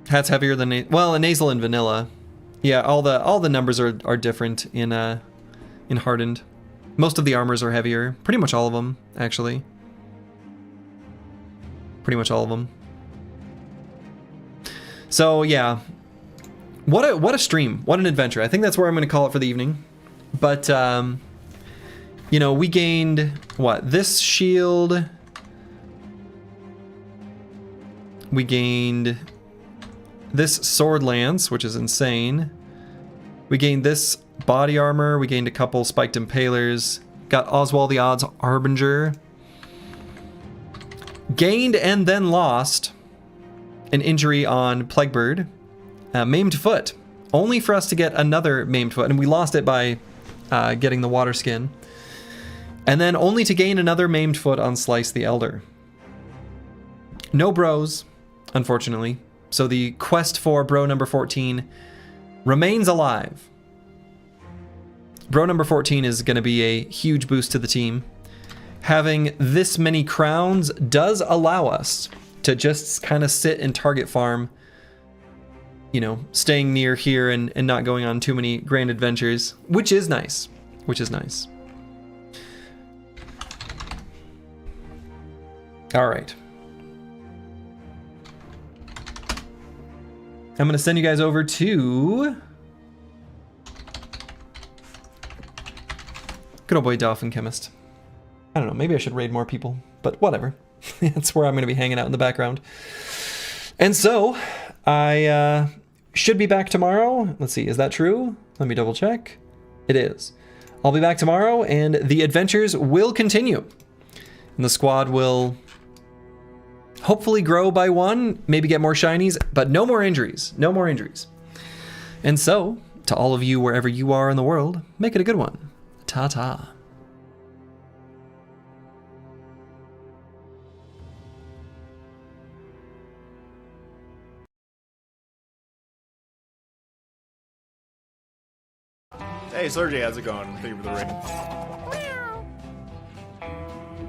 Hat's heavier than well, a nasal and vanilla. Yeah, all the numbers are different in Hardened. Most of the armors are heavier. Pretty much all of them, actually. Pretty much all of them. So yeah. What a stream. What an adventure. I think that's where I'm going to call it for the evening. But, you know, we gained, what? This shield. We gained this sword lance, which is insane. We gained this body armor. We gained a couple spiked impalers. Got Oswald the Odds Harbinger. Gained and then lost an injury on Plaguebird. Maimed foot, only for us to get another maimed foot, and we lost it by getting the water skin. And then only to gain another maimed foot on Slice the Elder. No bros, unfortunately. So the quest for bro number 14 remains alive. Bro number 14 is going to be a huge boost to the team. Having this many crowns does allow us to just kind of sit and target farm. You know, staying near here and not going on too many grand adventures, which is nice. Which is nice. All right. I'm going to send you guys over to good old boy Dolphin Chemist. I don't know, maybe I should raid more people, but whatever. That's where I'm going to be hanging out in the background. And so, I should be back tomorrow. Let's see, is that true? Let me double check. It is. I'll be back tomorrow, and the adventures will continue. And the squad will hopefully grow by one, maybe get more shinies, but no more injuries. No more injuries. And so, to all of you wherever you are in the world, make it a good one. Ta-ta. Hey, Sergey, how's it going? Thank you for the ring.